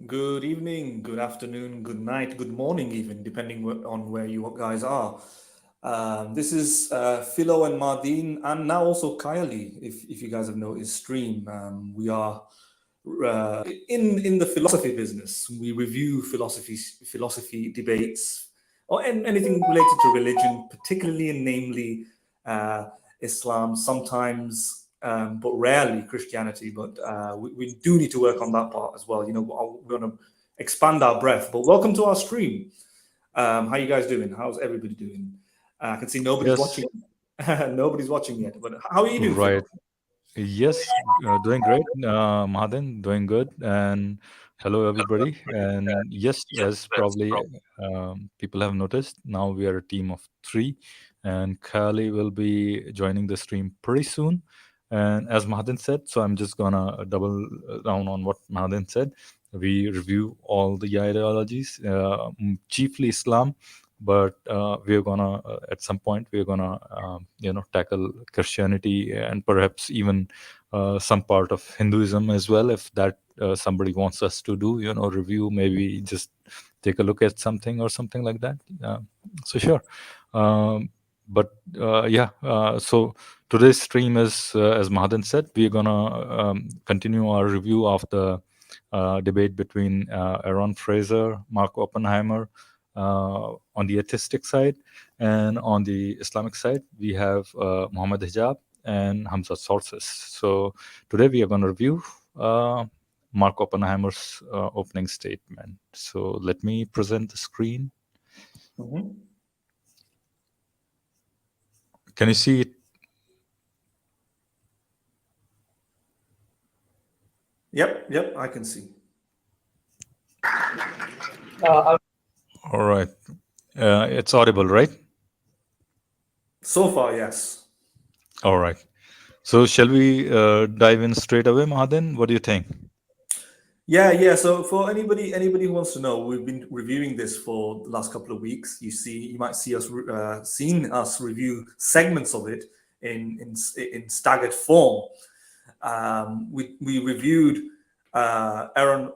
Good evening, good afternoon, good night, good morning, even depending on where you guys are. This is Philo and Mardin, and now also Kylie. If you guys have noticed, stream. We are in the philosophy business. We review philosophy debates, or anything related to religion, particularly and namely uh, Islam. Sometimes, but rarely Christianity. But we do need to work on that part as well. We're going to expand our breadth. But welcome to our stream. How you guys doing? How's everybody doing? I can see nobody's Yes, watching. Nobody's watching yet. But how are you doing, Phil? right. Yes, doing great. Mahadan, doing good. And hello, everybody. And yes, as probably people have noticed, now we are a team of three, and Kali will be joining the stream pretty soon. And as Mahadan said, so I'm just gonna double down on what Mahadan said. We review all the ideologies, chiefly Islam, but we're gonna at some point we're gonna tackle Christianity and perhaps even some part of Hinduism as well, if that somebody wants us to do, review, maybe just take a look at something or something like that. So sure. So today's stream is, as Mahadan said, we're gonna continue our review of the debate between Aaron Fraser, Mark Oppenheimer, on the atheistic side, and on the Islamic side, we have Mohammed Hijab and Hamza Tzortzis. So today we are going to review Mark Oppenheimer's opening statement. So let me present the screen. Mhm. Can you see it? Yep, I can see. All right. It's audible, right? So far, yes. All right. So shall we dive in straight away, Mahadan? What do you think? Yeah. So for anybody who wants to know, we've been reviewing this for the last couple of weeks. You might see us seen us review segments of it in staggered form. We reviewed Aaron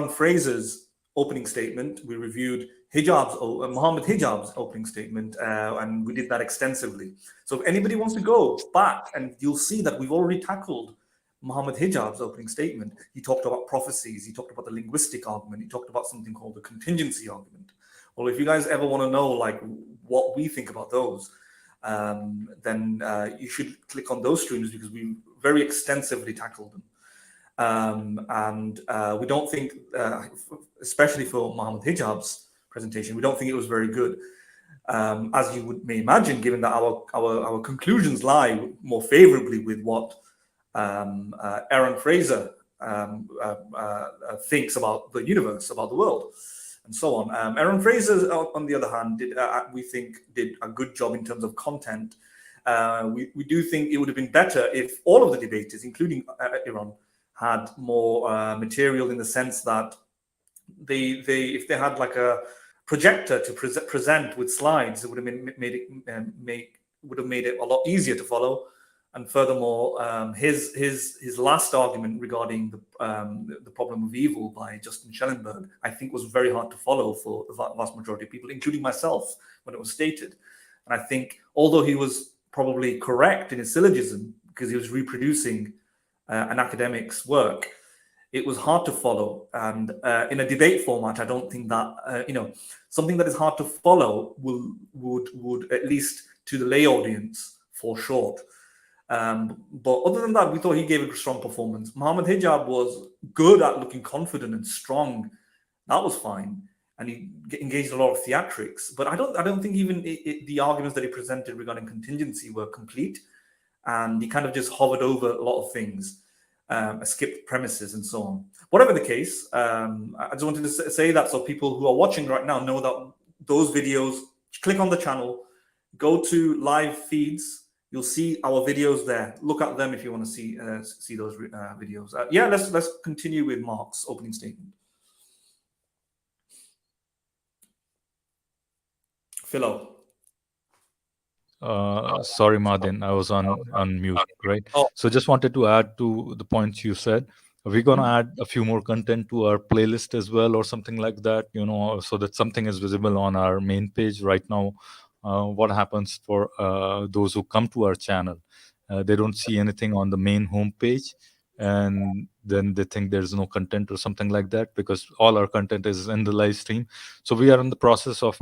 Fraser's opening statement. We reviewed Muhammad Hijab's opening statement, and we did that extensively. So if anybody wants to go back, and you'll see that we've already tackled Muhammad Hijab's opening statement. He talked about prophecies. He talked about the linguistic argument. He talked about something called the contingency argument. Well, if you guys ever want to know like what we think about those, then you should click on those streams because we very extensively tackled them. And we don't think, especially for Muhammad Hijab's presentation, we don't think it was very good. As you may imagine, given that our conclusions lie more favorably with what Aaron Fraser thinks about the universe, about the world, and so on. Aaron Fraser, on the other hand, we think did a good job in terms of content. We do think it would have been better if all of the debaters, including Iran, had more material in the sense that if they had like a projector to present with slides, it would have made it a lot easier to follow. And furthermore, his last argument regarding the problem of evil by Justin Schellenberg, I think, was very hard to follow for the vast majority of people, including myself, when it was stated. And I think, although he was probably correct in his syllogism because he was reproducing an academic's work, it was hard to follow. And in a debate format, I don't think that something that is hard to follow would at least to the lay audience fall short. But other than that, we thought he gave a strong performance. Mohammed Hijab was good at looking confident and strong. That was fine, and he engaged a lot of theatrics. But I don't think even the arguments that he presented regarding contingency were complete, and he kind of just hovered over a lot of things, skipped premises, and so on. Whatever the case, I just wanted to say that so people who are watching right now know that those videos. Click on the channel, go to live feeds. You'll see our videos there. Look at them if you want to see those videos. Let's continue with Mark's opening statement. Philo. Sorry, Mahadan, I was on mute, right? Oh, So just wanted to add to the points you said. we're going to add a few more content to our playlist as well, or something like that, so that something is visible on our main page. Right now, what happens for those who come to our channel, they don't see anything on the main homepage, and then they think there's no content or something like that, because all our content is in the live stream. So we are in the process of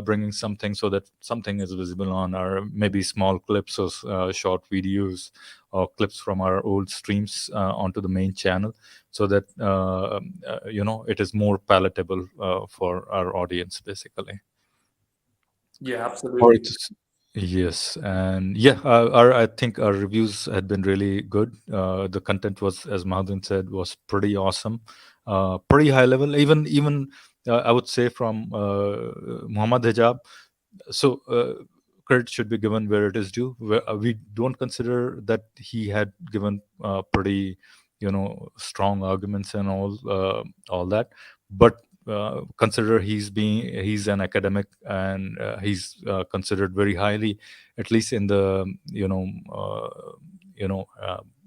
bringing something, so that something is visible on our, maybe small clips or short videos or clips from our old streams onto the main channel, so that it is more palatable for our audience, basically. Yeah, Or absolutely. yes, and yeah, I think our reviews had been really good. The content was, as Mahadan said, was pretty awesome, pretty high level. Even I would say from Muhammad Hijab. So credit should be given where it is due. We don't consider that he had given pretty, strong arguments and all that, but consider he's an academic, and he's considered very highly, at least in the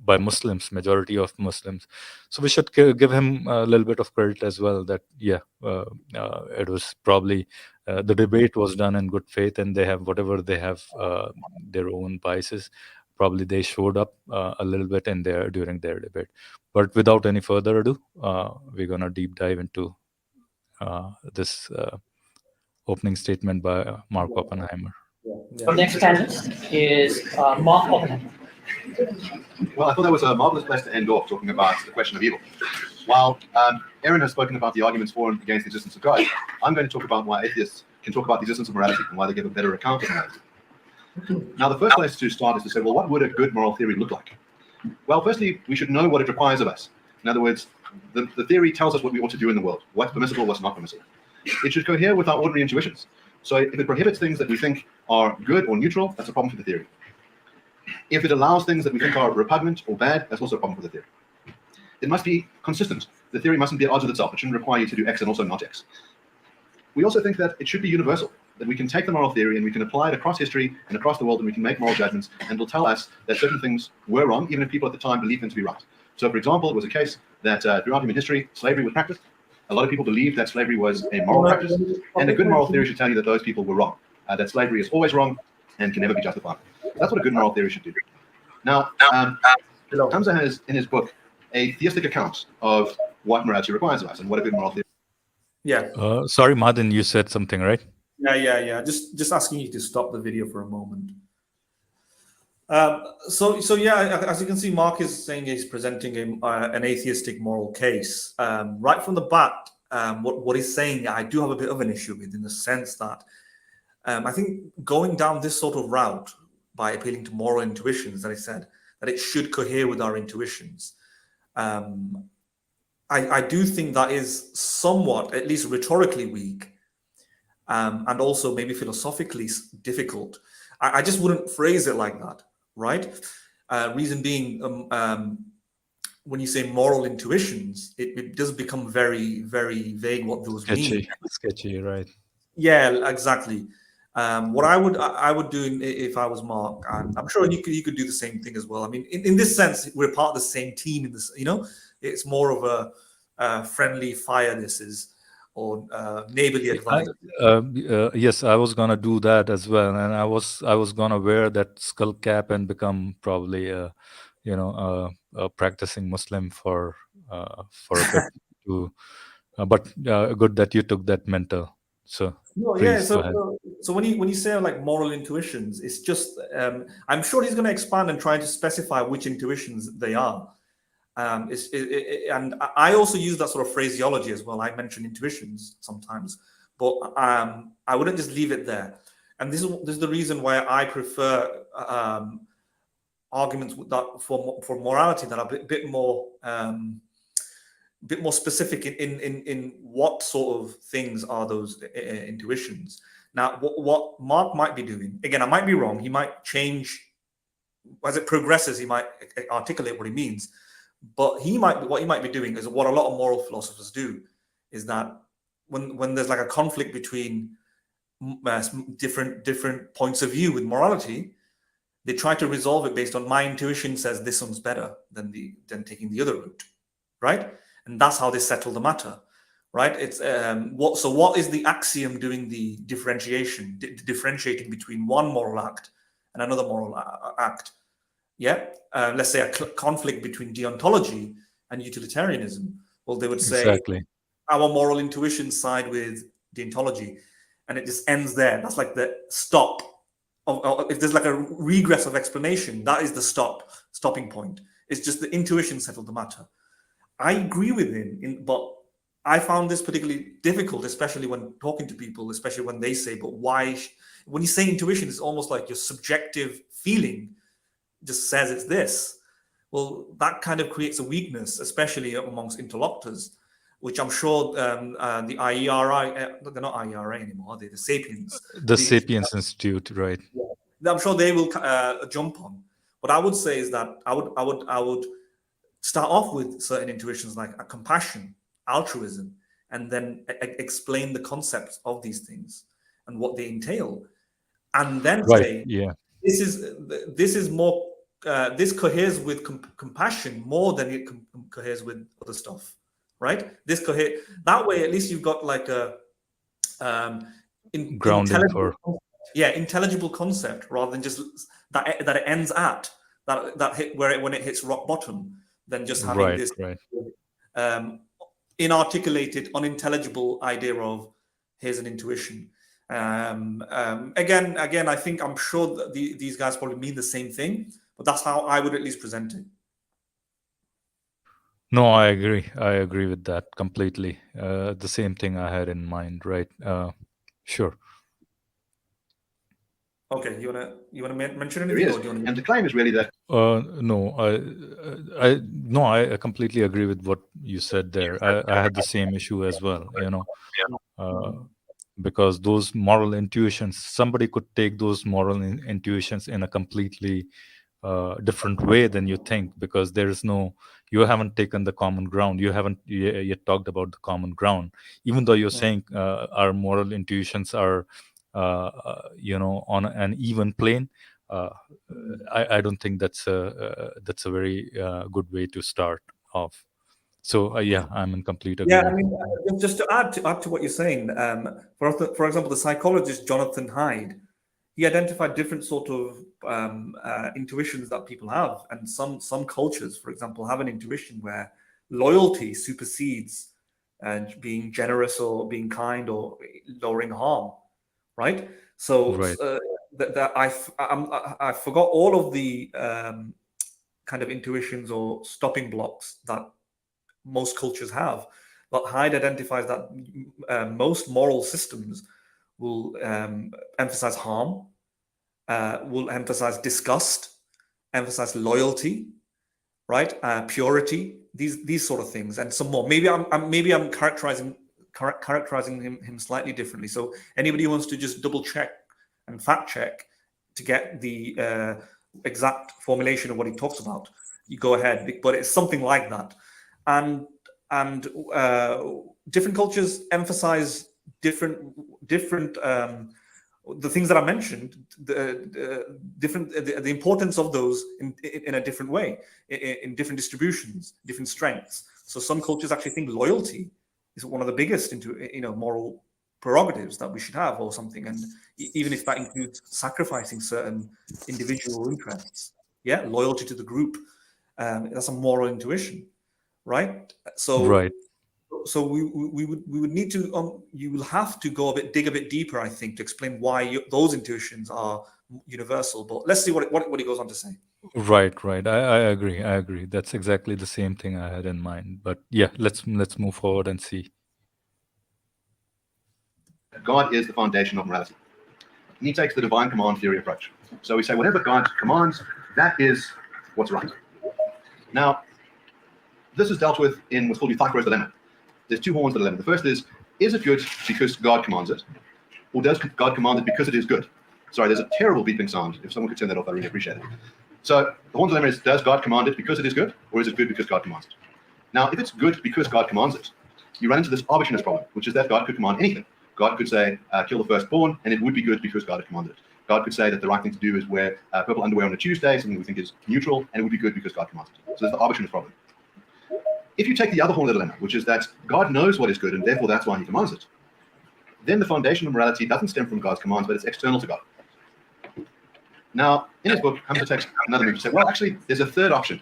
by Muslims, majority of Muslims. So we should give him a little bit of credit as well, that it was probably the debate was done in good faith, and they have whatever they have, their own biases. Probably they showed up a little bit in there during their debate. But without any further ado, we're gonna deep dive into this opening statement by Mark Oppenheimer. Yeah. Our next panelist is Mark Oppenheimer. Well, I thought that was a marvelous place to end off, talking about the question of evil. While Aaron has spoken about the arguments for and against the existence of God, I'm going to talk about why atheists can talk about the existence of morality and why they give a better account of morality. Now, the first place to start is to say, well, what would a good moral theory look like? Well, firstly, we should know what it requires of us. In other words, the theory tells us what we ought to do in the world, what's permissible, what's not permissible. It should cohere with our ordinary intuitions. So if it prohibits things that we think are good or neutral, that's a problem for the theory. If it allows things that we think are repugnant or bad, that's also a problem for the theory. It must be consistent. The theory mustn't be at odds with itself. It shouldn't require you to do X and also not X. We also think that it should be universal, that we can take the moral theory and we can apply it across history and across the world, and we can make moral judgments, and it'll tell us that certain things were wrong, even if people at the time believed them to be right. So, for example, it was a case that throughout human history, slavery was practiced. A lot of people believed that slavery was a moral practice, and a good moral theory should tell you that those people were wrong, that slavery is always wrong and can never be justified. That's what a good moral theory should do. Now, Hamza has in his book a theistic account of what morality requires of us and what a good moral theory. Yeah. Sorry, Madan, you said something, right? Yeah. Just asking you to stop the video for a moment. So yeah, as you can see, Mark is saying he's presenting an atheistic moral case. Right from the bat, what he's saying, I do have a bit of an issue with, in the sense that I think going down this sort of route by appealing to moral intuitions, that he said that it should cohere with our intuitions. I do think that is somewhat, at least rhetorically, weak, and also maybe philosophically difficult. I just wouldn't phrase it like that, right? Reason being, when you say moral intuitions, it does become very, very vague what those mean. Sketchy, right? Yeah, exactly. What I would do if I was Mark, and I'm sure you could do the same thing as well. I mean, in this sense, we're part of the same team. In this, it's more of a friendly fire. This is, or neighborly advice. Yes, I was gonna do that as well, and I was gonna wear that skull cap and become probably a practicing Muslim for a bit too. But good that you took that mental. So yeah. please go ahead. So when you say like moral intuitions, it's just I'm sure he's going to expand and try to specify which intuitions they are. And I also use that sort of phraseology as well. I mention intuitions sometimes, but I wouldn't just leave it there. And this is the reason why I prefer arguments that for morality that are a bit more specific in what sort of things are those intuitions. Now, what Mark might be doing, again, I might be wrong. He might change as it progresses. He might articulate what he means. But what he might be doing is what a lot of moral philosophers do, is that when there's like a conflict between different points of view with morality, they try to resolve it based on my intuition says this one's better than taking the other route, right? And that's how they settle the matter, right? It's what is the axiom doing the differentiation, differentiating between one moral act and another moral act? Yeah, let's say a conflict between deontology and utilitarianism. Well, they would say Exactly. our moral intuitions side with deontology, and it just ends there. That's like the stop. If there's like a regress of explanation, that is the stopping point. It's just the intuition settled the matter. I agree with him, but I found this particularly difficult, especially when talking to people, especially when they say, but why? When you say intuition, it's almost like your subjective feeling just says it's this. Well, that kind of creates a weakness, especially amongst interlocutors, which I'm sure the IERI, they're not IERA anymore, are they? The Sapiens. The Sapiens Institute, right? I'm sure they will jump on. What I would say is that I would start off with certain intuitions like a compassion, altruism, and then explain the concepts of these things and what they entail, and then say, this is more this coheres with compassion more than it coheres with other stuff, right? That way, at least you've got like a intelligible concept rather than just that it ends at that hit when it hits rock bottom, than just having this inarticulated, unintelligible idea of here's an intuition. Again, I'm sure that these guys probably mean the same thing, but that's how I would at least present it. No, I agree with that completely. The same thing I had in mind, right? Sure. Okay, you wanna mention anything? Or do you wanna... And the claim is really that. No, I completely agree with what you said there. I had the same issue as well, because those moral intuitions, somebody could take those moral intuitions in a completely different way than you think, because you haven't taken the common ground. You haven't yet talked about the common ground, even though you're saying our moral intuitions are on an even plane. I don't think that's a very good way to start off. So I'm in complete agreement. Yeah, I mean, just to add to what you're saying, for example, the psychologist Jonathan Haidt, he identified different sort of intuitions that people have, and some cultures, for example, have an intuition where loyalty supersedes being generous or being kind or lowering harm, right? So I forgot all of the kind of intuitions or stopping blocks that most cultures have, but Haidt identifies that most moral systems will emphasize harm, will emphasize disgust, emphasize loyalty, right? Purity, these sort of things, and some more. Maybe I'm characterizing him slightly differently. So anybody who wants to just double check and fact check to get the exact formulation of what he talks about, you go ahead. But it's something like that. And different cultures emphasize different the things that I mentioned, the importance of those in a different way, in different distributions, different strengths. So some cultures actually think loyalty is one of the biggest moral prerogatives that we should have, or something, and even if that includes sacrificing certain individual interests, loyalty to the group, that's a moral intuition. Right. So we would need to you will have to dig a bit deeper, I think, to explain why those intuitions are universal. But let's see what he goes on to say. Right. I agree. That's exactly the same thing I had in mind. But let's move forward and see. God is the foundation of morality. He takes the divine command theory approach. So we say whatever God commands, that is what's right. Now, this is dealt with in what's called Pythagoras' dilemma. There's two horns of the dilemma. The first is it good because God commands it? Or does God command it because it is good? Sorry, there's a terrible beeping sound. If someone could turn that off, I really appreciate it. So the horn dilemma is, does God command it because it is good? Or is it good because God commands it? Now, if it's good because God commands it, you run into this arbitrariness problem, which is that God could command anything. God could say, kill the firstborn, and it would be good because God had commanded it. God could say that the right thing to do is wear purple underwear on a Tuesday, something we think is neutral, and it would be good because God commands it. So there's the arbitrariness problem. if you take the other horny dilemma, which is that God knows what is good and therefore that's why he commands it, then the foundation of morality doesn't stem from God's commands, but it's external to God. Now, in his book, Hamza takes another move to say, well, actually, there's a third option,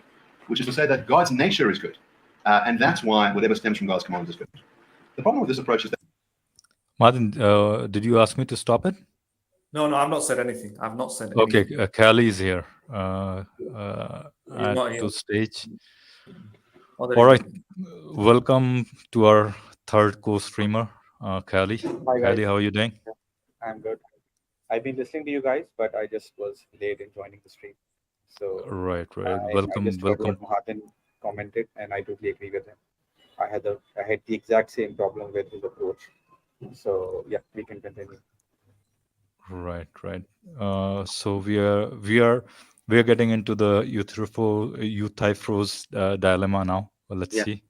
which is to say that God's nature is good, and that's why whatever stems from God's commands is good. The problem with this approach is that... Martin, did you ask me to stop it? No, I've not said anything. I've not said Okay, anything. Callie is here. not Add here. to stage. Oh, there All you right, welcome to our third co-streamer, Callie. Hi guys, Callie, how are you doing? I'm good. I've been listening to you guys, but I just was late in joining the stream. So Right. I Welcome, just heard welcome. what Mohammed commented, and I totally agree with him. I had the exact same problem with his approach. So yeah, we can continue. Right. So we are getting into the Euthyphros dilemma now. Well, let's see.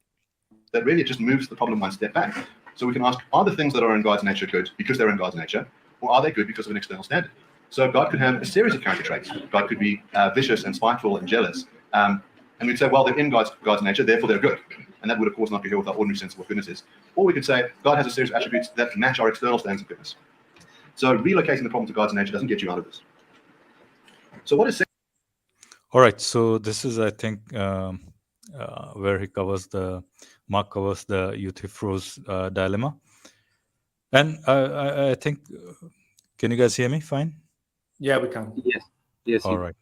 That really just moves the problem one step back. So we can ask, are the things that are in God's nature good because they're in God's nature, or are they good because of an external standard? So God could have a series of character traits. God could be vicious and spiteful and jealous. And we'd say, well, they're in God's nature, therefore they're good. And that would, of course, not be here with our ordinary sense of what goodness is. Or we could say, God has a series of attributes that match our external standards of goodness. So relocating the problem to God's nature doesn't get you out of this. So what is... All right. So this is, I think, where Mark covers the Euthyphros dilemma. And I think, can you guys hear me fine? Yeah, we can. Yes. All right.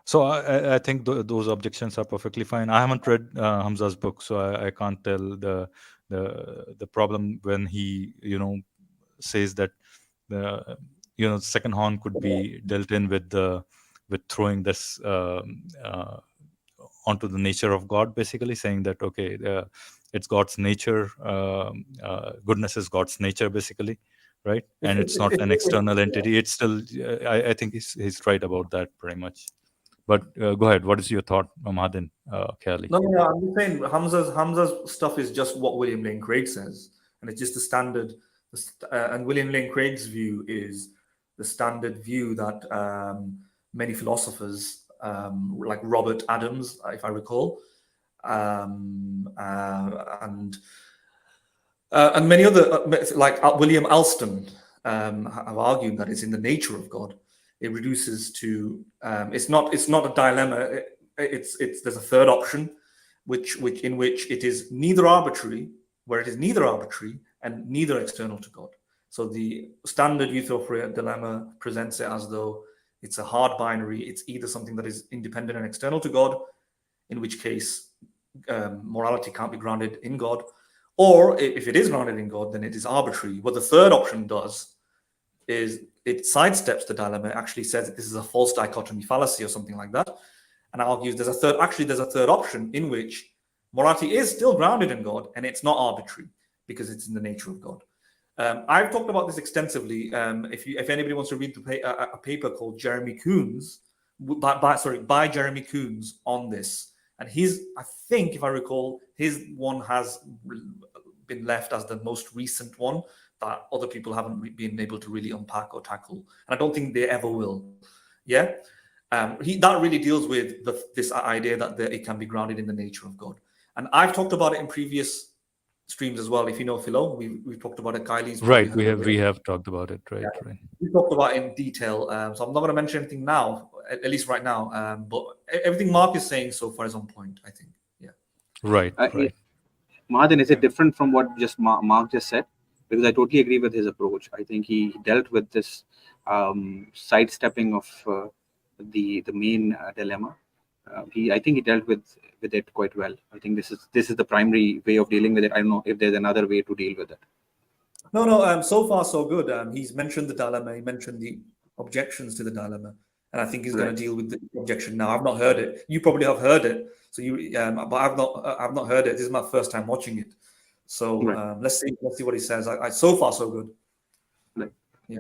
So I think those objections are perfectly fine. I haven't read Hamza's book, so I can't tell the problem when he says that the second horn could be dealt in with throwing this onto the nature of God, basically saying that it's God's nature, goodness is God's nature, basically, right? And it's not an external entity. It's still, I think he's right about that pretty much. But go ahead. What is your thought, Mohammed, Kelly? No, I'm just saying Hamza's stuff is just what William Lane Craig says, and it's just the standard. And William Lane Craig's view is the standard view that many philosophers, like Robert Adams, if I recall, and many other, like William Alston, have argued that it's in the nature of God. It reduces to it's not a dilemma. It's there's a third option, in which it is neither arbitrary, where it is neither arbitrary and neither external to God. So the standard Euthyphro dilemma presents it as though it's a hard binary. It's either something that is independent and external to God, in which case morality can't be grounded in God, or if it is grounded in God, then it is arbitrary. What the third option does is it sidesteps the dilemma, actually says that this is a false dichotomy fallacy or something like that, and argues there's a third option in which morality is still grounded in God and it's not arbitrary because it's in the nature of God. I've talked about this extensively. If anybody wants to read a paper called Jeremy Coons, by Jeremy Coons on this, and I think if I recall, his one has been left as the most recent one that other people haven't been able to really unpack or tackle, and I don't think they ever will. Yeah, that really deals with this idea that it can be grounded in the nature of God, and I've talked about it in previous streams as well. If you know Philo, we've talked about it. Kylie's right. We have talked about it. Right. Yeah. Right. We talked about it in detail, so I'm not going to mention anything now, at least right now. But everything Mark is saying so far is on point, I think. Yeah. Right. Right. Martin, is it different from what just Mark just said? Because I totally agree with his approach. I think he dealt with this sidestepping of the main dilemma. I think he dealt with it quite well. I think this is the primary way of dealing with it. I don't know if there's another way to deal with it. No. So far, so good. He's mentioned the dilemma. He mentioned the objections to the dilemma, and I think he's going to deal with the objection now. I've not heard it. You probably have heard it. So but I've not heard it. This is my first time watching it. So let's see what he says. So far, so good. Right. Yeah.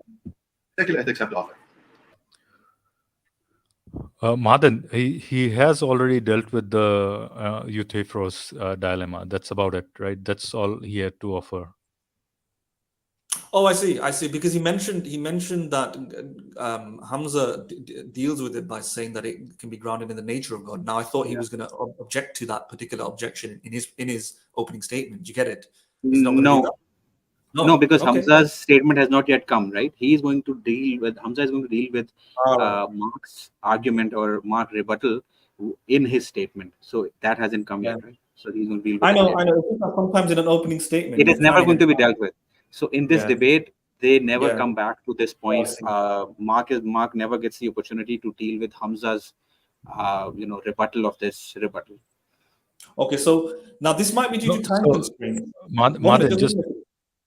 Secular ethics have to offer. Madan, he has already dealt with the Euthyphros dilemma. That's about it, right? That's all he had to offer. Oh, I see. Because he mentioned that Hamza deals with it by saying that it can be grounded in the nature of God. Now, I thought he was going to object to that particular objection in his opening statement. Do you get it? He's not going to do that. No, because Okay. Hamza's statement has not yet come, right? Hamza is going to deal with Mark's argument or Mark rebuttal in his statement. So that hasn't come yet, right? So he's going to deal with I know. it. I know. Sometimes in an opening statement, It is never going to be dealt with. So in this debate, they never come back to this point. Mark never gets the opportunity to deal with Hamza's rebuttal of this rebuttal. Okay, so now this might be due to time constraints. Mohammed, just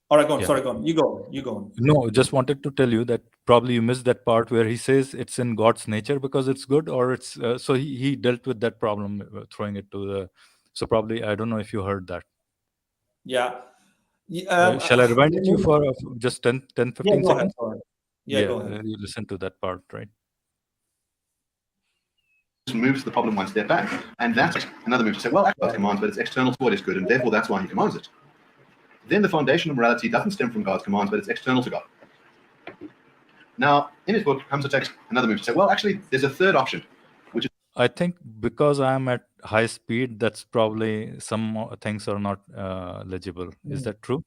all right, go on. Sorry, go on. You go on. No, just wanted to tell you that probably you missed that part where he says it's in God's nature because it's good, or it's so he dealt with that problem throwing it to the. So probably I don't know if you heard that. Yeah. Shall I rewind it you for just 10, 15 seconds? Go ahead. You listen to that part, right? Moves the problem one step back, and that's another move to say, well, God commands, but it's external to what is good, and therefore that's why he commands it. Then the foundation of morality doesn't stem from God's commands, but it's external to God. Now, in his book, Hamza takes another move to say, well, actually, there's a third option, which is... I think because I'm at high speed, that's probably some things are not legible. Is that true?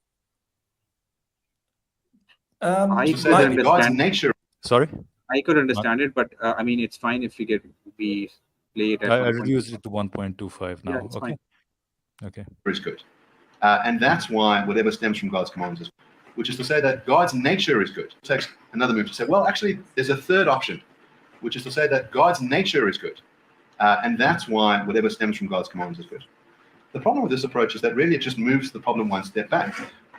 I could understand God's nature. Sorry? I could understand it, but I mean, it's fine if we play it at I reduced it to 1.25 now. Yeah, okay. Okay. Is good. And that's why whatever stems from God's commands is, which is to say that God's nature is good. It takes another move to say, well, actually, there's a third option, which is to say that God's nature is good. And that's why whatever stems from God's commands is good. The problem with this approach is that really it just moves the problem one step back.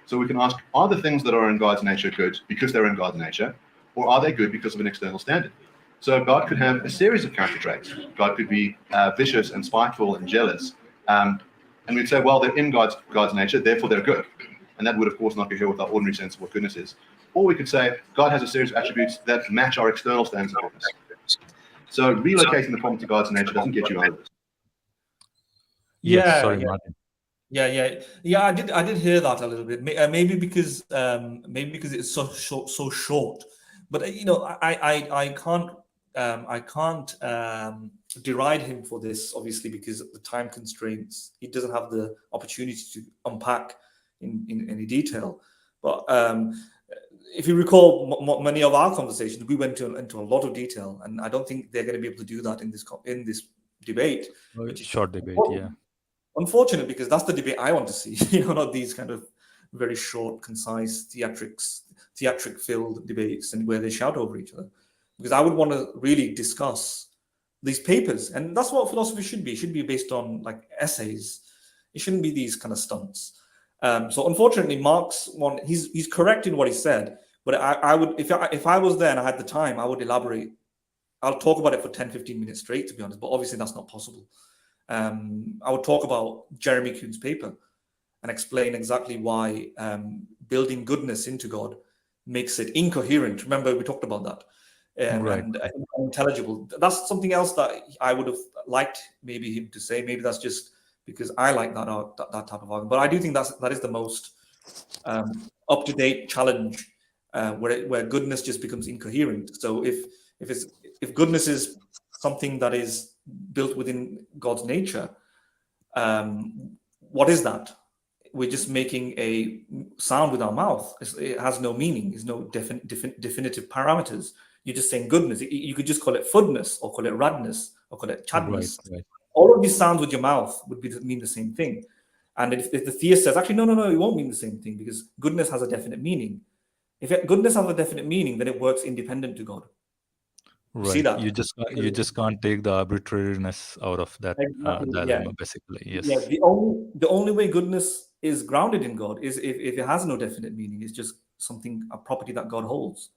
So we can ask, are the things that are in God's nature good because they're in God's nature, or are they good because of an external standard? So God could have a series of character traits. God could be vicious and spiteful and jealous. And we'd say, well, they're in God's nature, therefore they're good. And that would, of course, not be here with our ordinary sense of what goodness is. Or we could say, God has a series of attributes that match our external standards of goodness. So relocating the problem to God's nature doesn't get you out of this. Sorry, Martin. I did hear that a little bit. Maybe because it's so short. But I can't deride him for this, obviously, because of the time constraints. He doesn't have the opportunity to unpack in any detail. But if you recall many of our conversations, we went into a lot of detail, and I don't think they're going to be able to do that in this debate. Short debate, yeah. Unfortunate, because that's the debate I want to see. Not these kind of very short, concise theatric-filled debates and where they shout over each other. Because I would want to really discuss these papers, and that's what philosophy should be. It should be based on like essays. It shouldn't be these kind of stunts. So unfortunately, Mark's one, he's correct in what he said, but I would, if I was there and I had the time, I would elaborate. I'll talk about it for 10-15 minutes straight, to be honest, but obviously that's not possible. I would talk about Jeremy Kuhn's paper and explain exactly why building goodness into God makes it incoherent. Remember, we talked about that. And unintelligible. That's something else that I would have liked maybe him to say. Maybe that's just because I like that type of argument. But I do think that is the most up-to-date challenge where goodness just becomes incoherent. So if goodness is something that is built within God's nature, what is that? We're just making a sound with our mouth. It has no meaning. There's no definitive parameters. You're just saying goodness. You could just call it fudness, or call it radness, or call it chadness. Right. All of these sounds with your mouth would mean the same thing. And if the theist says, actually, no, it won't mean the same thing, because goodness has a definite meaning. If goodness has a definite meaning, then it works independent to God. Right. See that? You just can't take the arbitrariness out of that dilemma, basically. Yes. Yeah. The only way goodness is grounded in God is if it has no definite meaning. It's just a property that God holds.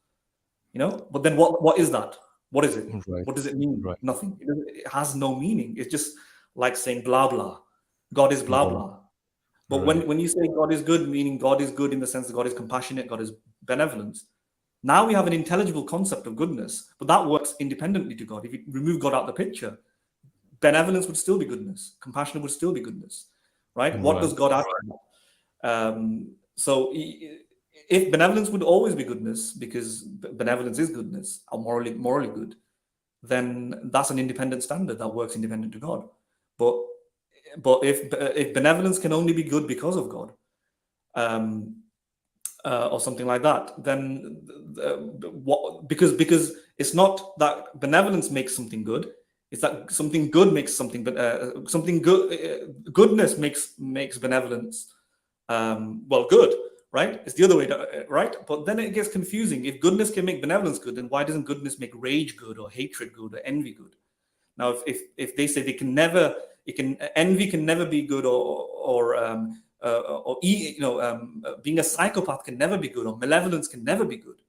But then what is that? What is it? Right. What does it mean? Right. Nothing. It has no meaning. It's just like saying blah blah. God is blah blah. But when you say God is good, meaning God is good in the sense that God is compassionate, God is benevolent, now we have an intelligible concept of goodness, but that works independently to God. If you remove God out of the picture, benevolence would still be goodness, compassion would still be goodness, right? What does God add? So if benevolence would always be goodness, because benevolence is goodness, or morally good, then that's an independent standard that works independent to God. But if benevolence can only be good because of God, or something like that, then because it's not that benevolence makes something good, it's that something good makes something, but something good, goodness makes benevolence good, right? It's the other way, right? But then it gets confusing. If goodness can make benevolence good, then why doesn't goodness make rage good, or hatred good, or envy good? Now, if they say envy can never be good, being a psychopath can never be good, or malevolence can never be good,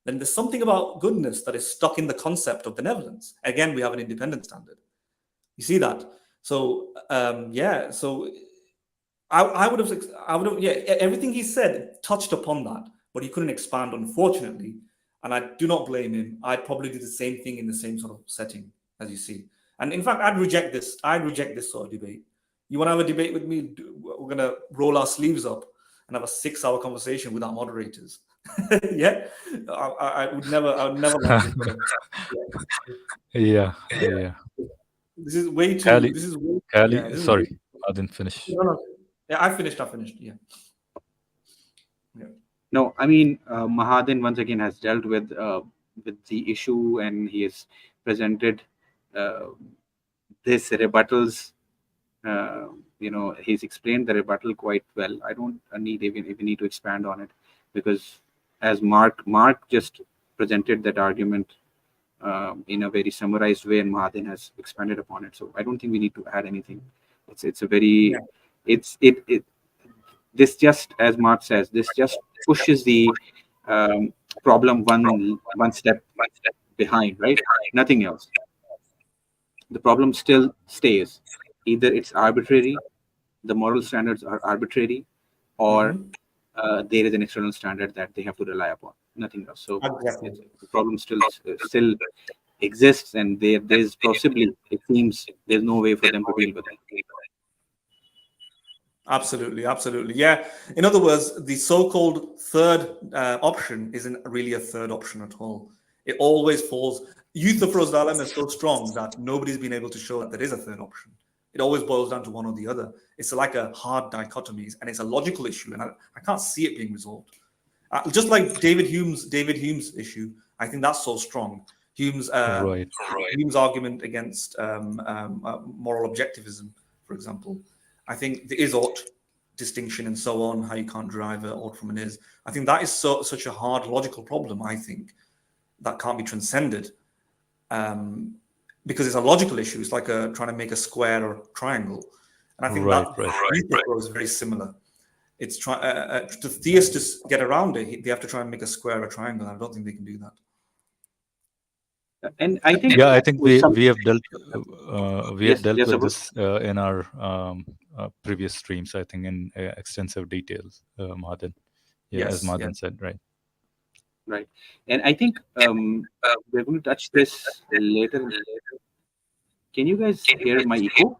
then there's something about goodness that is stuck in the concept of benevolence. Again, we have an independent standard. You see that? So so I would have, everything he said touched upon that, but he couldn't expand, unfortunately. And I do not blame him. I'd probably do the same thing in the same sort of setting, as you see. And in fact, I'd reject this sort of debate. You want to have a debate with me? We're going to roll our sleeves up and have a 6-hour conversation without moderators. Yeah, I would never like this. Yeah. This is way too. Kali, This is way, Kali, sorry, I didn't finish. No. Yeah, I finished. Yeah. No, I mean, Mahadan once again has dealt with the issue, and he has presented this rebuttals. He's explained the rebuttal quite well. I don't need even to expand on it, because as Mark just presented that argument in a very summarized way, and Mahadan has expanded upon it. So I don't think we need to add anything. It's a very this just, as Mark says, this just pushes the problem one step behind, right? Nothing else. The problem still stays. Either it's arbitrary, the moral standards are arbitrary, or there is an external standard that they have to rely upon. Nothing else. So the problem still exists, and there's possibly, it seems, there's no way for them to deal with it. Absolutely. Yeah. In other words, the so-called third option isn't really a third option at all. It always falls. Euthyphro's dilemma is so strong that nobody's been able to show that there is a third option. It always boils down to one or the other. It's like a hard dichotomy, and it's a logical issue, and I can't see it being resolved. Just like David Hume's issue, I think that's so strong. Hume's argument against moral objectivism, for example. I think the is-ought distinction and so on, how you can't derive an ought from an is. I think that is such a hard logical problem, I think, that can't be transcended, because it's a logical issue. It's like trying to make a square or triangle. And I think that is very similar. It's to theists to get around it, they have to try and make a square or triangle. I don't think they can do that. And I think, I think we have dealt with this in our previous streams, I think, in extensive details, Mahadan. As Mahadan said, right. And I think we're going to touch this later. Can you guys hear my echo?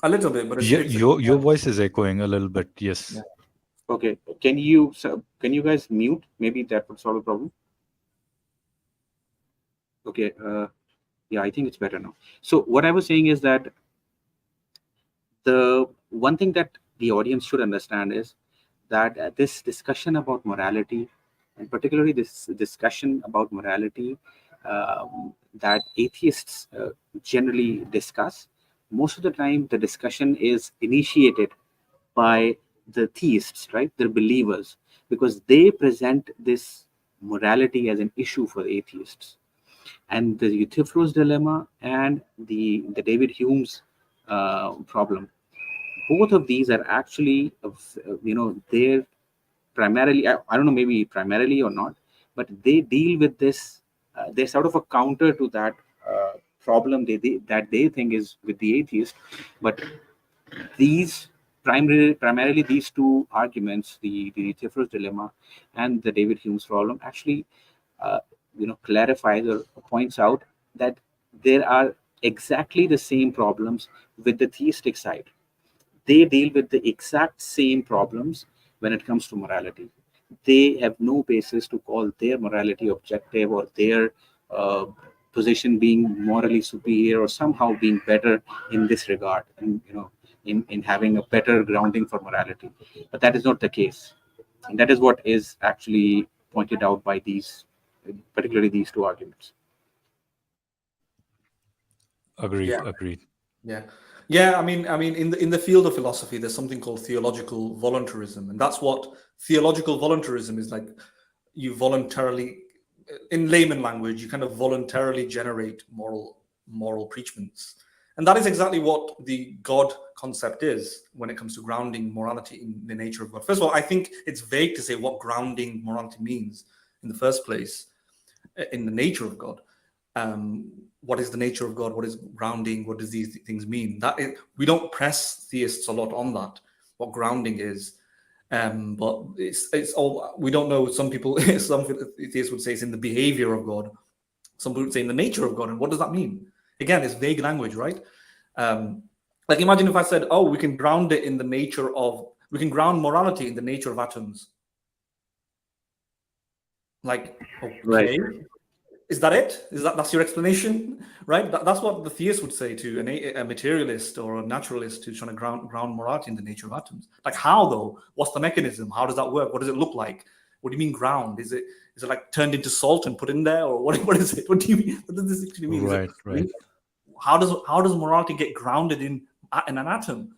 A little bit, but your voice is echoing a little bit. Yes. Yeah. Okay. Can you guys mute? Maybe that would solve the problem. Okay. I think it's better now. So what I was saying is that the one thing that the audience should understand is that this discussion about morality, and particularly this discussion about morality that atheists generally discuss, most of the time the discussion is initiated by the theists, right? They're believers, because they present this morality as an issue for the atheists. And the Euthyphro's dilemma and the David Hume's problem, both of these are actually, they're primarily, I don't know, maybe primarily or not, but they deal with this. They're sort of a counter to that problem that they think is with the atheist. But these primarily these two arguments, the Euthyphro's dilemma and the David Hume's problem, actually clarifies or points out that there are exactly the same problems with the theistic side. They deal with the exact same problems when it comes to morality. They have no basis to call their morality objective or their position being morally superior or somehow being better in this regard, and in having a better grounding for morality. But that is not the case, and that is what is actually pointed out by these, particularly these two arguments. Agreed. Yeah. Agreed. Yeah. I mean, in the field of philosophy, there's something called theological voluntarism, and that's what theological voluntarism is like. You voluntarily, in layman language, you kind of voluntarily generate moral preachments, and that is exactly what the God concept is when it comes to grounding morality in the nature of God. First of all, I think it's vague to say what grounding morality means in the first place, in the nature of God. What is the nature of God? What is grounding? What does these things mean? We don't press theists a lot on that, what grounding is. But it's all, we don't know. Some people, some theists would say it's in the behavior of God. Some people would say in the nature of God. And what does that mean? Again, it's vague language, right? Like imagine if I said, oh, we can ground it in the nature of, we can ground morality in the nature of atoms. Like, okay. Right. Is that it? That's your explanation, right? That's what the theist would say to a materialist or a naturalist who's trying to ground morality in the nature of atoms. Like how though? What's the mechanism? How does that work? What does it look like? What do you mean ground? Is it like turned into salt and put in there, or what is it? What do you mean? What does this actually mean? Right. Right. How does morality get grounded in an atom?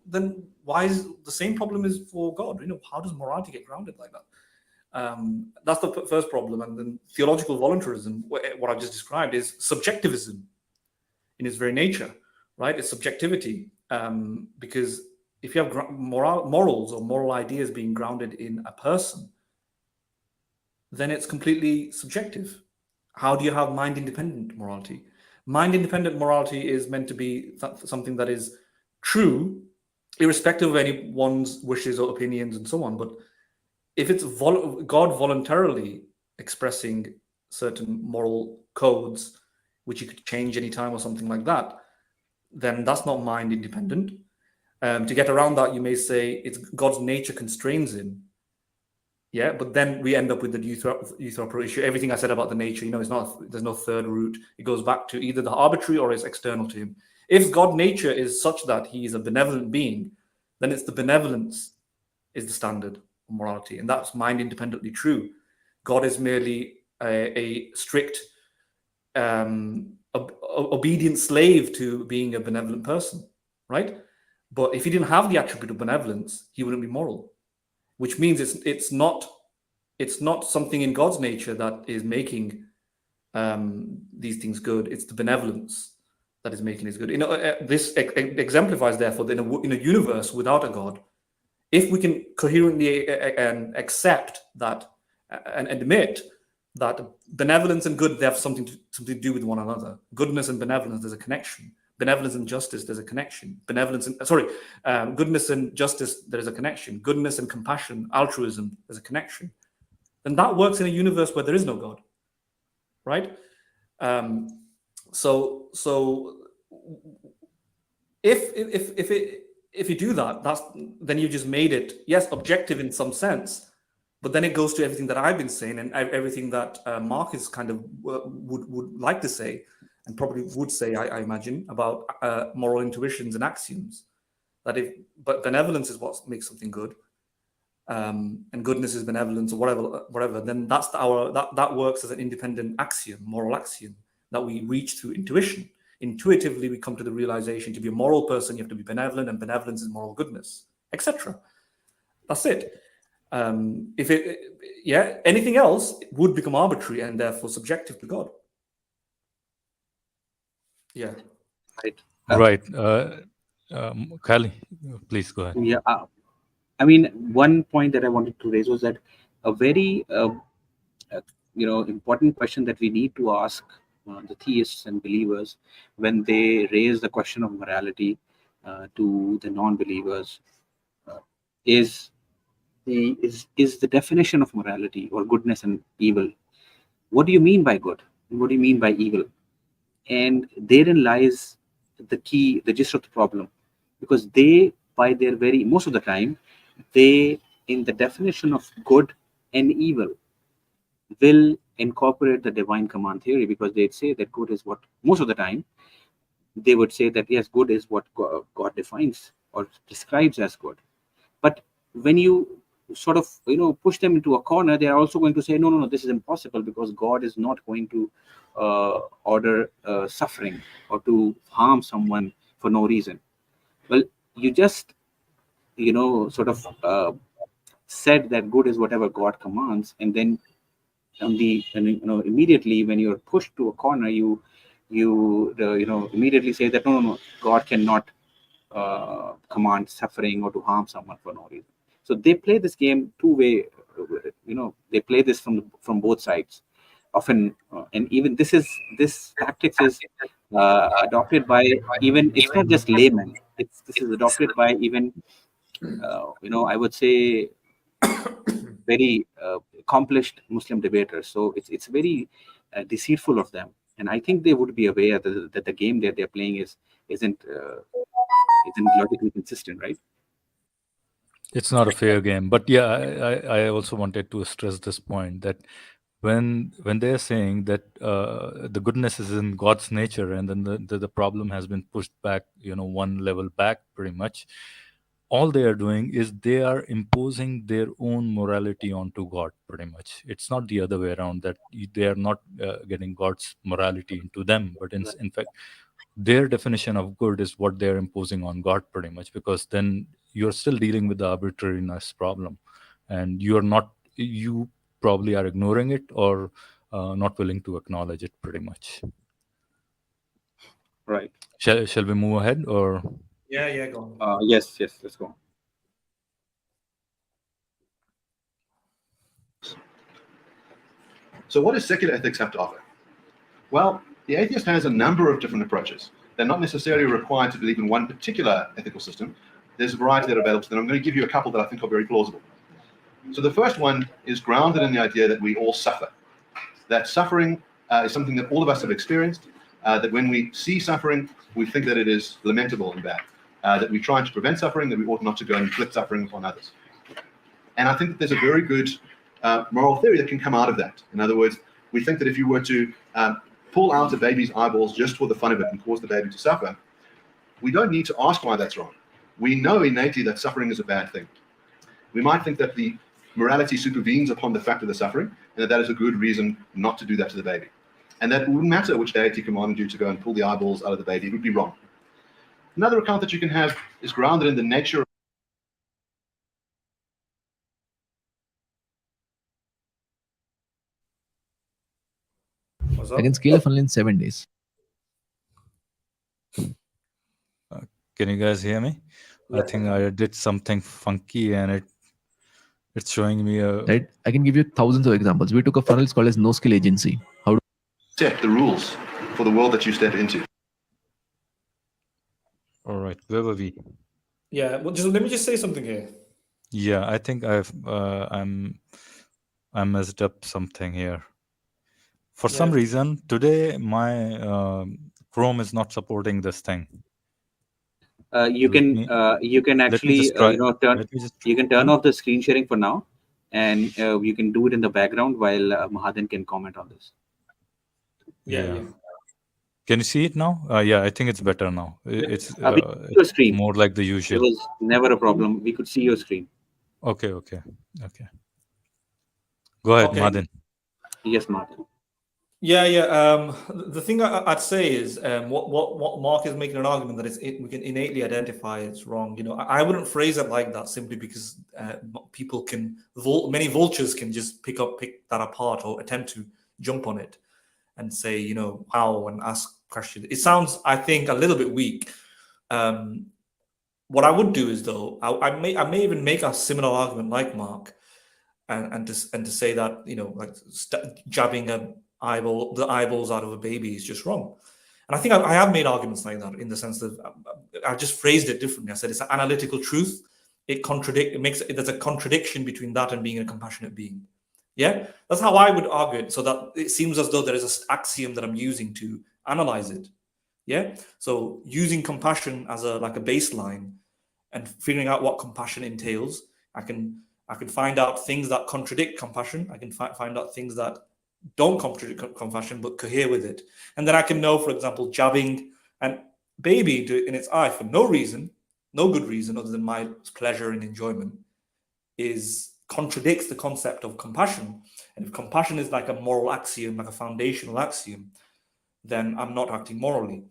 Then why is the same problem is for God? How does morality get grounded like that? That's the first problem. And then theological voluntarism, what I've just described, is subjectivism in its very nature, right? It's subjectivity, because if you have morals or moral ideas being grounded in a person, then it's completely subjective. How do you have mind-independent morality? Mind-independent morality is meant to be something that is true, irrespective of anyone's wishes or opinions and so on. But if it's God voluntarily expressing certain moral codes, which you could change anytime or something like that, then that's not mind independent. To get around that, you may say it's God's nature constrains him. Yeah, but then we end up with the euthyroporetic issue. Everything I said about the nature, there's no third route. It goes back to either the arbitrary or it's external to him. If God's nature is such that he is a benevolent being, then it's the benevolence is the standard morality, and that's mind independently true. God is merely a strict obedient slave to being a benevolent person, right? But if he didn't have the attribute of benevolence, he wouldn't be moral, which means it's not something in God's nature that is making these things good. It's the benevolence that is making it good. This exemplifies, therefore, that in a universe without a God, if we can coherently accept that and admit that benevolence and good, they have something to do with one another. Goodness and benevolence, there's a connection. Benevolence and justice, there's a connection. Goodness and justice, there is a connection. Goodness and compassion, altruism, there's a connection. Then that works in a universe where there is no God, right? So if you do that, then you just made it, yes, objective in some sense, but then it goes to everything that I've been saying and everything that Mark is kind of would like to say, and probably would say, I imagine, about moral intuitions and axioms. But benevolence is what makes something good, and goodness is benevolence, or whatever. Then that works as an independent axiom, moral axiom that we reach through intuition. Intuitively, we come to the realization to be a moral person, you have to be benevolent, and benevolence is moral goodness, etc. That's it. Anything else would become arbitrary and therefore subjective to God. Yeah. Right. Kylie, please go ahead. Yeah. I mean, one point that I wanted to raise was that a very important question that we need to ask the theists and believers when they raise the question of morality to the non-believers is the definition of morality or goodness and evil. What do you mean by good? And what do you mean by evil? And therein lies the gist of the problem, because they, by their most of the time, they in the definition of good and evil will incorporate the divine command theory, because they'd say that good is what, most of the time, they would say that yes, good is what God defines or describes as good. But when you sort of push them into a corner, they are also going to say no, this is impossible, because God is not going to order suffering or to harm someone for no reason. Well, you just sort of said that good is whatever God commands, and then immediately when you're pushed to a corner, you immediately say that no, God cannot command suffering or to harm someone for no reason. So they play this game two-way. They play this from both sides often, and even this tactics is adopted by even, it's not just laymen. This is adopted by even I would say very accomplished Muslim debaters. So it's very deceitful of them, and I think they would be aware that the game that they're playing isn't logically consistent, right? It's not a fair game. But yeah, I also wanted to stress this point that when they're saying that the goodness is in God's nature, and then the problem has been pushed back, one level back pretty much, all they are doing is they are imposing their own morality onto God pretty much. It's not the other way around, that they are not getting God's morality into them, but in fact, their definition of good is what they're imposing on God pretty much, because then you're still dealing with the arbitrariness problem, and you probably are ignoring it or not willing to acknowledge it pretty much. Right. Shall we move ahead, or? Yeah, go on. Yes, let's go. So what does secular ethics have to offer? Well, the atheist has a number of different approaches. They're not necessarily required to believe in one particular ethical system. There's a variety that are available to them. I'm going to give you a couple that I think are very plausible. So the first one is grounded in the idea that we all suffer. That suffering is something that all of us have experienced, that when we see suffering, we think that it is lamentable and bad, that we try to prevent suffering, that we ought not to go and inflict suffering upon others. And I think that there's a very good moral theory that can come out of that. In other words, we think that if you were to pull out a baby's eyeballs just for the fun of it and cause the baby to suffer, we don't need to ask why that's wrong. We know innately that suffering is a bad thing. We might think that the morality supervenes upon the fact of the suffering, and that is a good reason not to do that to the baby. And that it wouldn't matter which deity commanded you to go and pull the eyeballs out of the baby, it would be wrong. Another account that you can have is grounded in the nature of What's up? I can scale a funnel in 7 days. Can you guys hear me? I think I did something funky, and it's showing me a... Right? I can give you thousands of examples. We took a funnel, it's called as no skill agency. How do set the rules for the world that you step into. All right, where were we? Yeah, well, let me just say something here. Yeah, I think I messed up something here. For some reason, today my Chrome is not supporting this thing. You can actually turn off the screen sharing for now, and you can do it in the background while Mahadan can comment on this. Yeah. Can you see it now? Yeah, I think it's better now. It's your screen. More like the usual. It was never a problem. We could see your screen. Okay. Go ahead, Mahadan. Yes, Mahadan. Yeah. The thing I'd say is what Mark is making an argument that we can innately identify it's wrong. I wouldn't phrase it like that simply because people can, many vultures can just pick that apart or attempt to jump on it and say, how, and ask questions. It sounds, I think, a little bit weak. What I would do is, though, I may even make a similar argument like Mark, and to say that like jabbing the eyeballs out of a baby is just wrong. And I think I have made arguments like that in the sense that I've just phrased it differently. I said it's an analytical truth. There's a contradiction between that and being a compassionate being. Yeah, that's how I would argue it. So that it seems as though there is an axiom that I'm using to analyze it. Yeah, so using compassion as a baseline and figuring out what compassion entails, I can I can find out things that contradict compassion. I can find out things that don't contradict compassion but cohere with it. And then I can know, for example, jabbing a baby in its eye for no reason, no good reason other than my pleasure and enjoyment, contradicts the concept of compassion. And if compassion is like a moral axiom, like a foundational axiom, then I'm not acting morally.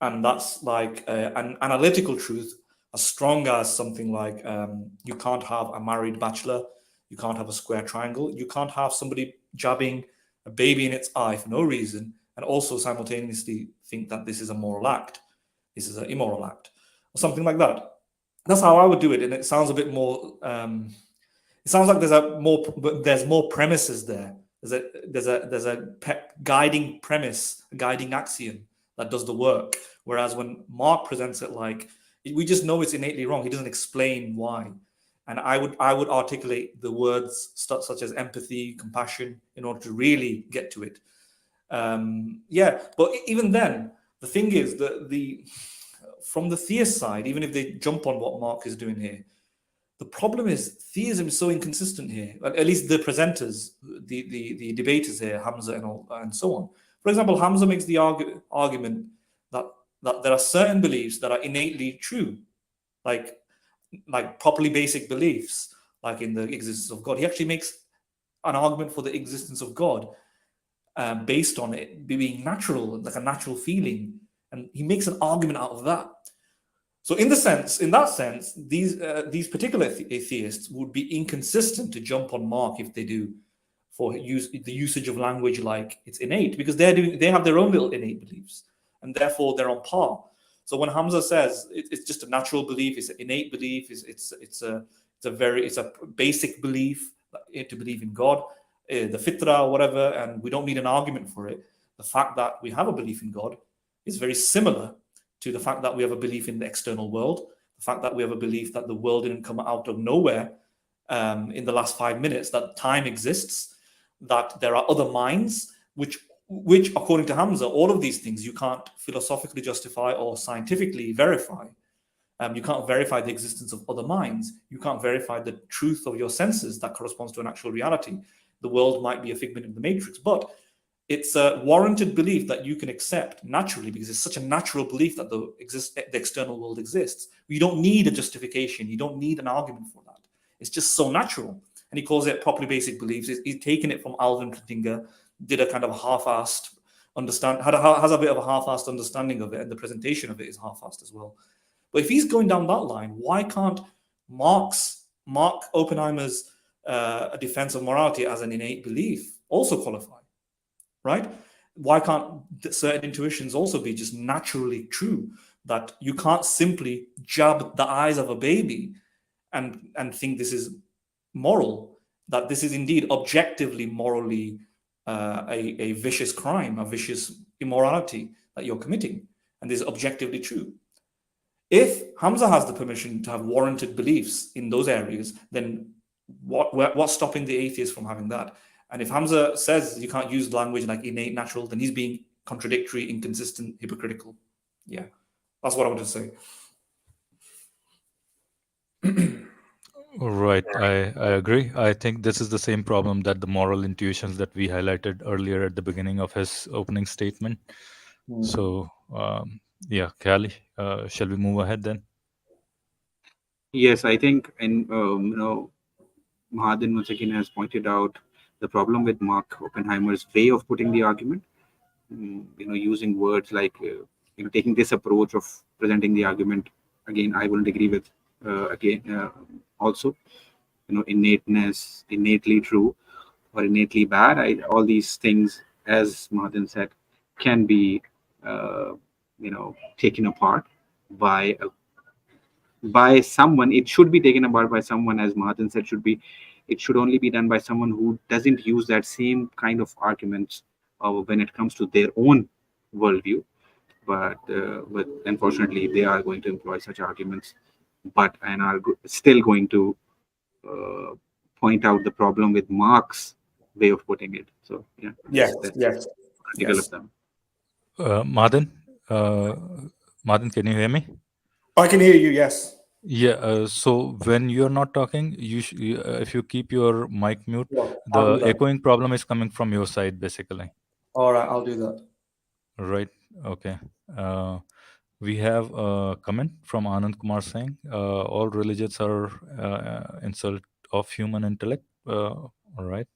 And that's like an analytical truth as strong as something like you can't have a married bachelor, you can't have a square triangle, you can't have somebody jabbing a baby in its eye for no reason and also simultaneously think that this is a moral act, this is an immoral act, or something like that. That's how I would do it. And it sounds a bit more, it sounds like there's more premises there. There's a guiding premise, a guiding axiom that does the work. Whereas when Mark presents it like, we just know it's innately wrong. He doesn't explain why. And I would articulate the words such as empathy, compassion, in order to really get to it. But even then, the thing is that from the theist side, even if they jump on what Mark is doing here, the problem is theism is so inconsistent here. At least the presenters, the debaters here, Hamza and so on. For example, Hamza makes the argument that there are certain beliefs that are innately true, like properly basic beliefs, like in the existence of God. He actually makes an argument for the existence of God based on it being natural, like a natural feeling, and he makes an argument out of that. So in that sense, these particular atheists would be inconsistent to jump on Mark if they do for the usage of language like it's innate, because they have their own little innate beliefs, and therefore they're on par. So when Hamza says it's just a natural belief, it's an innate belief, it's a basic belief to believe in God, the fitra or whatever, and we don't need an argument for it. The fact that we have a belief in God is very similar to the fact that we have a belief in the external world, the fact that we have a belief that the world didn't come out of nowhere in the last 5 minutes, that time exists, that there are other minds, which according to Hamza, all of these things you can't philosophically justify or scientifically verify. You can't verify the existence of other minds. You can't verify the truth of your senses that corresponds to an actual reality. The world might be a figment of the matrix, but it's a warranted belief that you can accept naturally because it's such a natural belief that the external world exists. You don't need a justification. You don't need an argument for that. It's just so natural. And he calls it properly basic beliefs. He's taken it from Alvin Plantinga, did a kind of half-assed has a bit of a half-assed understanding of it, and the presentation of it is half-assed as well. But if he's going down that line, why can't Mark Oppenheimer's defense of morality as an innate belief also qualify? Right? Why can't certain intuitions also be just naturally true? That you can't simply jab the eyes of a baby and think this is moral, that this is indeed objectively morally a vicious crime, a vicious immorality that you're committing, and this is objectively true. If Hamza has the permission to have warranted beliefs in those areas, then what's stopping the atheist from having that? And if Hamza says you can't use language like innate, natural, then he's being contradictory, inconsistent, hypocritical. Yeah, that's what I want to say. Right, I agree. I think this is the same problem that the moral intuitions that we highlighted earlier at the beginning of his opening statement. So, yeah, Kali, shall we move ahead then? Yes, I think, and Mohammed once again has pointed out the problem with Mark Oppenheimer's way of putting the argument. Using words like taking this approach of presenting the argument. Again, I wouldn't agree with. Also, innateness, innately true, or innately bad. All these things, as Mohammed said, can be taken apart by someone. It should be taken apart by someone, as Mohammed said. It should only be done by someone who doesn't use that same kind of arguments when it comes to their own worldview. But unfortunately, they are going to employ such arguments, and are still going to point out the problem with Mark's way of putting it. So yeah, yes. Of them. Madan, can you hear me? I can hear you. Yes. Yeah. So when you're not talking, if you keep your mic mute, Sure, the I'll do that. echoing problem is coming from your side, basically. All right, I'll do that. Right. Okay. We have a comment from Anand Kumar saying, all religions are insult of human intellect. All right.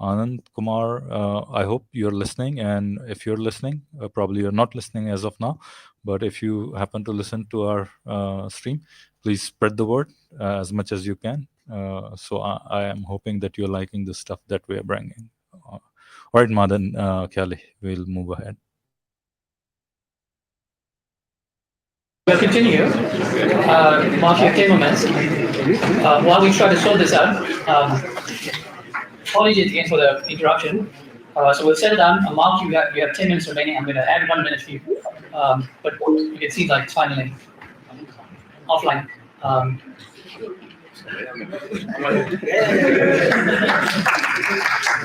Anand Kumar, I hope you're listening. And if you're listening, probably you're not listening as of now. But if you happen to listen to our stream, please spread the word as much as you can. So I am hoping that you're liking the stuff that we are bringing. All right, Madan, Kyali, we'll move ahead. We'll continue. Mark, you have 10 moments. While we try to sort this out, apologies again for the interruption. So we'll settle down. Mark, you have 10 minutes remaining. I'm going to add 1 minute for you. But it seems like it's finally offline.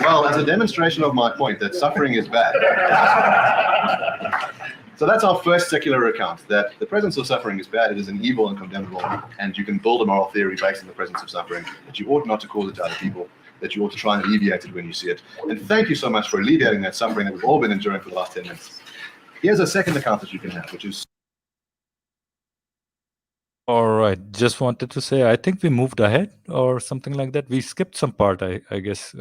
Well, as a demonstration of my point that suffering is bad. So that's our first secular account, that the presence of suffering is bad, it is an evil and condemnable, and you can build a moral theory based on the presence of suffering, that you ought not to cause it to other people, that you ought to try and alleviate it when you see it. And thank you so much for alleviating that suffering that we've all been enduring for the last 10 minutes. Here's a second account that you can have, which is... All right. Just wanted to say, I think we moved ahead or something like that. We skipped some part, I guess.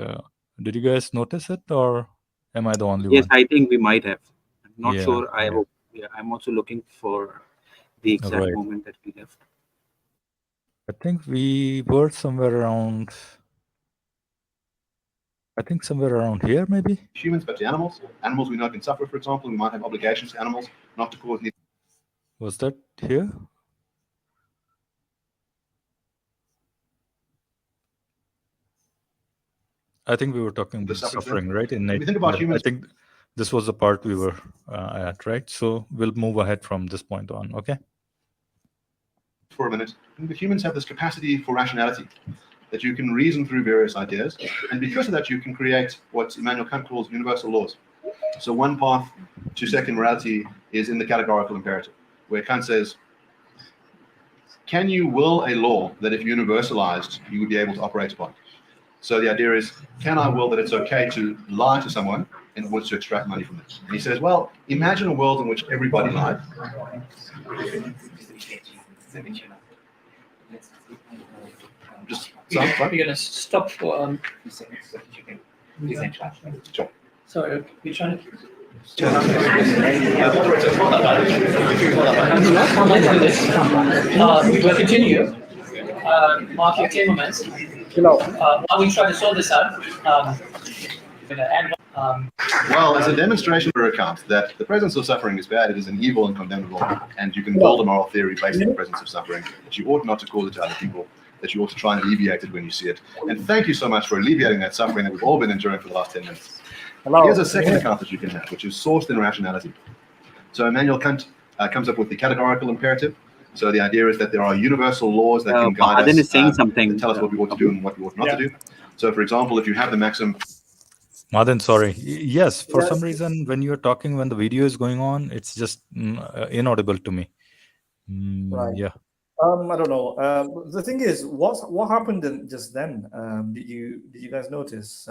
Did you guys notice it, or am I the only Yes, one? I think we might have. I'm not Yeah, sure. I yeah. hope. Yeah, I'm also looking for the exact Right. moment that we left. I think we were somewhere around. I think somewhere around here, maybe. humans, but to animals. Animals we know can suffer, for example. We might have obligations to animals not to cause... Was that here? I think we were talking The about suffering, suffering, right? In If we think about I humans... think this was the part we were at, right? So we'll move ahead from this point on, okay? for a minute, the humans have this capacity for rationality, that you can reason through various ideas, and because of that you can create what Immanuel Kant calls universal laws. So one path to secular morality is in the categorical imperative, where Kant says, can you will a law that if universalized you would be able to operate upon? So the idea is, can I will that it's okay to lie to someone in order to extract money from them? And he says, well, imagine a world in which everybody lied. Just We're going to stop for. Sure. Sorry, we're trying to. Let's do this. We'll continue. Mark, you have 10 moments. While we try to sort this out, I'm going to add. Well, as a demonstration for account that the presence of suffering is bad, it is an evil and condemnable, and you can build a moral theory based on the presence of suffering, that you ought not to cause it to other people, that you ought to try and alleviate it when you see it. And thank you so much for alleviating that suffering that we've all been enduring for the last 10 minutes. Here's a second account that you can have, which is sourced in rationality. So Immanuel Kant comes up with the categorical imperative. So the idea is that there are universal laws that can guide Madan us, is saying something. that tell us what we ought to do and what we ought not to do. So for example, if you have the maxim... Madan, sorry. Yes, for some reason, when you're talking, when the video is going on, it's just inaudible to me. Right. Yeah. I don't know. The thing is, what happened just then? Did you guys notice?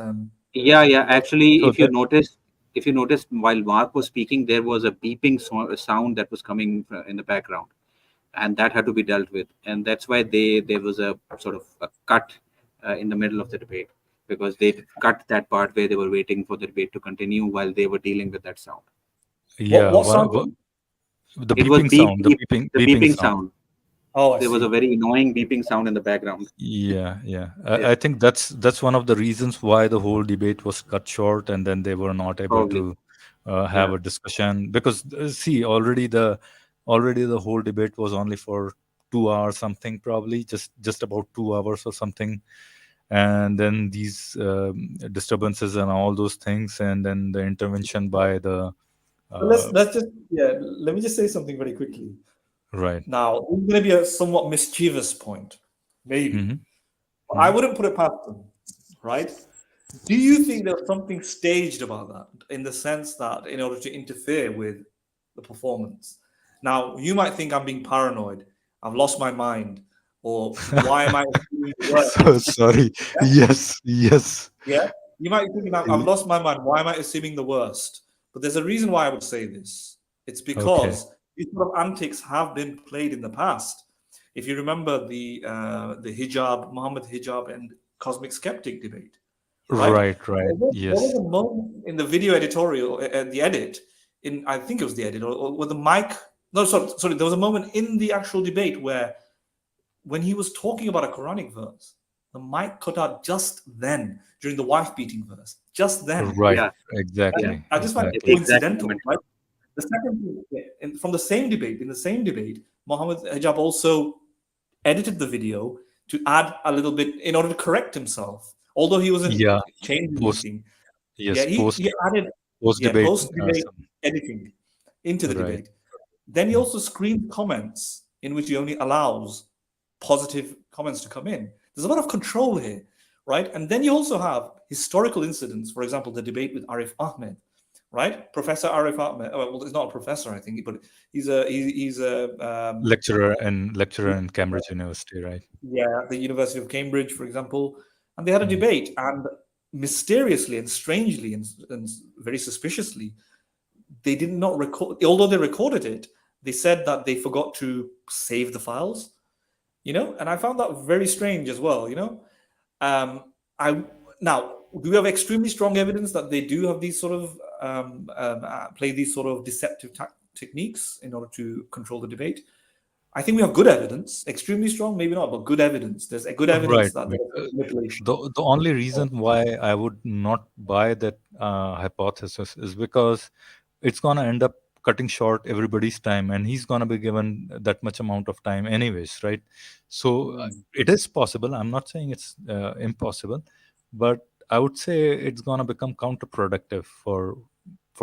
Yeah. Actually, So if you noticed, while Mark was speaking, there was a beeping sound that was coming in the background, and that had to be dealt with. And that's why there was a sort of a cut in the middle of the debate, because they cut that part where they were waiting for the debate to continue while they were dealing with that sound. Yeah. What sound? The It was beeping sound. The beeping sound. Oh, There was a very annoying beeping sound in the background. Yeah. I think that's one of the reasons why the whole debate was cut short, and then they were not able Probably. to have a discussion, because see, already the whole debate was only for 2 hours something, probably just about 2 hours or something, and then these disturbances and all those things, and then the intervention by the let me just say something very quickly. right. Now, it's going to be a somewhat mischievous point, maybe. Mhm. But I wouldn't put it past them, right? Do you think there's something staged about that, in the sense that in order to interfere with the performance? Now, you might think I'm being paranoid. I've lost my mind, or why am I assuming the worst? So sorry. Yes, yes. Yeah, you might be thinking, I've lost my mind. Why am I assuming the worst? But there's a reason why I would say this. It's because these sort of antics have been played in the past. If you remember the hijab, Muhammad hijab and cosmic skeptic debate, Right. there Yes. was a moment in the video editorial, the edit, I think it was the edit, or with the mic. No, sorry. There was a moment in the actual debate where, when he was talking about a Quranic verse, the mic cut out just then during the wife beating verse. Just then. Right. Yeah. Exactly. I just find it Exactly. coincidental, right? The second thing, from the same debate, Mohammed Hijab also edited the video to add a little bit in order to correct himself. Although he wasn't changing anything. Yes. He added Post-debate. post-debate editing into the debate. Then he also screened comments in which he only allows positive comments to come in. There's a lot of control here, right? And then you also have historical incidents. For example, the debate with Arif Ahmed, right? Professor Arif Ahmed. Well, he's not a professor, I think, but he's a lecturer in Cambridge University, right? Yeah, the University of Cambridge, for example. And they had a debate, and mysteriously and strangely and very suspiciously, they did not record. Although they recorded it, they said that they forgot to save the files. And I found that very strange as well. Now, do we have extremely strong evidence that they do have these sort of play these sort of deceptive techniques in order to control the debate? I think we have good evidence, extremely strong, maybe not, but good evidence. There's a good evidence that there's manipulation. The only reason why I would not buy that hypothesis is because it's going to end up cutting short everybody's time, and he's going to be given that much amount of time anyways, right? So it is possible. I'm not saying it's impossible, but I would say it's going to become counterproductive for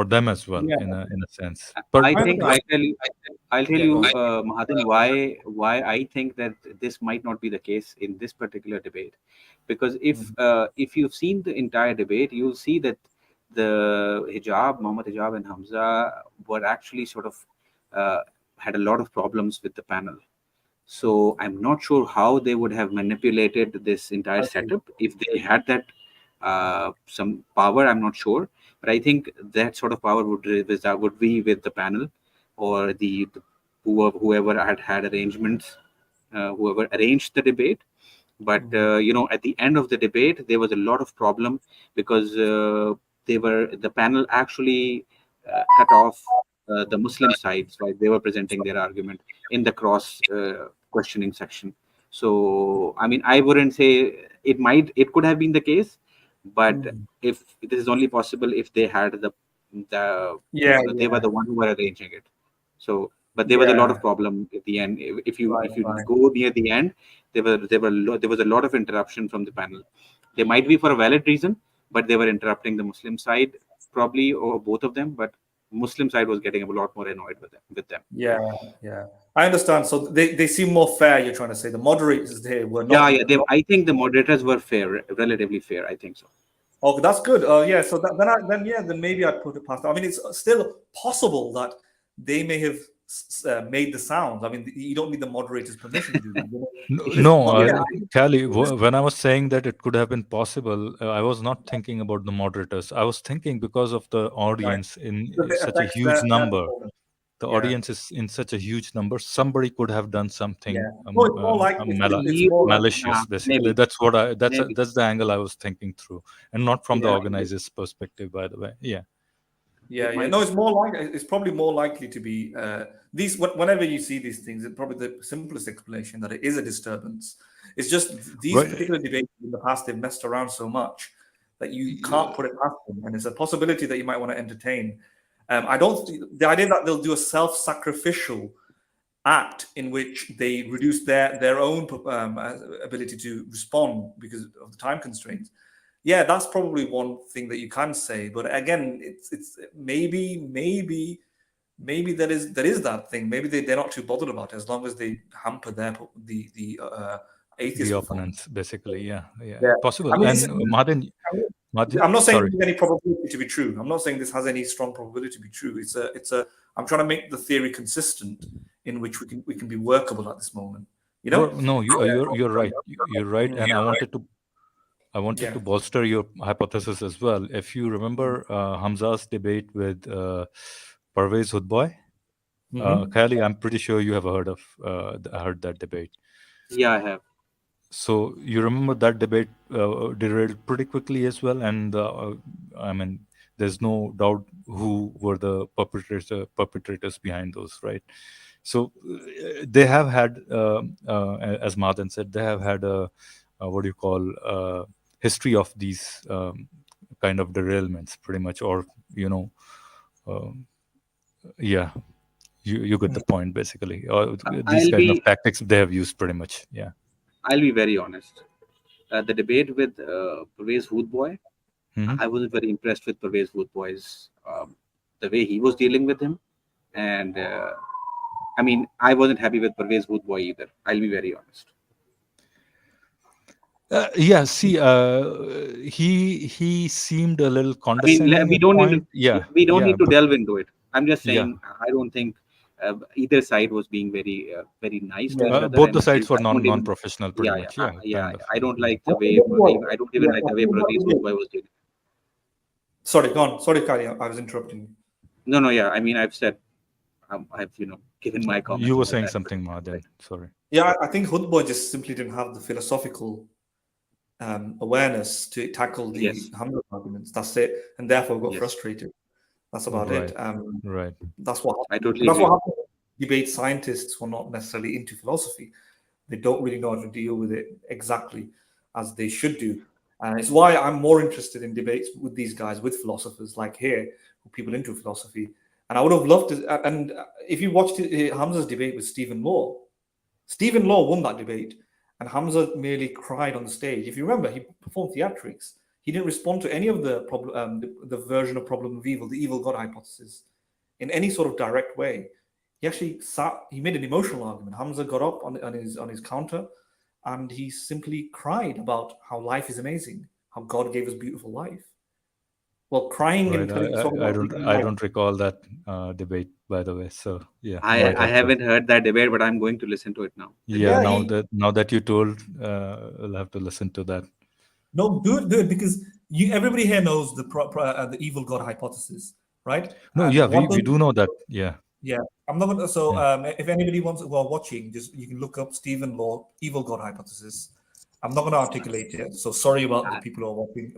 them as well, in a sense. But I think I'll tell you, Mahadan, why I think that this might not be the case in this particular debate, because if you've seen the entire debate, you'll see that the Muhammad Hijab and Hamza were actually sort of had a lot of problems with the panel. So I'm not sure how they would have manipulated this entire setup. If they had that some power, I'm not sure. But I think that sort of power would be with the panel, or the whoever had arrangements, whoever arranged the debate. But at the end of the debate, there was a lot of problem because the panel actually cut off the Muslim sides, right? They were presenting their argument in the cross questioning section. So I mean, I wouldn't say it could have been the case, but if this is only possible if they had they were the one who were arranging it. So, but there was a lot of problem at the end. If you go near the end, there was a lot of interruption from the panel. They might be for a valid reason, but they were interrupting the Muslim side, probably, or both of them. But Muslim side was getting a lot more annoyed with them. Yeah. I understand. So they seem more fair. You're trying to say the moderators there were not. I think the moderators were fair, relatively fair. I think so. Okay, that's good. So then maybe I'd put it past. I mean, it's still possible that they may have made the sound. I mean, you don't need the moderator's permission to do that. Kelly, when I was saying that it could have been possible, I was not thinking about the moderators. I was thinking because of the audience in such a huge number. The audience is in such a huge number. Somebody could have done something malicious. Basically, maybe. that's the angle I was thinking through, and not from the organizer's perspective. By the way, No, it's probably more likely to be these. Whenever you see these things, it's probably the simplest explanation that it is a disturbance. It's just these particular debates in the past, they've messed around so much that you can't put it past them, and it's a possibility that you might want to entertain. The idea that they'll do a self-sacrificial act in which they reduce their own ability to respond because of the time constraints. Yeah, that's probably one thing that you can say. But again, it's maybe there is that thing. Maybe they're not too bothered about it as long as they hamper the atheist. The opponents, basically, yeah. Possible. I mean, and I'm not saying there's any probability to be true. I'm not saying this has any strong probability to be true. I'm trying to make the theory consistent in which we can be workable at this moment. You know? Well, no, you're right. You're right, and I wanted to bolster your hypothesis as well. If you remember Hamza's debate with Parvez Hudboy, Khayali, I'm pretty sure you have heard that debate. Yeah, I have. So you remember that debate derailed pretty quickly as well, and I mean, there's no doubt who were the perpetrators behind those, right? So they have had, as Madan said, they have had a what do you call history of these kind of derailments, pretty much, or yeah, you get the point basically. Or these kind of tactics they have used pretty much, yeah. I'll be very honest. The debate with Parvez Hudboy, I wasn't very impressed with Parvez Hudboy's the way he was dealing with him, and I mean, I wasn't happy with Parvez Hudboy either. I'll be very honest. Yeah, see, he seemed a little condescending. I mean, we don't need to delve into it. I'm just saying, I don't think either side was being very nice to each other. Both the sides were non-professional, pretty much. Yeah. I don't like the way. I don't even like the way Parvez Hudboy was doing. Sorry, go on. Sorry, Kari, I was interrupting you. No. Yeah, I mean, I've said, I've given my comments. You were saying something, Madan. Sorry. Yeah, I think Hudboy just simply didn't have the philosophical awareness to tackle the Hamza arguments. That's it, and therefore got frustrated. That's about it. Right. That's what I totally. That's what happens. Debate scientists who are not necessarily into philosophy. They don't really know how to deal with it exactly as they should do. And it's why I'm more interested in debates with these guys, with philosophers like here, people into philosophy. And I would have loved to. And if you watched Hamza's debate with Stephen Law won that debate, and Hamza merely cried on the stage. If you remember, he performed theatrics. He didn't respond to any of the the version of problem of evil, the evil God hypothesis, in any sort of direct way. He actually he made an emotional argument. Hamza got up on his counter, and he simply cried about how life is amazing, how God gave us beautiful life. Well, crying. Right. I don't recall that debate, by the way. So yeah, I haven't heard that debate, but I'm going to listen to it now. Yeah, now that you told, I'll have to listen to that. No, do it because everybody here knows the evil God hypothesis, right? No, we do know that. Yeah. Yeah, I'm not gonna. So, if anybody wants, while watching, you can look up Stephen Law evil God hypothesis. I'm not going to articulate it, so sorry about the people who are watching.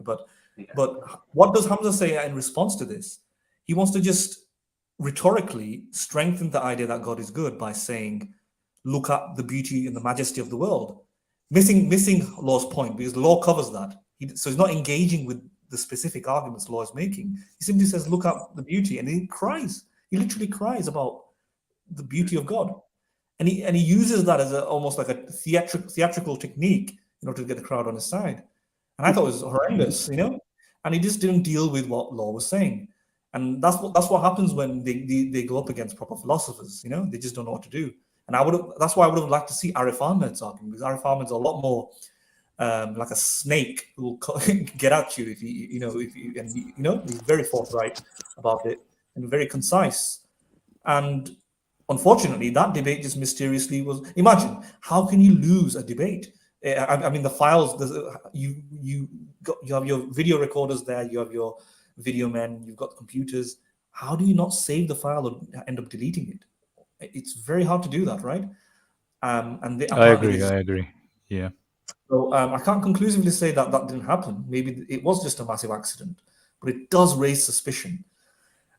But what does Hamza say in response to this? He wants to just rhetorically strengthen the idea that God is good by saying, "Look at the beauty and the majesty of the world." Missing Law's point, because Law covers that. So he's not engaging with the specific arguments Law is making. He simply says, "Look at the beauty," and he cries. He literally cries about the beauty of God, and he uses that as almost like a theatrical technique in order to get the crowd on his side. And I thought it was horrendous, And he just didn't deal with what Law was saying, and that's what happens when they go up against proper philosophers. They just don't know what to do. And that's why I would have liked to see Arif Ahmed's argument, because Arif Ahmed's a lot more like a snake who will get at you if he's very forthright about it and very concise. And unfortunately, that debate just mysteriously was. Imagine, how can you lose a debate? I mean, the files. You have your video recorders there. You have your video men. You've got computers. How do you not save the file or end up deleting it? It's very hard to do that, right? I agree. Yeah. So I can't conclusively say that didn't happen. Maybe it was just a massive accident, but it does raise suspicion.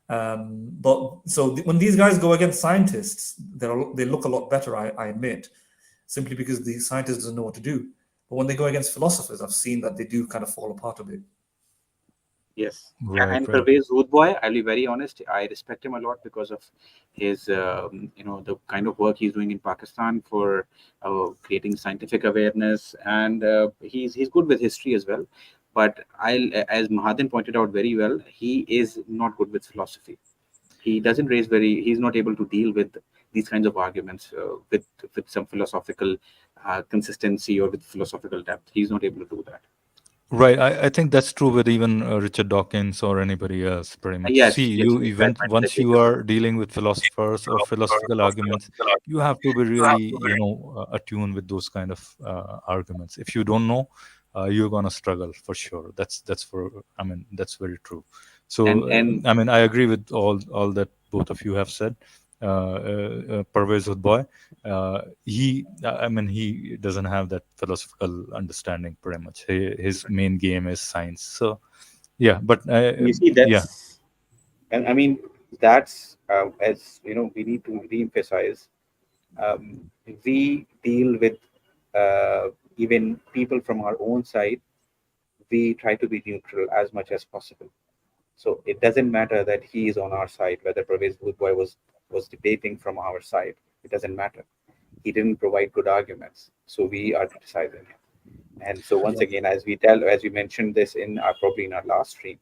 When these guys go against scientists, they look a lot better, I admit, simply because the scientist doesn't know what to do. But when they go against philosophers, I've seen that they do kind of fall apart a bit. Yes. And Parvez Hudboy, I'll be very honest, I respect him a lot because of his, the kind of work he's doing in Pakistan for creating scientific awareness, and he's good with history as well. But as Mahadan pointed out very well, he is not good with philosophy. He doesn't he's not able to deal with these kinds of arguments with some philosophical consistency or with philosophical depth. He's not able to do that. Right. I think that's true with even Richard Dawkins or anybody else, pretty much. Yes, See, yes, you yes, even once you are dealing with philosophers or philosophical arguments, you have to be really, attuned with those kind of arguments. If you don't know, you're gonna struggle for sure. That's for. I mean, that's very true. So, and I mean, I agree with all that both of you have said. Pervez Hoodboy, I mean, he doesn't have that philosophical understanding pretty much. His main game is science. So yeah, but you see yeah, that's, and I mean that's as you know, we need to re-emphasize. Um, we deal with even people from our own side. We try to be neutral as much as possible. So it doesn't matter that he is on our side, whether Pravez Bhutboy was debating from our side. It doesn't matter. He didn't provide good arguments, so we are criticizing him. And so once Yeah. again, as we mentioned this in our probably in our last stream,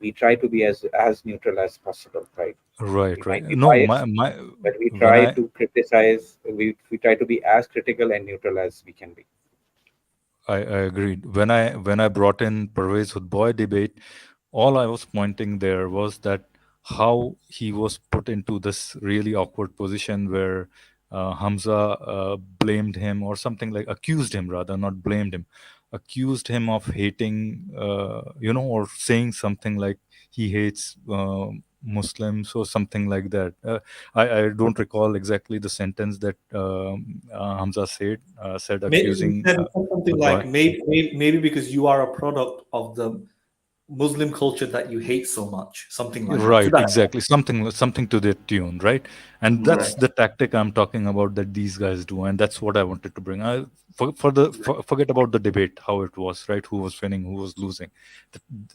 we try to be as neutral as possible, right? We right. might be No, biased, my but we when try I to criticize. We try to be as critical and neutral as we can be. I agreed. When I brought in Parvez Hudboy debate, all I was pointing there was that how he was put into this really awkward position where Hamza blamed him or something, like accused him rather, not blamed him, accused him of hating, or saying something like he hates Muslims or something like that. I don't recall exactly the sentence that Hamza said Maybe you accusing said something Hudboy. like maybe because you are a product of the Muslim culture that you hate so much, something like that. To Right, that. exactly. Something to that tune, right? And Right. that's the tactic I'm talking about that these guys do, and that's what I wanted to bring. Forget about the debate, how it was, right? Who was winning, who was losing.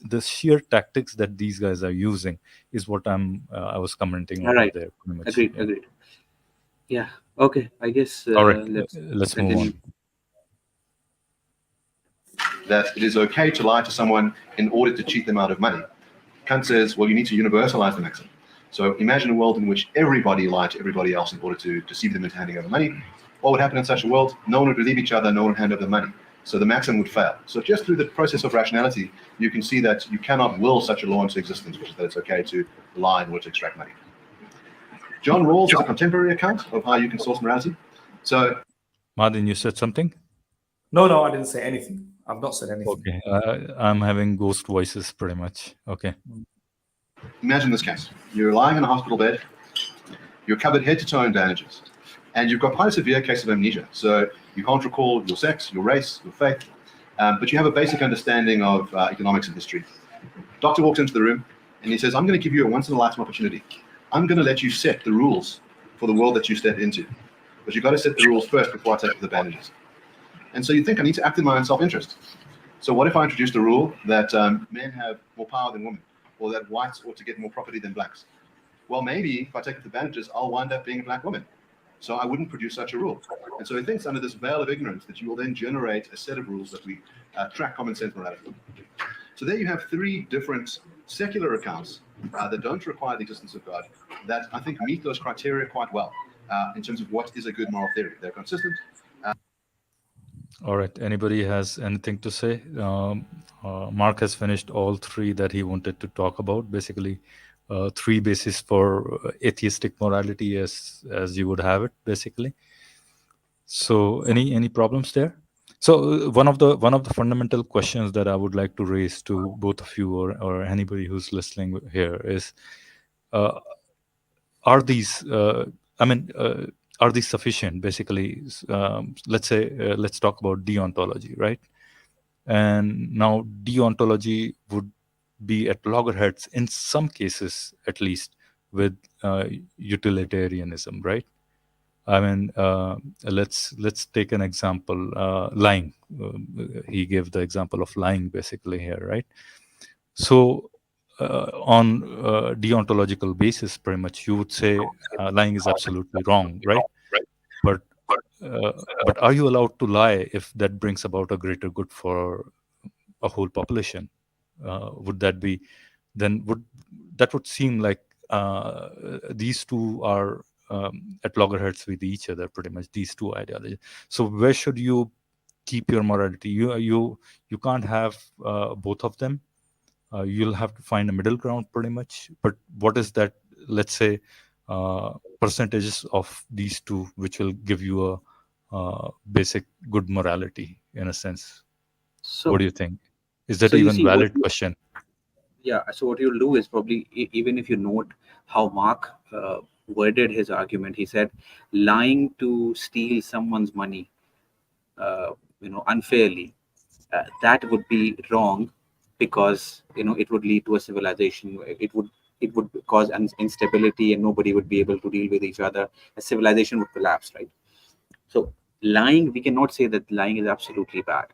The sheer tactics that these guys are using is what I was commenting All over right. there, pretty much. Agreed. Yeah. Agreed. Yeah. Okay. I guess All right, let's let's move continue. on. That it is okay to lie to someone in order to cheat them out of money. Kant says, well, you need to universalize the maxim. So imagine a world in which everybody lied to everybody else in order to deceive them into handing over money. What would happen in such a world? No one would believe each other, no one would hand over the money. So the maxim would fail. So just through the process of rationality, you can see that you cannot will such a law into existence, which is that it's okay to lie in order to extract money. John Rawls is a contemporary account of how you can source morality. So Martin, you said something? No, I didn't say anything. I've not said anything. Okay. I'm having ghost voices pretty much. Okay. imagine this case. You're lying in a hospital bed, you're covered head to toe in bandages, and you've got quite a severe case of amnesia. So you can't recall your sex, your race, your faith, but you have a basic understanding of economics and history. Doctor walks into the room and he says, I'm going to give you a once in a lifetime opportunity. I'm going to let you set the rules for the world that you step into. But you've got to set the rules first before I take the bandages. And so you think, I need to act in my own self-interest. So what if I introduced a rule that men have more power than women, or that whites ought to get more property than blacks? Well, maybe if I take the bandages, I'll wind up being a black woman. So I wouldn't produce such a rule. And so he thinks under this veil of ignorance that you will then generate a set of rules that we track common sense morality. So there you have three different secular accounts that don't require the existence of God, that I think meet those criteria quite well in terms of what is a good moral theory. They're consistent. All right. Anybody has anything to say? Mark has finished all three that he wanted to talk about. Basically, three bases for atheistic morality, as you would have it. Basically. So, any problems there? So, one of the fundamental questions that I would like to raise to both of you or anybody who's listening here is, uh, are these? I mean. Are these sufficient? Basically, let's say let's talk about deontology, right? And now deontology would be at loggerheads in some cases, at least, with utilitarianism, right? I mean, let's take an example, lying. He gave the example of lying basically here, right? So on deontological basis, pretty much you would say lying is absolutely wrong, right? But but are you allowed to lie if that brings about a greater good for a whole population? Would that be then would seem like these two are at loggerheads with each other, pretty much, these two ideologies. So where should you keep your morality. You can't have both of them. You'll have to find a middle ground pretty much. But what is that, let's say, percentages of these two which will give you a basic good morality in a sense? So, What do you think? Is that so you even see, valid question? yeah. So what you'll do is probably, even if you note how Mark worded his argument, he said, lying to steal someone's money, unfairly, that would be wrong, because it would lead to a civilization. It would cause instability, and nobody would be able to deal with each other. A civilization would collapse, right? So lying, we cannot say that lying is absolutely bad.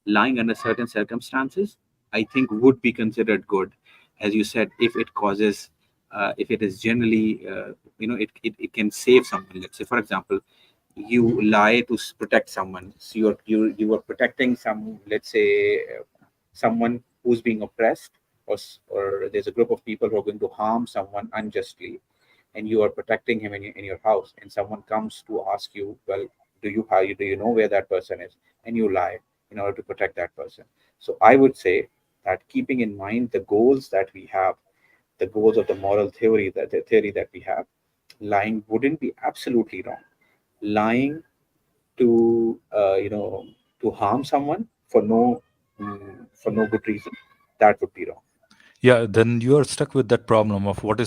Lying under certain circumstances, I think, would be considered good, as you said, if it causes, if it is generally, it can save someone. Let's say, for example, you lie to protect someone. So you are protecting some, let's say, someone who's being oppressed, or there's a group of people who are going to harm someone unjustly, and you are protecting him in your house, and someone comes to ask you, well, do you know where that person is, and you lie in order to protect that person. So I would say that, keeping in mind the goals that we have, the goals of the moral theory, that we have, lying wouldn't be absolutely wrong. Lying to to harm someone for no good reason, that would be wrong. Yeah, then you are stuck with that problem of what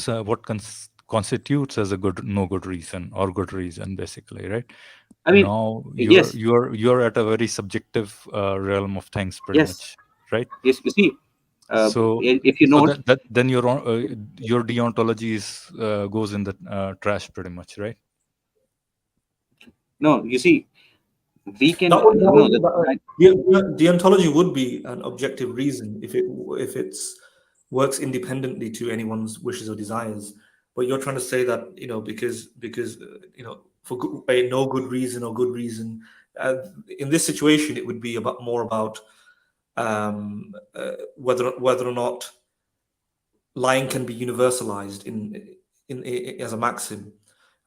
constitutes as a no good reason or good reason, basically, right? I mean, Now yes, you're at a very subjective realm of things, pretty yes, much, right? yes. You see, So if you note, that then your deontology goes in the trash, pretty much, right? no, you see, we can, That would, that no, would, deontology would be an objective reason if it's works independently to anyone's wishes or desires. But you're trying to say that because for a no good reason or good reason. In this situation, it would be more about whether or not lying can be universalized in as a maxim,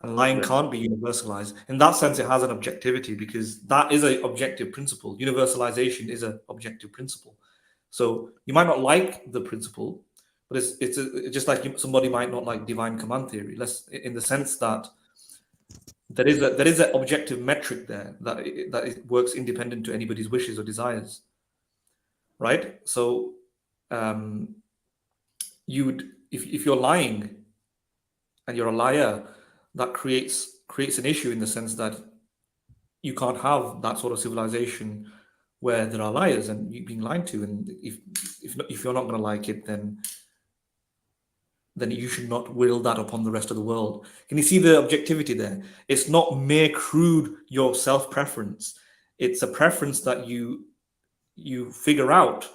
and lying Right. can't be universalized. In that sense, it has an objectivity because that is an objective principle. Universalization is an objective principle. So you might not like the principle, but it's just like somebody might not like divine command theory. In the sense that there is an objective metric there that it works independent to anybody's wishes or desires, right? So you would, if you're lying and you're a liar, that creates an issue in the sense that you can't have that sort of civilization where there are liars and you're being lied to, and if you're not going to like it, then you should not will that upon the rest of the world. Can you see the objectivity there? It's not mere crude your self-preference. It's a preference that you figure out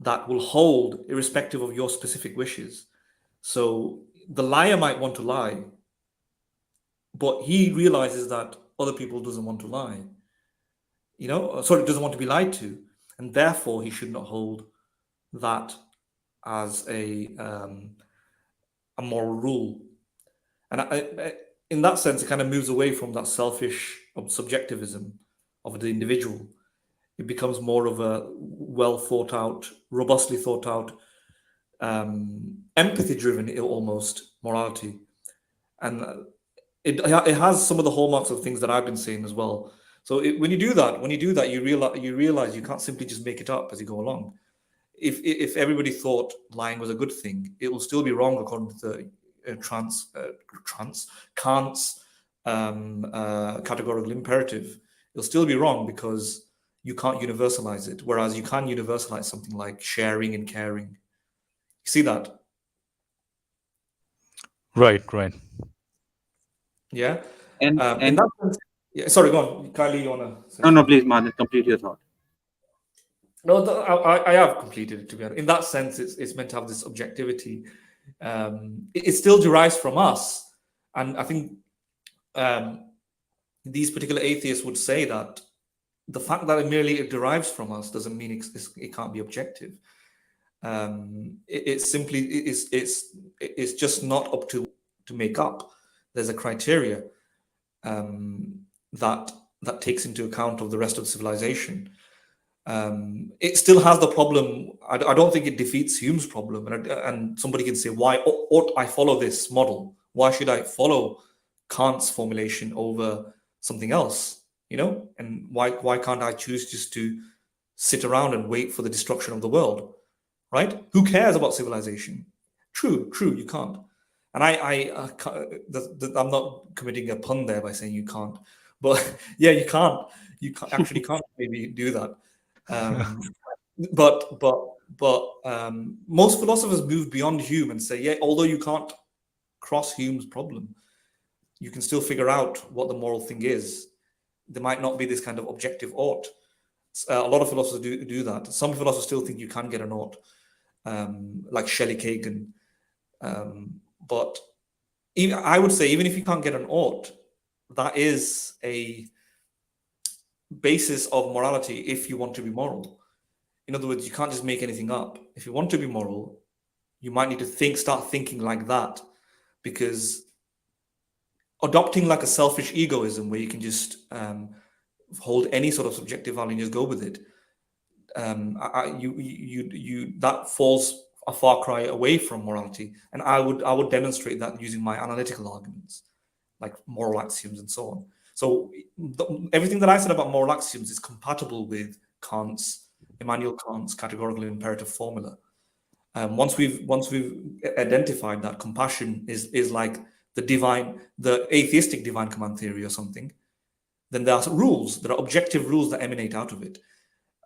that will hold irrespective of your specific wishes. So the liar might want to lie, but he realizes that other people doesn't want to lie. Doesn't want to be lied to, and therefore he should not hold that as a moral rule. And in that sense, it kind of moves away from that selfish subjectivism of the individual. It becomes more of a well thought out, robustly thought out, empathy driven almost morality. And it has some of the hallmarks of things that I've been saying as well. So when you do that, you realize you can't simply just make it up as you go along. If everybody thought lying was a good thing, it will still be wrong according to Kant's categorical imperative. It'll still be wrong because you can't universalize it, whereas you can universalize something like sharing and caring. You see that? Right. Yeah. And In that sense, yeah. Sorry, go on, Kylie. You wanna say no, please, Madhu, complete your thought. No, I have completed it, to be honest. In that sense, it's meant to have this objectivity. It still derives from us, and I think these particular atheists would say that the fact that it derives from us doesn't mean it can't be objective. It's simply it's just not up to make up. There's a criteria that that takes into account of the rest of the civilization. It still has the problem. I don't think it defeats Hume's problem. And somebody can say, why ought I follow this model? Why should I follow Kant's formulation over something else? And why can't I choose just to sit around and wait for the destruction of the world? Right? Who cares about civilization? True, you can't. And I'm not committing a pun there by saying you can't, but yeah, you can't. You actually can't maybe do that. But most philosophers move beyond Hume and say, yeah, although you can't cross Hume's problem, you can still figure out what the moral thing is. There might not be this kind of objective ought. A lot of philosophers do that. Some philosophers still think you can get an ought, like Shelley Kagan. But I would say, even if you can't get an ought, that is a basis of morality if you want to be moral. In other words, you can't just make anything up. If you want to be moral, you might need to start thinking like that, because adopting like a selfish egoism where you can just hold any sort of subjective value and just go with it, that falls a far cry away from morality. And I would demonstrate that using my analytical arguments, like moral axioms and so on. So everything that I said about moral axioms is compatible with Immanuel Kant's categorical imperative formula. Once we've identified that compassion is like the atheistic divine command theory or something, then there are objective rules that emanate out of it.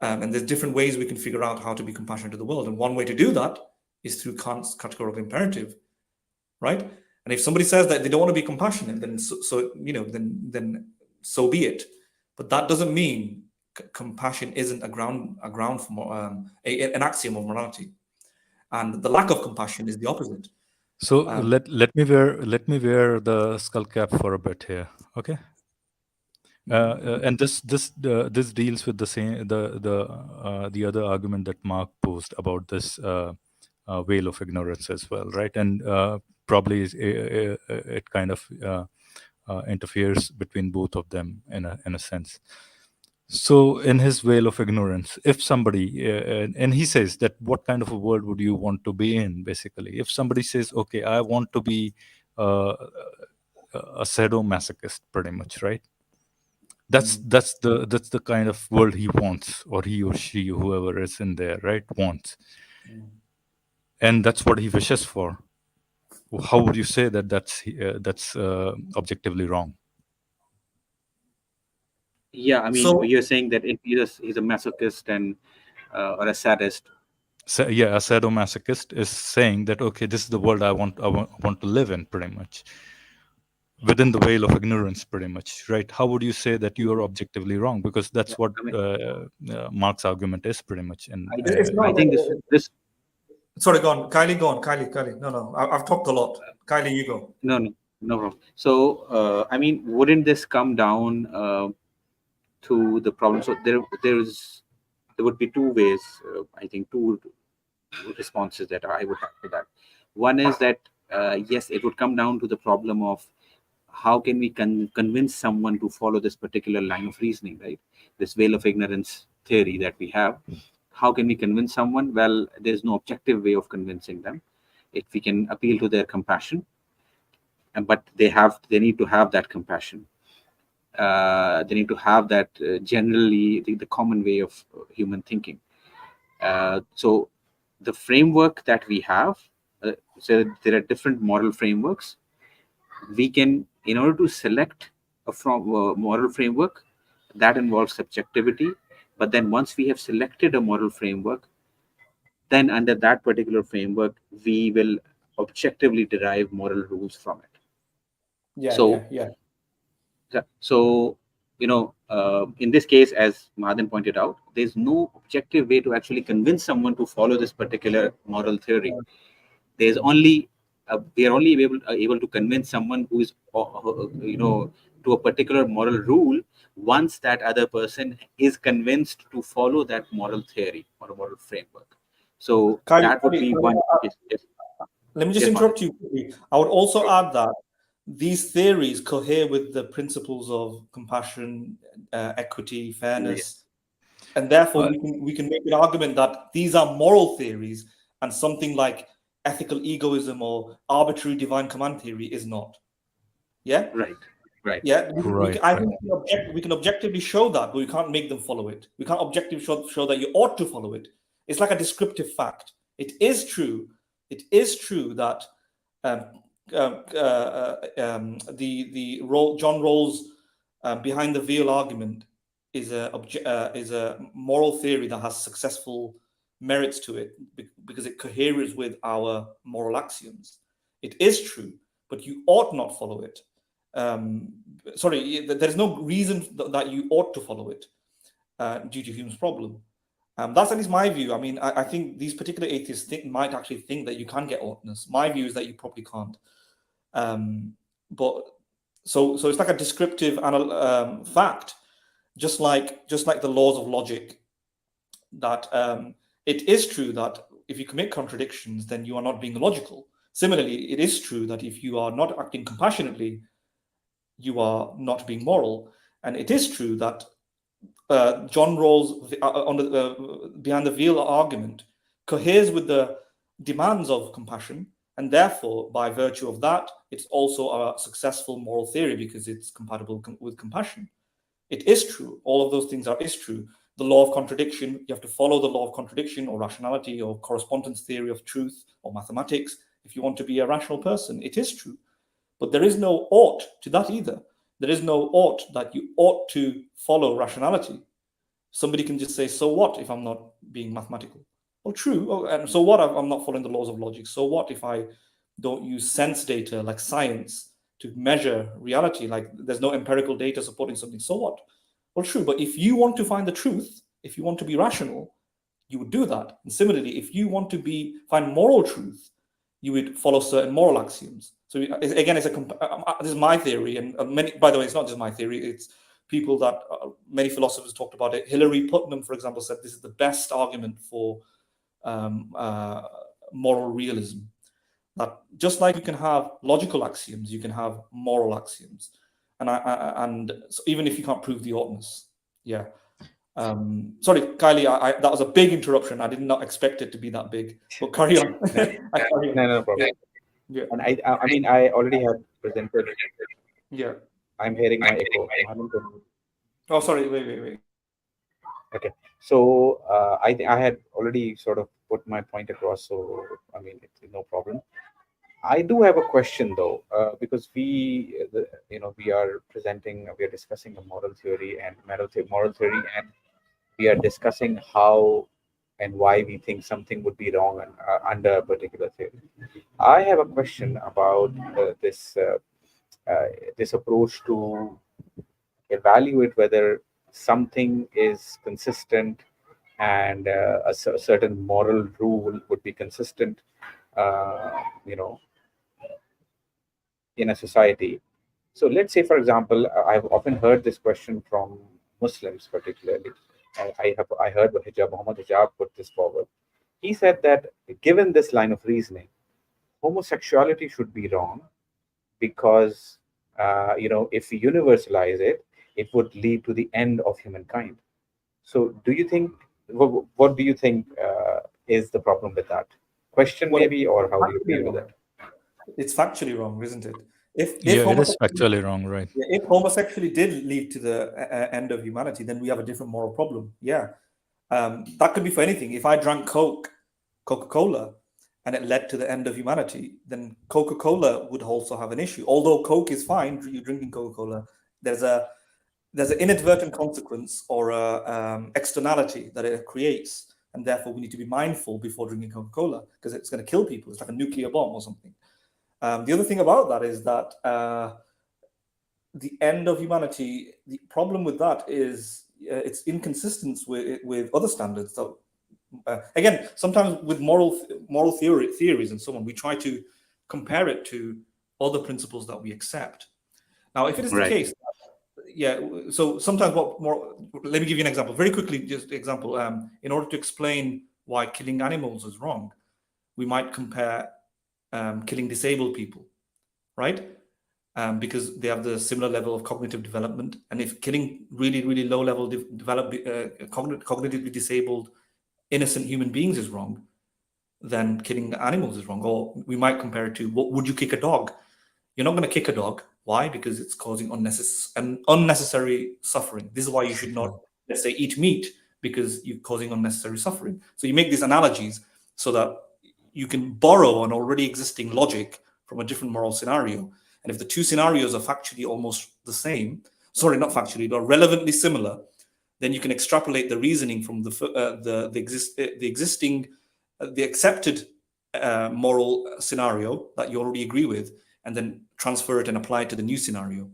And there's different ways we can figure out how to be compassionate to the world. And one way to do that is through Kant's categorical imperative, right? And if somebody says that they don't want to be compassionate, then so be it. But that doesn't mean compassion isn't a ground for an axiom of morality. And the lack of compassion is the opposite. So let me wear the skull cap for a bit here, okay? And this deals with the other argument that Mark posed about this veil of ignorance as well, right? And probably it kind of interferes between both of them in a sense. So in his veil of ignorance, if somebody and he says that what kind of a world would you want to be in, basically? If somebody says, okay, I want to be a sadomasochist, pretty much, right? That's the kind of world he wants, or he or she, whoever is in there, right, wants. And that's what he wishes for. How would you say that that's objectively wrong? Yeah, I mean, So- you're saying that if he's a masochist and or a sadist. So, yeah, a sadomasochist is saying that, okay, this is the world I want to live in, pretty much, within the veil of ignorance, pretty much, right? How would you say that you are objectively wrong? Because that's what Mark's argument is, pretty much. And I think this. Sorry, go on. Kylie. No. I've talked a lot. Kylie, you go. No problem. So, I mean, wouldn't this come down to the problem? So there would be two ways. I think two responses that I would have to that. One is that yes, it would come down to the problem of how can we convince someone to follow this particular line of reasoning, right? This veil of ignorance theory that we have. How can we convince someone? Well, there's no objective way of convincing them. If we can appeal to their compassion, but they need to have that compassion. They need to have that generally the common way of human thinking. So the framework that we have, so there are different moral frameworks. We can, in order to select a moral framework, that involves subjectivity. But then once we have selected a moral framework, then under that particular framework, we will objectively derive moral rules from it. So, in this case, as Mahadan pointed out, there's no objective way to actually convince someone to follow this particular moral theory. There's only we are only able to convince someone who is, to a particular moral rule once that other person is convinced to follow that moral theory or a moral framework. So that would be one. Let me just interrupt you quickly. I would also add these theories cohere with the principles of compassion, equity, fairness, and therefore we can make an argument that these are moral theories, and something like ethical egoism or arbitrary divine command theory is not. Yeah. Right. Yeah, I Right. think we can objectively show that, but we can't make them follow it. We can't objectively show that you ought to follow it. It's like a descriptive fact. It is true. It is true that John Rawls' behind the veil argument is a moral theory that has successful merits to it because it coheres with our moral axioms. It is true, but you ought not follow it. There's no reason that you ought to follow it due to Hume's problem. That's at least my view. I mean, I think these particular atheists might actually think that you can get oughtness. My view is that you probably can't. But so it's like a descriptive fact, just like the laws of logic. That it is true that if you commit contradictions, then you are not being logical. Similarly, it is true that if you are not acting compassionately, you are not being moral. And it is true that John Rawls' behind the veil argument coheres with the demands of compassion, and therefore, by virtue of that, it's also a successful moral theory because it's compatible with compassion. It is true. All of those things is true. The law of contradiction, you have to follow the law of contradiction or rationality or correspondence theory of truth or mathematics if you want to be a rational person. It is true. But there is no ought to that either. There is no ought that you ought to follow rationality. Somebody can just say, so what if I'm not being mathematical? Well, true. Oh, and so what? I'm not following the laws of logic. So what if I don't use sense data like science to measure reality? Like there's no empirical data supporting something. So what? Well, true. But if you want to find the truth, if you want to be rational, you would do that. And similarly, if you want to find moral truth, you would follow certain moral axioms. So again, this is my theory, and many. By the way, it's not just my theory. It's people that many philosophers talked about it. Hilary Putnam, for example, said this is the best argument for moral realism. That just like you can have logical axioms, you can have moral axioms, and so even if you can't prove the oughtness, yeah. Sorry, Kylie, that was a big interruption. I did not expect it to be that big. But carry on. No problem. Yeah. And I mean, I already had presented. Yeah. I'm hearing my echo. Oh, sorry. Wait. Okay. So I had already sort of put my point across. So I mean, it's no problem. I do have a question though, because we are discussing a moral theory and moral theory, and we are discussing how and why we think something would be wrong under a particular theory. I have a question about this approach to evaluate whether something is consistent and a certain moral rule would be consistent, in a society. So let's say, for example, I've often heard this question from Muslims, particularly. I heard Mohammed Hijab put this forward. He said that given this line of reasoning, homosexuality should be wrong because if we universalize it, it would lead to the end of humankind. So do you think, what do you think is the problem with that question, maybe, or how do you feel with that? It's factually wrong, isn't it? If it is factually wrong, right? If homosexuality did lead to the end of humanity, then we have a different moral problem. Yeah. That could be for anything. If I drank Coca-Cola, and it led to the end of humanity, then Coca-Cola would also have an issue. Although Coke is fine, you're drinking Coca-Cola, there's an inadvertent consequence or externality that it creates, and therefore we need to be mindful before drinking Coca-Cola because it's going to kill people. It's like a nuclear bomb or something. The other thing about that is that the end of humanity, the problem with that is it's inconsistent with other standards. So again, sometimes with moral theories and so on, we try to compare it to other principles that we accept. Now, if it is the case, so sometimes let me give you an example very quickly. Just example, in order to explain why killing animals is wrong, we might compare killing disabled people, right? because they have the similar level of cognitive development. And if killing really, really low level cognitively disabled innocent human beings is wrong, then killing animals is wrong. Or we might compare it to, what would you kick a dog? You're not going to kick a dog. Why? Because it's causing unnecessary suffering. This is why you should not, let's say, eat meat, because you're causing unnecessary suffering. So you make these analogies so that you can borrow an already existing logic from a different moral scenario. And if the two scenarios are factually almost the same, sorry, not factually, but relevantly similar, then you can extrapolate the reasoning from the accepted moral scenario that you already agree with, and then transfer it and apply it to the new scenario.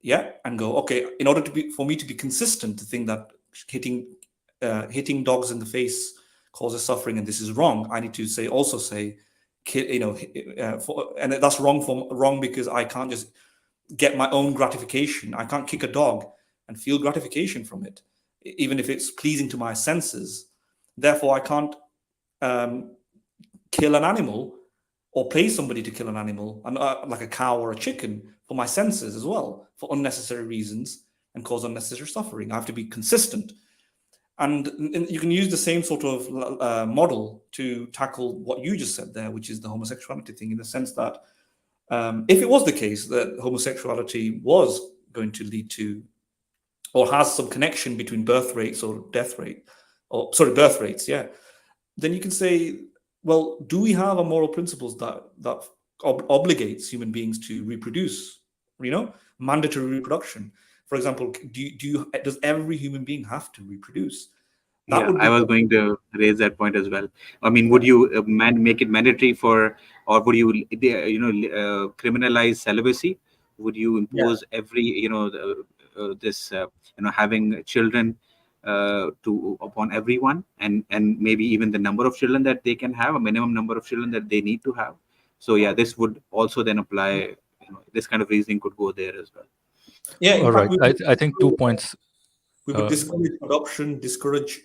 Yeah, and go, okay, in order for me to be consistent, to think that hitting dogs in the face causes suffering and this is wrong, I need to say, and that's wrong because I can't just get my own gratification. I can't kick a dog and feel gratification from it, even if it's pleasing to my senses. Therefore, I can't kill an animal or pay somebody to kill an animal, like a cow or a chicken, for my senses as well, for unnecessary reasons, and cause unnecessary suffering. I have to be consistent. And you can use the same sort of model to tackle what you just said there, which is the homosexuality thing, in the sense that if it was the case that homosexuality was going to lead to, or has some connection between birth rates, then you can say, well, do we have a moral principles that obligates human beings to reproduce? Mandatory reproduction. For example, does every human being have to reproduce? I was going to raise that point as well. I mean, would you make it mandatory or would you, criminalize celibacy? Would you impose every, having children upon everyone, and maybe even the number of children that they can have, a minimum number of children that they need to have? So this would also then apply. This kind of reasoning could go there as well. Yeah. All right. I think 2 points. We would discourage adoption, discourage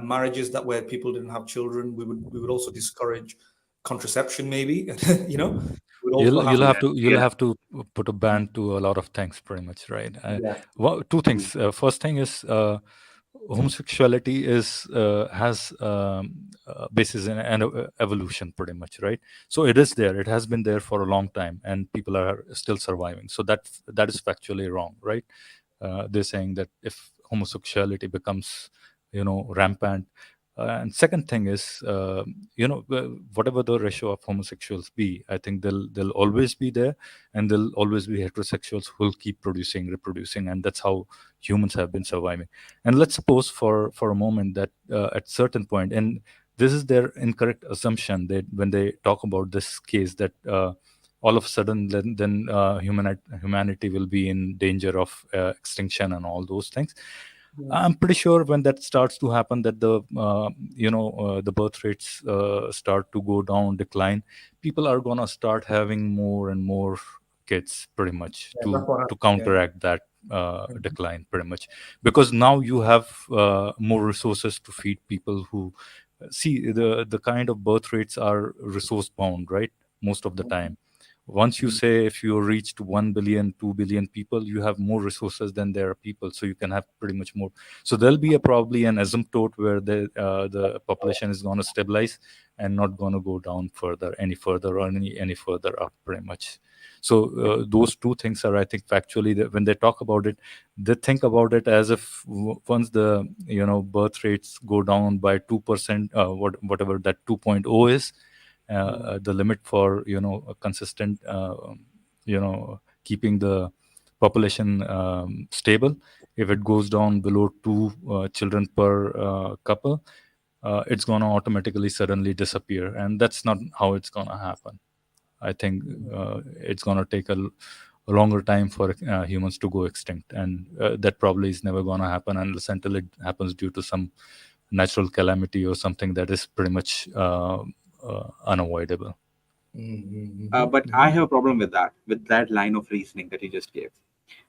marriages where people didn't have children. We would also discourage contraception, maybe. You'll have to put a ban to a lot of things, pretty much, right? Well, 2 things. First thing is homosexuality has basis in evolution, pretty much, right? So it is there. It has been there for a long time, and people are still surviving. So that is factually wrong, right? They're saying that if homosexuality becomes, rampant. And second thing is, whatever the ratio of homosexuals be, I think they'll always be there, and there'll always be heterosexuals who will keep reproducing, and that's how humans have been surviving. And let's suppose for a moment that at certain point, and this is their incorrect assumption, that when they talk about this case, that all of a sudden then humanity will be in danger of extinction and all those things. I'm pretty sure when that starts to happen, that the birth rates start to go down, decline, people are gonna start having more and more kids, pretty much, to counteract that decline, pretty much, because now you have more resources to feed people who see the kind of birth rates are resource bound, right? Most of the time. Once you say if you reach to 1 billion, 2 billion people, you have more resources than there are people, so you can have pretty much more. So there'll be probably an asymptote where the population is going to stabilize and not going to go down any further or any further up, pretty much. So those 2 things are, I think, factually, when they talk about it, they think about it as if once the birth rates go down by 2%, whatever that 2.0 is. The limit for a consistent keeping the population stable, if it goes down below 2 children per couple, it's going to automatically suddenly disappear, and that's not how it's going to happen. I think it's going to take a longer time for humans to go extinct, and that probably is never going to happen until it happens due to some natural calamity or something that is pretty much unavoidable. But I have a problem with that line of reasoning that you just gave.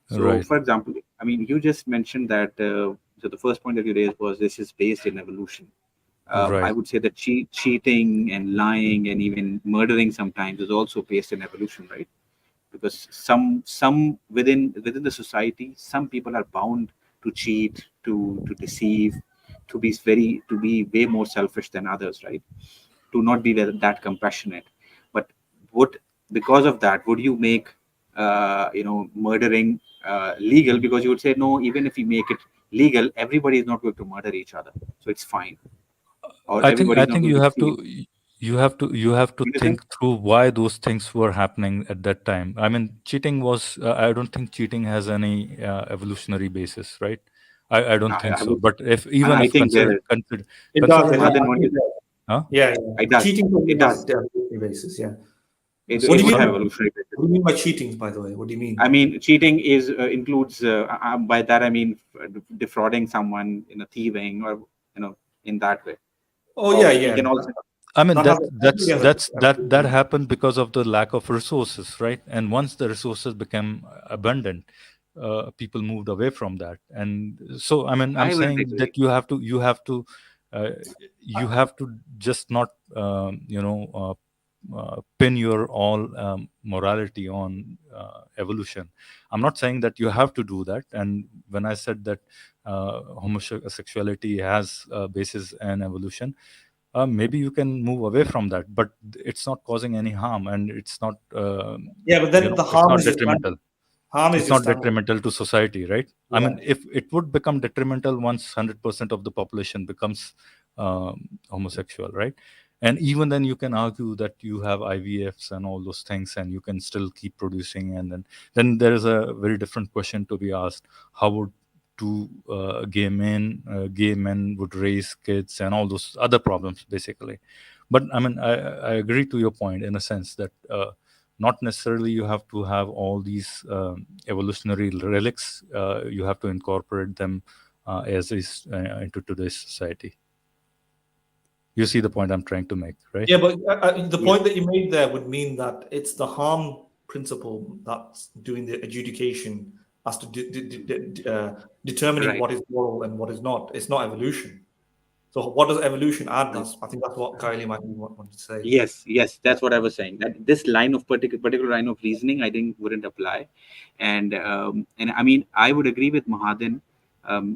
So, right. For example, I mean, you just mentioned that so the first point that you raised was this is based in evolution. I Right. would say that cheating and lying and even murdering sometimes is also based in evolution, right? Because some within the society, some people are bound to cheat, to deceive, to be way more selfish than others, right? To not be that compassionate. But would, because of that, would you make murdering legal? Because you would say no, even if you make it legal, everybody is not going to murder each other, so it's fine. Or I think everybody I is not think going you to have steal. to you have to You understand? think through why those things were happening at that time. I mean, cheating was I don't think cheating has any evolutionary basis, right? I don't think I so. would, But I if think there It does. consider It, the Mahadan I want think to, it does. huh? Yeah, it yeah. does. Cheating probably It has does. a evolutionary basis. Yeah. It, What do it you would mean? have By, evolutionary basis. what do you mean by cheating? By the way, what do you mean? I mean, cheating is includes by that I mean defrauding someone in a thieving, or in that way. Oh Or yeah, we yeah. can also, I mean, That has that happened because of the lack of resources, right? And once the resources became abundant, people moved away from that. And so, I mean, I'm I wouldn't saying agree. that uh, you have to just not, pin your all morality on evolution. I'm not saying that you have to do that. And when I said that homosexuality has a basis in evolution, maybe you can move away from that, but it's not causing any harm, and it's not Yeah, but then the it's harm not is just detrimental. harm is It's not just detrimental to society, right? I yeah. mean, if it would become detrimental once 100% of the population becomes homosexual, right? And even then you can argue that you have IVFs and all those things, and you can still keep producing. And then there is a very different question to be asked: how would two gay men would raise kids, and all those other problems, basically. But I mean, I agree to your point in a sense that not necessarily you have to have all these evolutionary relics. You have to incorporate them as is into today's society. You see the point I'm trying to make, right? Yeah, but the Yes. point that you made there would mean that it's the harm principle that's doing the adjudication as to determining Right. what is moral and what is not. It's not evolution. So what does evolution add No. this? I think that's what Kylie might want to say. Yes, that's what I was saying. That this line of particular line of reasoning, I think, wouldn't apply, and I mean, I would agree with Mahadan,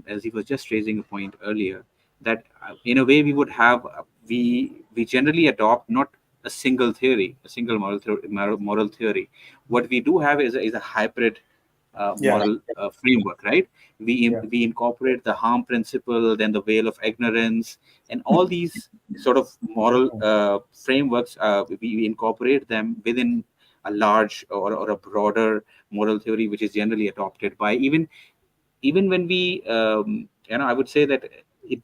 as he was just raising a point earlier, that in a way we would have we generally adopt not a single theory, a single moral theory. What we do have is a hybrid Yeah, moral framework, right? yeah. We incorporate the harm principle, then the veil of ignorance, and all these sort of moral frameworks. We incorporate them within a large or a broader moral theory, which is generally adopted by even when we I would say that it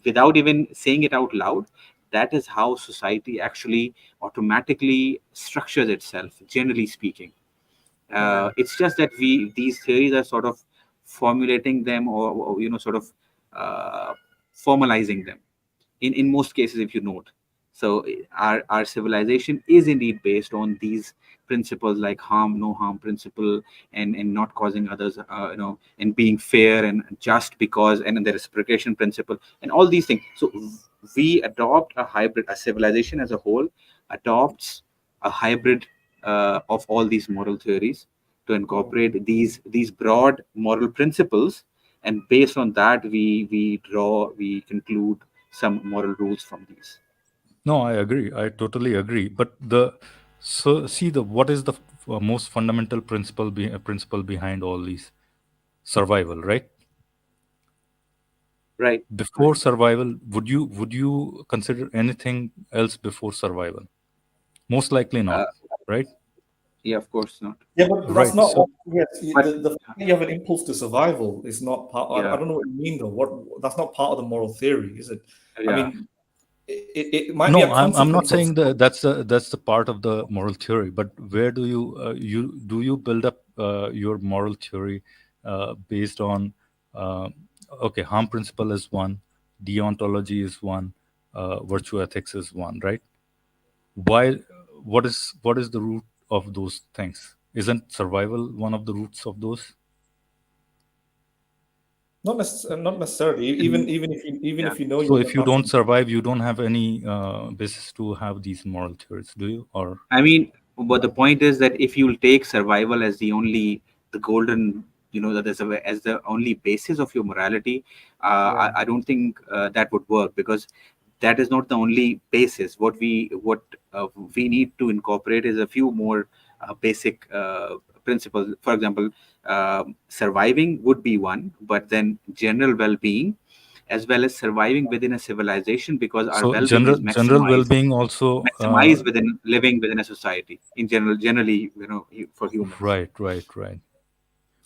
without even saying it out loud, that is how society actually automatically structures itself, generally speaking. It's just that these theories are sort of formulating them, or sort of uh, formalizing them in most cases, if you note. So our civilization is indeed based on these principles, like no harm principle, and not causing others, and being fair and just, because, and then the reciprocation principle, and all these things. So we adopt a civilization as a whole adopts a hybrid of all these moral theories to incorporate these broad moral principles, and based on that we conclude some moral rules from these. No, I agree. I totally agree. But see, the what is the most fundamental principle behind all these? Survival, right? Right. Before survival, would you consider anything else before survival? Most likely uh, not, right? yeah, of course not. Yeah, but that's Right. not So what. Yes, But the fact that you have an impulse to survival is not part. I yeah, don't know what you mean though. What that's not part of the moral theory, is it? I yeah, mean, it might be no, a I'm not consequence of. saying that that's the part of the moral theory. But where do you build up your moral theory based on uh, okay, harm principle is one, deontology is one, virtue ethics is one, right? Why? What is the root of those things? Isn't survival one of the roots of those? Not necessarily. Even Yeah. if you know So you're if you not. don't survive, you don't have any basis to have these moral theories, do you? Or I mean, but the point is that if you'll take survival as the golden, that as the only basis of your morality, I don't think that would work, because that is not the only basis. What we need to incorporate is a few more basic principles. For example, surviving would be one, but then general well-being, as well as surviving within a civilization, because our so well-being is general maximized well-being also within living within a society in generally, for humans. right, right, right.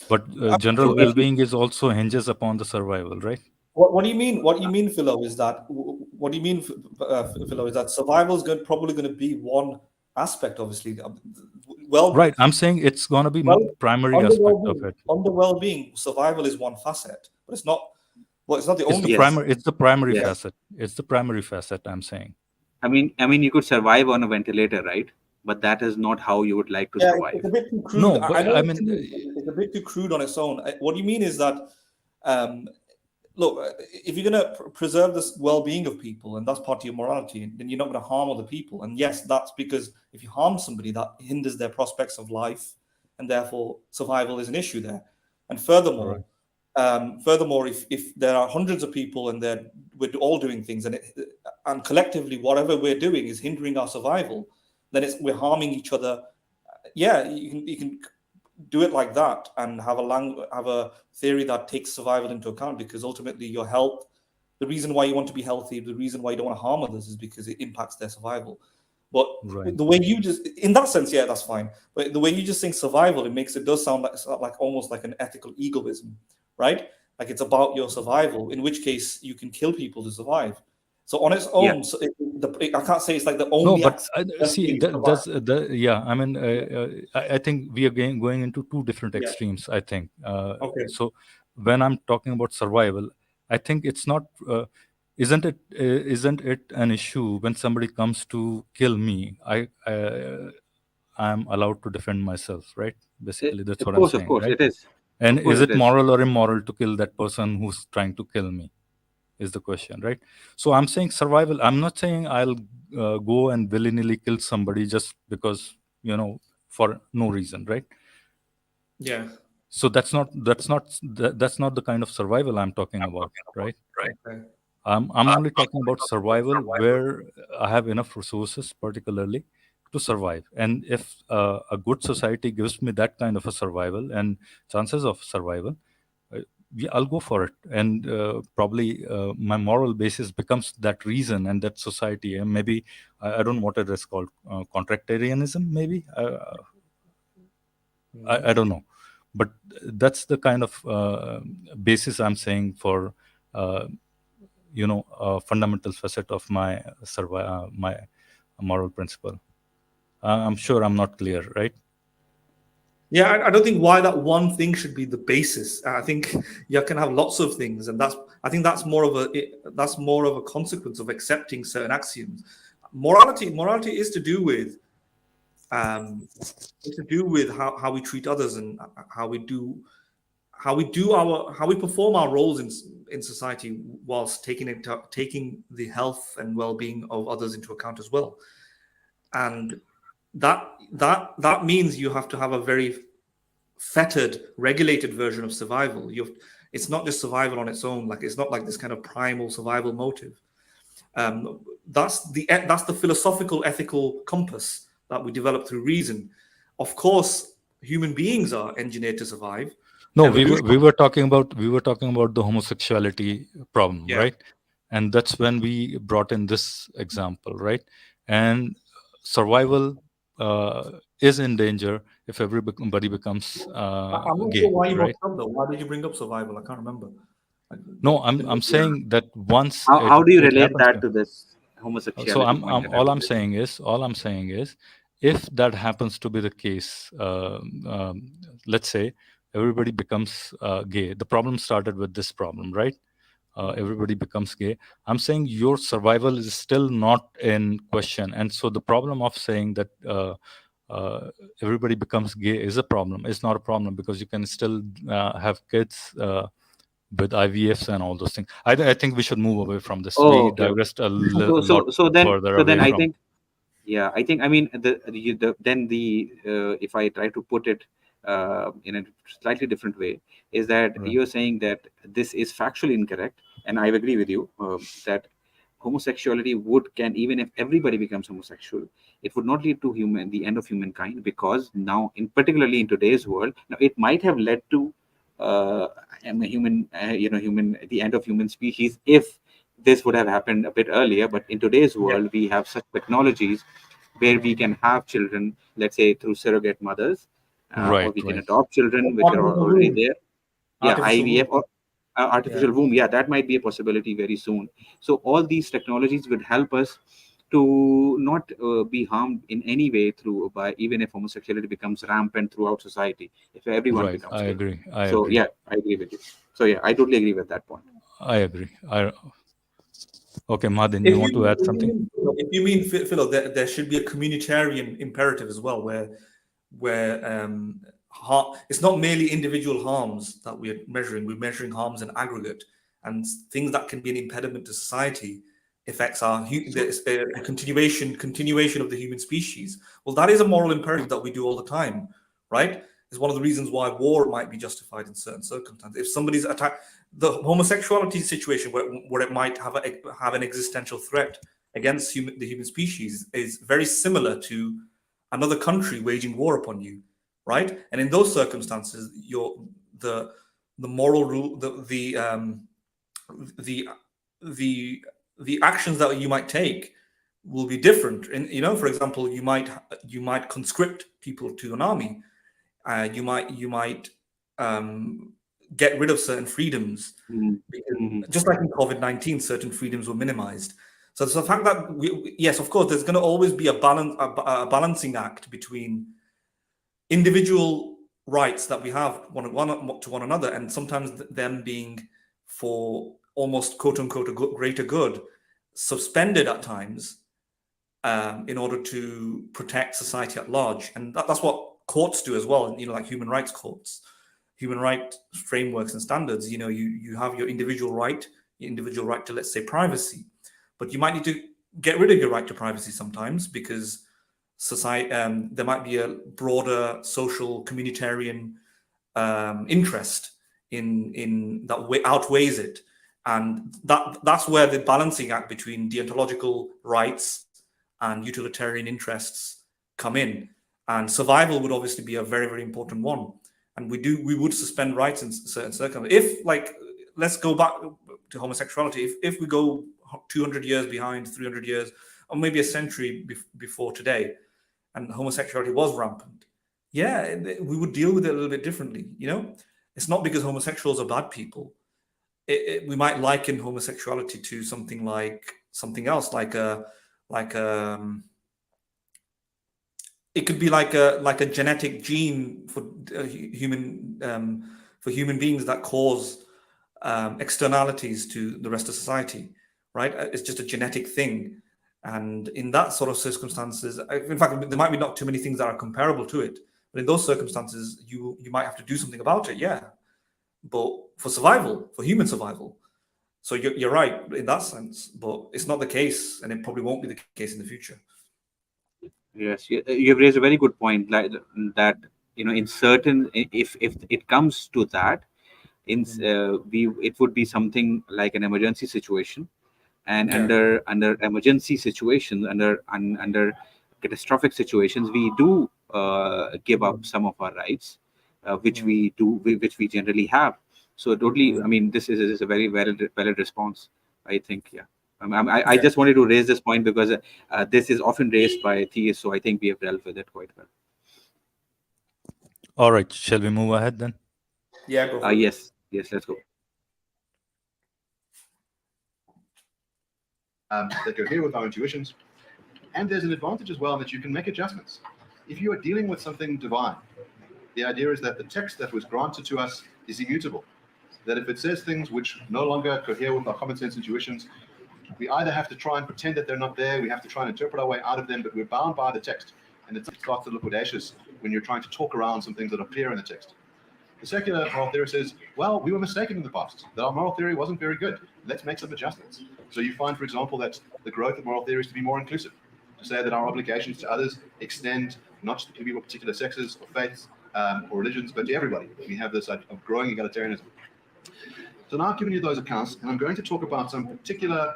But general So if you well-being is also hinges upon the survival, right? What do you mean? What you mean, Philo, is that what do you mean, Philo, is that survival is probably going to be one aspect, obviously. Well, Right. I'm saying it's going to be well, primary under aspect of well-being, it. under well-being, survival is one facet, but it's not. Well, it's not the It's the only. yes, primary. It's the primary yes. facet. It's the primary facet. I'm saying. I mean, you could survive on a ventilator, right? But that is not how you would like to Yeah, survive. it's a bit too crude. No, I but know I it's mean, crude. It's a bit too crude on its own. What you mean is that, um, look, if you're going to preserve this well-being of people, and that's part of your morality, then you're not going to harm other people. And yes, that's because if you harm somebody, that hinders their prospects of life, and therefore survival is an issue there. And furthermore, if there are hundreds of people and we're all doing things, and collectively whatever we're doing is hindering our survival, then we're harming each other. Yeah, you can do it like that and have a theory that takes survival into account, because ultimately your health, the reason why you want to be healthy, the reason why you don't want to harm others, is because it impacts their survival. But right. the way you just, in that sense, yeah, that's fine. But the way you just think survival, it does sound like almost like an ethical egoism, right? Like it's about your survival, in which case you can kill people to survive. So on its Yeah. own, I can't say it's like the No, only but best way see, to survive. yeah. I mean, I think we are going into two different Yeah. extremes. I think. Okay. So when I'm talking about survival, I think it's not. Isn't it an issue when somebody comes to kill me? I'm allowed to defend myself, right? Basically, that's what I'm Of saying, course, right? it is. And Of course, is it it is. moral or immoral to kill that person who's trying to kill me? Is the question, right? So I'm saying survival. I'm not saying I'll go and willy-nilly kill somebody just because, for no reason, right? Yeah. So that's not the kind of survival I'm talking about, right? Okay. I'm only talking about survival where I have enough resources, particularly to survive. And if a good society gives me that kind of a survival and chances of survival, yeah, I'll go for it. And probably my moral basis becomes that reason and that society. And maybe I don't know what it is called, contractarianism. Maybe I don't know, but that's the kind of basis I'm saying for a fundamental facet of my my moral principle. I'm sure I'm not clear, right? Yeah, I don't think why that one thing should be the basis. I think you can have lots of things, and I think that's more of a consequence of accepting certain axioms. Morality is to do with how we treat others, and how we perform our roles in society, whilst taking the health and well-being of others into account as well. And that means you have to have a very fettered, regulated version of survival. It's not just survival on its own. Like, it's not like this kind of primal survival motive. That's the philosophical, ethical compass that we develop through reason. Of course, human beings are engineered to survive. No, Evolution. we were talking about the homosexuality problem, Yeah. right? And that's when we brought in this example, right? And survival is in danger if everybody becomes I'm not gay, sure why you brought right? it up though. Why did you bring up survival? I can't remember. No, I'm saying that once How do you it relate happens that to. to this So homosexuality point that I all was I'm raising? saying is, if that happens to be the case, let's say everybody becomes gay. The problem started with this problem, right? Everybody becomes gay. I'm saying your survival is still not in question, and so the problem of saying that everybody becomes gay is a problem. It's not a problem, because you can still have kids with IVFs and all those things. I think we should move away from this. Oh, We okay. digressed a So lot so then further so then away I from. think, yeah, I think, I mean, if I try to put it in a slightly different way, is that Right. you're saying that this is factually incorrect, and I agree with you that homosexuality can, even if everybody becomes homosexual, it would not lead to the end of humankind, because now, particularly in today's world, now it might have led to the end of human species if this would have happened a bit earlier. But in today's world, we have such technologies where we can have children, let's say through surrogate mothers, or Right, we can right. adopt children which are Artificial already womb. there. Yeah, Artificial IVF womb. or artificial womb. Yeah, that might be a possibility very soon. So all these technologies would help us to not be harmed in any way by even if homosexuality becomes rampant throughout society, if everyone Right. becomes I gay. agree. I So agree. yeah, I agree with you. So yeah, I totally agree with that point. I agree. Okay, Madin, you want to add something? If you mean Philo, there should be a communitarian imperative as well, where it's not merely individual harms that we're measuring harms in aggregate, and things that can be an impediment to society affects there's a continuation of the human species. Well, that is a moral imperative that we do all the time, right? It's one of the reasons why war might be justified in certain circumstances. If somebody's attacked, the homosexuality situation where it might have an existential threat against the human species is very similar to another country waging war upon you, right? And in those circumstances, the moral rule, the actions that you might take will be different. And for example, you might conscript people to an army. You might get rid of certain freedoms. Just like in COVID-19, certain freedoms were minimized. So the fact that yes, of course, there's going to always be a balancing act between individual rights that we have to one another, and sometimes them being for almost quote unquote a greater good, suspended at times in order to protect society at large. And that's what courts do as well. Like human rights courts, human rights frameworks and standards. You have your individual right to, let's say, privacy, but you might need to get rid of your right to privacy sometimes because society there might be a broader social communitarian interest in that outweighs it, and that's where the balancing act between deontological rights and utilitarian interests come in. And survival would obviously be a very, very important one. And we would suspend rights in certain circumstances. If, like, let's go back to homosexuality. If we go 200 years behind, 300 years, or maybe a century before today, and homosexuality was rampant, yeah, we would deal with it a little bit differently. It's not because homosexuals are bad people. We might liken homosexuality to something else, it could be like a genetic gene for human beings that cause externalities to the rest of society, right? It's just a genetic thing, and in that sort of circumstances, in fact, there might be not too many things that are comparable to it, but in those circumstances, you might have to do something about it, yeah. But for human survival. So you're right in that sense, but it's not the case, and it probably won't be the case in the future. Yes, you've raised a very good point. Like that, in certain, if it comes to that, it would be something like an emergency situation, and Yeah. under emergency situations, under catastrophic situations, we do give up some of our rights, which we generally have. So totally, I mean, this is a very valid response, I think. Yeah. I just wanted to raise this point because this is often raised by theists, so I think we have dealt with it quite well. All right, shall we move ahead then? Yeah, go for it. Yes, let's go. That go here with our intuitions. And there's an advantage as well that you can make adjustments. If you are dealing with something divine, the idea is that the text that was granted to us is immutable. That if it says things which no longer cohere with our common sense intuitions, we either have to try and pretend that they're not there, we have to try and interpret our way out of them, but we're bound by the text. And it starts to look audacious when you're trying to talk around some things that are clear in the text. The secular moral theory says, well, we were mistaken in the past, that our moral theory wasn't very good. Let's make some adjustments. So you find, for example, that the growth of moral theory is to be more inclusive, to say that our obligations to others extend not just to people of particular sexes or faiths or religions, but to everybody. We have this of growing egalitarianism. So now I've given you those accounts, and I'm going to talk about some particular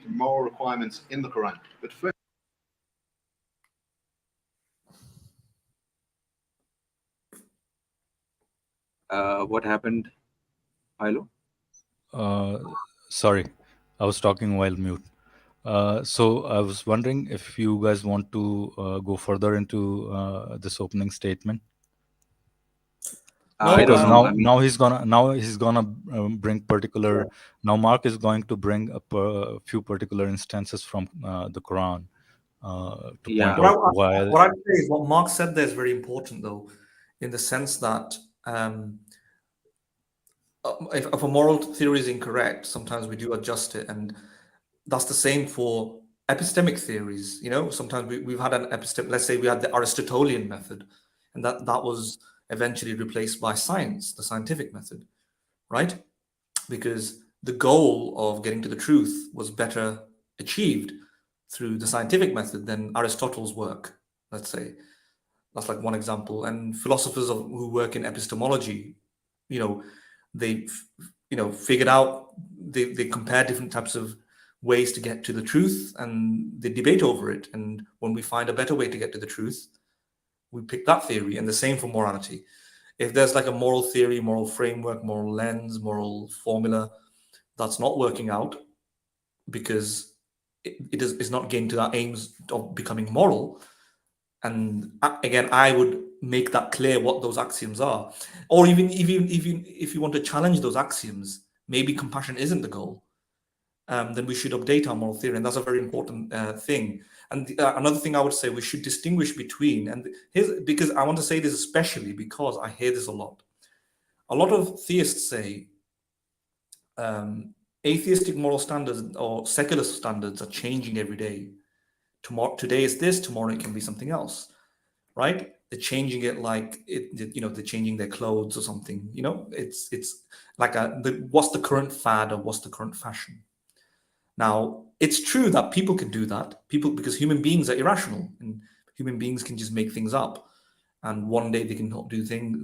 moral requirements in the Quran. But first, what happened, Milo? Sorry, I was talking while mute. So I was wondering if you guys want to go further into this opening statement. No, Because know. now he's gonna bring particular. Now Mark is going to bring up a few particular instances from the Quran to Yeah. point out why. What I'd say is what Mark said there is very important, though, in the sense that if a moral theory is incorrect, sometimes we do adjust it, and that's the same for epistemic theories. You know, sometimes we've had an epistemic. Let's say we had the Aristotelian method, and that was eventually replaced by science, the scientific method, right? Because the goal of getting to the truth was better achieved through the scientific method than Aristotle's work, let's say. That's like one example. And philosophers who work in epistemology, they figured out, they compare different types of ways to get to the truth, and they debate over it. And when we find a better way to get to the truth, we pick that theory. And the same for morality. If there's like a moral theory, moral framework, moral lens, moral formula that's not working out because it's not getting to that aims of becoming moral, and again, I would make that clear what those axioms are. Or even if you want to challenge those axioms, maybe compassion isn't the goal, then we should update our moral theory. And that's a very important thing. And another thing I would say, we should distinguish between, and here's, because I want to say this especially because I hear this a lot. A lot of theists say atheistic moral standards or secular standards are changing every day. Today is this, tomorrow it can be something else, right? They're changing it like they're changing their clothes or something. It's like what's the current fad or what's the current fashion. Now, it's true that people can do that. Because human beings are irrational, and human beings can just make things up. And one day they can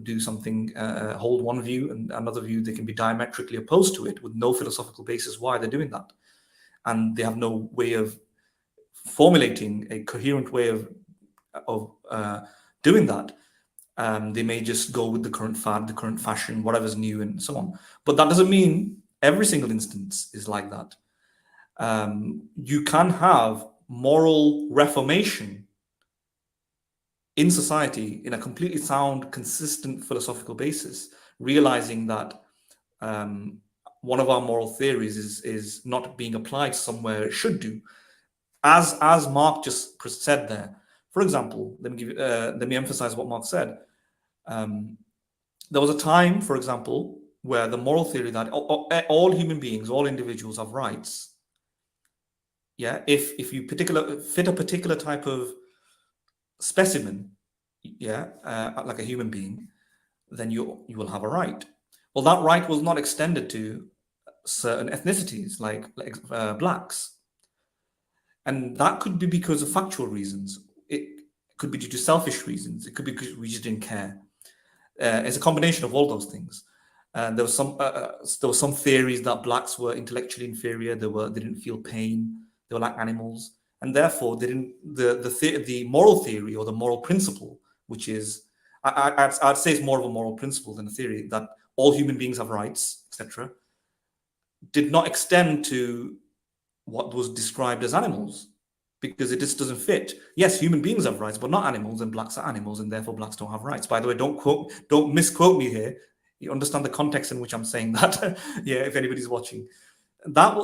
do something, hold one view, and another view they can be diametrically opposed to it with no philosophical basis why they're doing that. And they have no way of formulating a coherent way of doing that. They may just go with the current fad, the current fashion, whatever's new, and so on. But that doesn't mean every single instance is like that. You can have moral reformation in society in a completely sound, consistent philosophical basis, realizing that one of our moral theories is not being applied somewhere it should do, as Mark just said there. For example, let me emphasize what Mark said. There was a time, for example, where the moral theory that all human beings, all individuals have rights. Yeah, if you fit a particular type of specimen, like a human being, then you will have a right. Well, that right was not extended to certain ethnicities like blacks, and that could be because of factual reasons. It could be due to selfish reasons. It could be because we just didn't care. It's a combination of all those things. There was some theories that blacks were intellectually inferior. They didn't feel pain. They were like animals, and therefore they didn't. The moral theory or the moral principle, which is, I'd say it's more of a moral principle than a theory, that all human beings have rights, etc., did not extend to what was described as animals, because it just doesn't fit. Yes, human beings have rights, but not animals, and blacks are animals, and therefore blacks don't have rights. By the way, don't misquote me here. You understand the context in which I'm saying that. Yeah, if anybody's watching, that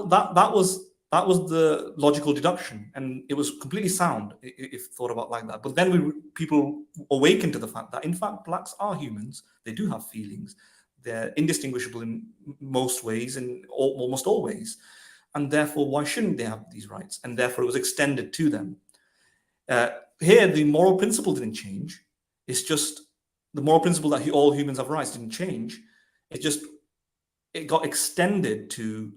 was the logical deduction, and it was completely sound if thought about like that. But then people awakened to the fact that, in fact, blacks are humans. They do have feelings. They're indistinguishable in most ways, and almost all ways. And therefore, why shouldn't they have these rights? And therefore, it was extended to them. Here, the moral principle didn't change. It's just the moral principle that all humans have rights didn't change. It got extended to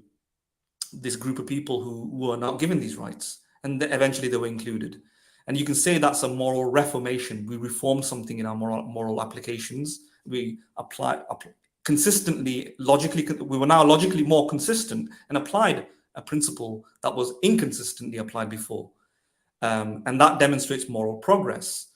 this group of people who were not given these rights, and eventually they were included. And you can say that's a moral reformation. We reformed something in our moral applications. We apply consistently, logically. We were now logically more consistent and applied a principle that was inconsistently applied before. And that demonstrates moral progress.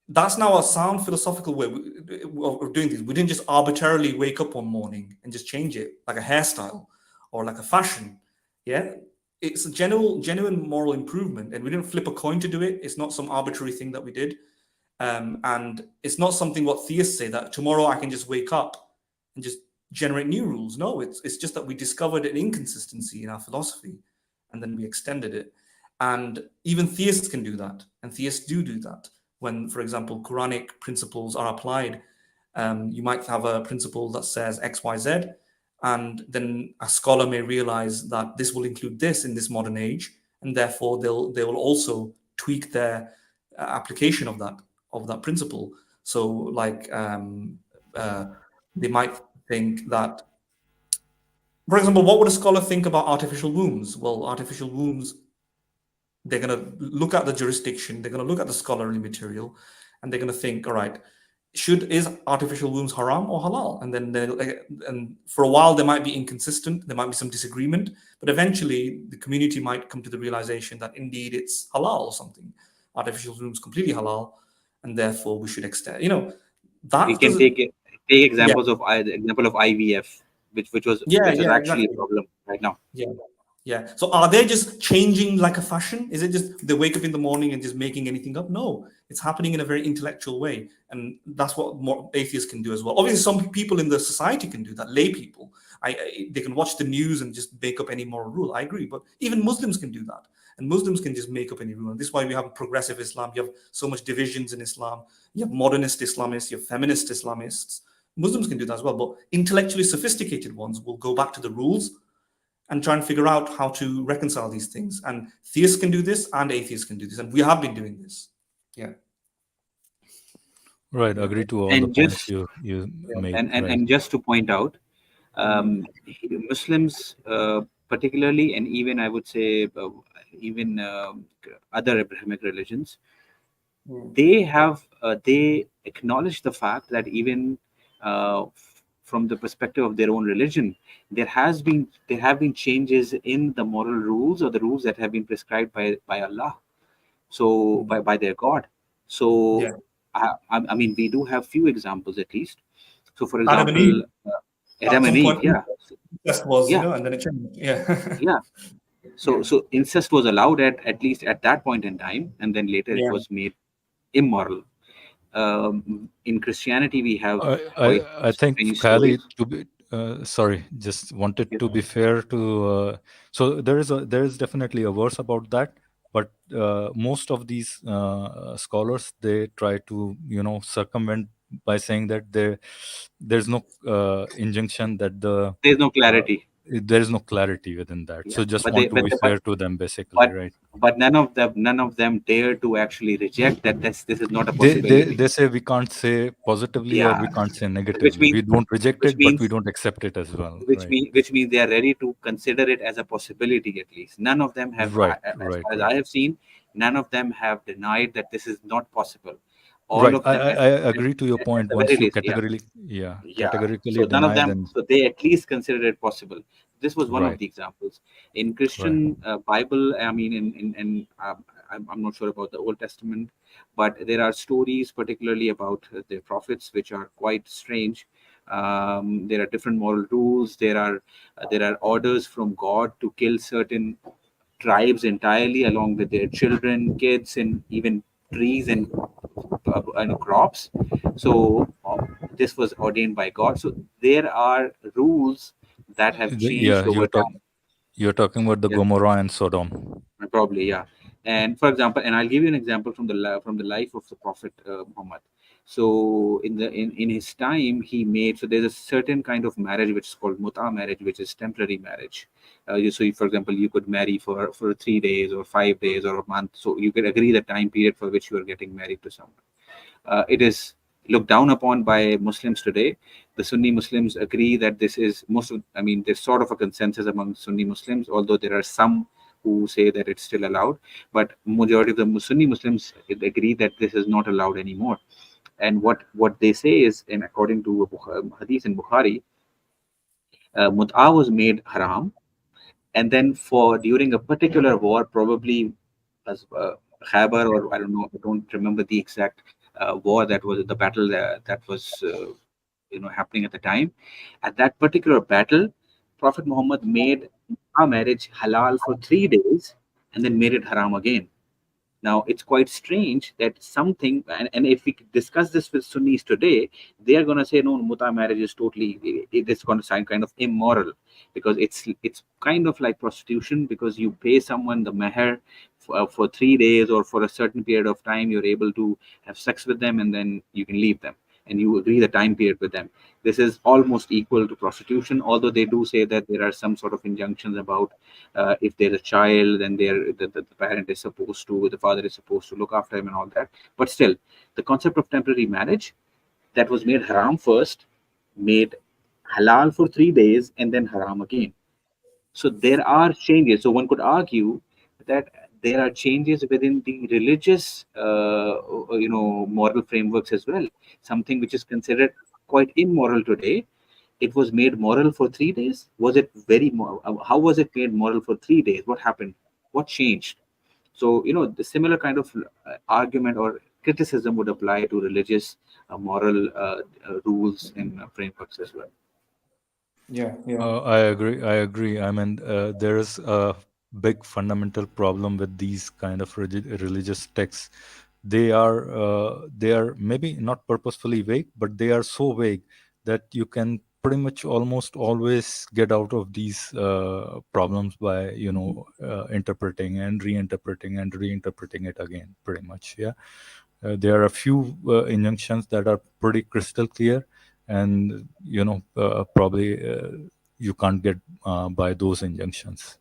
That's now a sound philosophical way of doing things. We didn't just arbitrarily wake up one morning and just change it like a hairstyle or like a fashion. Yeah, it's a genuine moral improvement, and we didn't flip a coin to do it. It's not some arbitrary thing that we did, and it's not something what theists say that tomorrow I can just wake up and just generate new rules. No, it's just that we discovered an inconsistency in our philosophy, and then we extended it. And even theists can do that, and theists do that. When, for example, Quranic principles are applied, you might have a principle that says X, Y, Z, and then a scholar may realize that this will include this in this modern age, and therefore they will also tweak their application of that principle. So, like, they might think that, for example, what would a scholar think about artificial wombs? Well, artificial wombs, they're going to look at the jurisdiction, they're going to look at the scholarly material, and they're going to think, all right, is artificial wombs haram or halal? And then for a while, they might be inconsistent, there might be some disagreement, but eventually the community might come to the realization that indeed it's halal or something. Artificial wombs completely halal, and therefore we should extend. That we can take examples of example of IVF, which was actually exactly a problem right now. Yeah. So are they just changing like a fashion? Is it just they wake up in the morning and just making anything up? No, it's happening in a very intellectual way. And that's what more atheists can do as well. Obviously, some people in the society can do that, lay people. They can watch the news and just make up any moral rule. I agree. But even Muslims can do that. And Muslims can just make up any rule. And this is why we have progressive Islam. You have so much divisions in Islam. You have modernist Islamists. You have feminist Islamists. Muslims can do that as well. But intellectually sophisticated ones will go back to the rules and try and figure out how to reconcile these things. And theists can do this, and atheists can do this, and we have been doing this. Yeah. Right. Agree to all And the points you made. And just to point out, Muslims, particularly, and even I would say even other Abrahamic religions, they acknowledge the fact that even from the perspective of their own religion, there have been changes in the moral rules or the rules that have been prescribed by Allah, so by their God. So I mean, we do have few examples at least. So, for example, Adam and Eve, incest was, and then it changed. So incest was allowed at least at that point in time, and then later it was made immoral. In Christianity, we have. I think, Khali, to be sorry, just wanted to be fair to. So there is definitely a verse about that, but most of these scholars, they try to circumvent by saying that there's no injunction that there's no clarity. There is no clarity within that. So just want to be fair to them, basically, right? But none of them dare to actually reject that this is not a possibility. They say we can't say positively or we can't say negatively. We don't reject it, but we don't accept it as well. Which means they are ready to consider it as a possibility at least. None of them have, as far as I have seen, none of them have denied that this is not possible. All of them I agree to your point. Once you categorically so none of them, so they at least consider it possible. This was one of the examples. In Christian Bible, I mean, I'm not sure about the Old Testament, but there are stories, particularly about the prophets, which are quite strange. There are different moral rules. There are orders from God to kill certain tribes entirely, along with their children, kids, and even trees and crops. So this was ordained by God. So there are rules that have changed over time. You're talking about the Gomorrah and Sodom. Probably, yeah. And for example, and I'll give you an example from the life of the Prophet Muhammad. So in his time, he made, so there's a certain kind of marriage which is called muta marriage, which is temporary marriage. So for example, you could marry for 3 days or 5 days or a month. So you could agree the time period for which you are getting married to someone. It is looked down upon by Muslims today. The Sunni Muslims agree that this is there's sort of a consensus among Sunni Muslims, although there are some who say that it's still allowed, but majority of the Sunni Muslims agree that this is not allowed anymore. And what they say is, and according to a hadith in Bukhari, mut'a was made haram, and then for during a particular war, probably as Khyber, or I don't know, I don't remember the exact war that was the battle that was happening at the time. At that particular battle, Prophet Muhammad made our marriage halal for 3 days and then made it haram again. Now, it's quite strange that something, and if we discuss this with Sunnis today, they are going to say, no, muta marriage is totally, it's going to sound kind of immoral, because it's kind of like prostitution, because you pay someone the meher for 3 days or for a certain period of time, you're able to have sex with them and then you can leave them. And you agree the time period with them. This is almost equal to prostitution, although they do say that there are some sort of injunctions about if there's a child, then the parent is supposed to, the father is supposed to look after him and all that. But still, the concept of temporary marriage that was made haram first, made halal for 3 days, and then haram again. So there are changes. So one could argue that there are changes within the religious, moral frameworks as well. Something which is considered quite immoral today, it was made moral for 3 days. Was it how was it made moral for 3 days? What happened? What changed? So, the similar kind of argument or criticism would apply to religious moral rules and frameworks as well. Yeah. I agree. I mean, there is a big fundamental problem with these kind of religious texts. They are maybe not purposefully vague, but they are so vague that you can pretty much almost always get out of these problems by interpreting and reinterpreting it again, pretty much. Yeah. There are a few injunctions that are pretty crystal clear, and probably you can't get by those injunctions.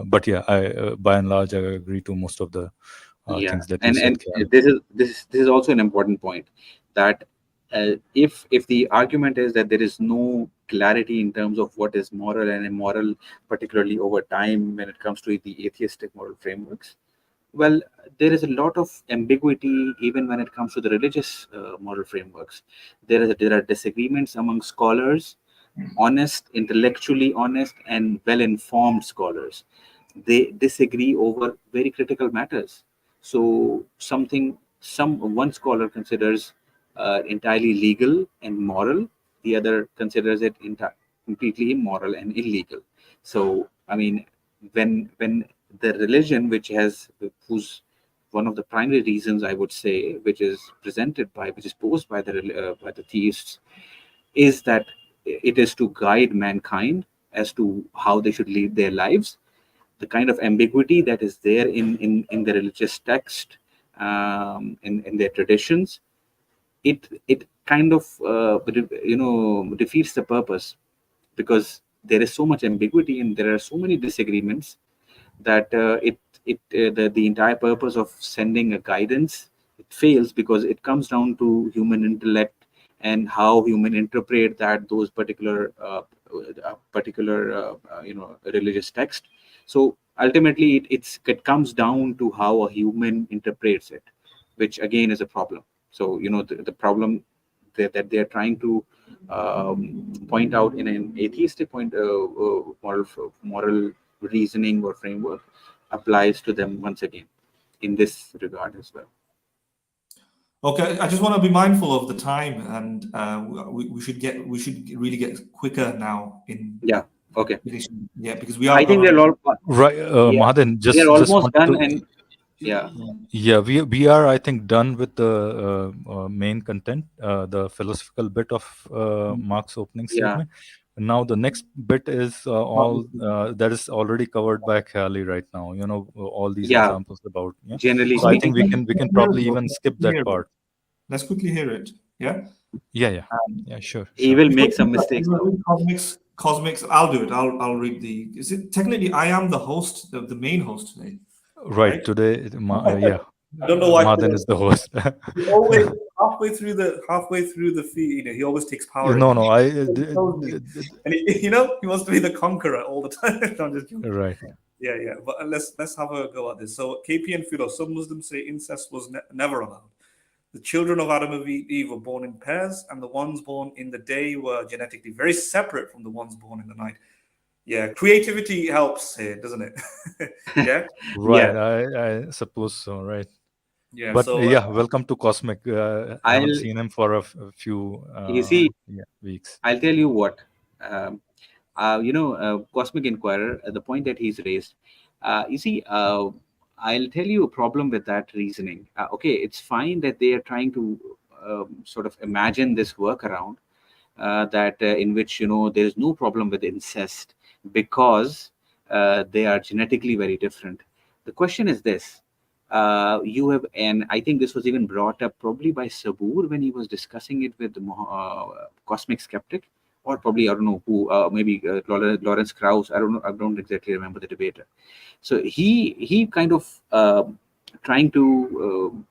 But yeah, I by and large I agree to most of the things that you said. This is also an important point, that if the argument is that there is no clarity in terms of what is moral and immoral, particularly over time when it comes to the atheistic moral frameworks, well, there is a lot of ambiguity even when it comes to the religious moral frameworks. There are disagreements among scholars, honest, intellectually honest, and well-informed scholars. They disagree over very critical matters. So one scholar considers entirely legal and moral, the other considers it completely immoral and illegal. So, I mean, when the religion, whose one of the primary reasons, I would say, which is posed by the theists, is that it is to guide mankind as to how they should live their lives. The kind of ambiguity that is there in the religious text, in their traditions, it kind of defeats the purpose, because there is so much ambiguity and there are so many disagreements that the entire purpose of sending a guidance, it fails, because it comes down to human intellect and how human interpret those particular religious text. So ultimately it comes down to how a human interprets it, which again is a problem. So the problem that they're trying to point out in an atheistic point, moral reasoning or framework, applies to them once again in this regard as well. Okay, I just want to be mindful of the time, and we should really get quicker now in. Yeah. Okay. Yeah, because we are. I think they're all right. Mahaden, they're almost done, and yeah, we are, I think, done with the main content, the philosophical bit of Mark's opening statement. Now the next bit is all that is already covered by Khali right now. All these examples about. Yeah? Generally, so I think we can probably even skip that part. Let's quickly hear it. Yeah. Yeah. Sure. He will make some mistakes. Cosmics. I'll do it. I'll read the. Is it technically I am the host, the main host today? Right. Today, yeah. I don't know why. Madan is the host. He always halfway through the feed, he always takes power. No, no, And he wants to be the conqueror all the time. I'm just joking. right. Yeah. But let's have a go at this. So KP and Philo, some Muslims say incest was never allowed. The children of Adam and Eve were born in pairs, and the ones born in the day were genetically very separate from the ones born in the night. Yeah, creativity helps here, doesn't it? Yeah. Right. I suppose so. Right. Yeah. But So welcome to Cosmic. I haven't seen him for a few You see, weeks. I'll tell you what. Cosmic Inquirer, the point that he's raised. You see, I'll tell you a problem with that reasoning. Okay, it's fine that they are trying to sort of imagine this workaround in which there is no problem with incest because they are genetically very different. The question is this: and I think this was even brought up probably by Sabur when he was discussing it with the Cosmic Skeptic, or probably I don't know who, maybe Lawrence Krauss. I don't know. I don't exactly remember the debater. So he kind of trying to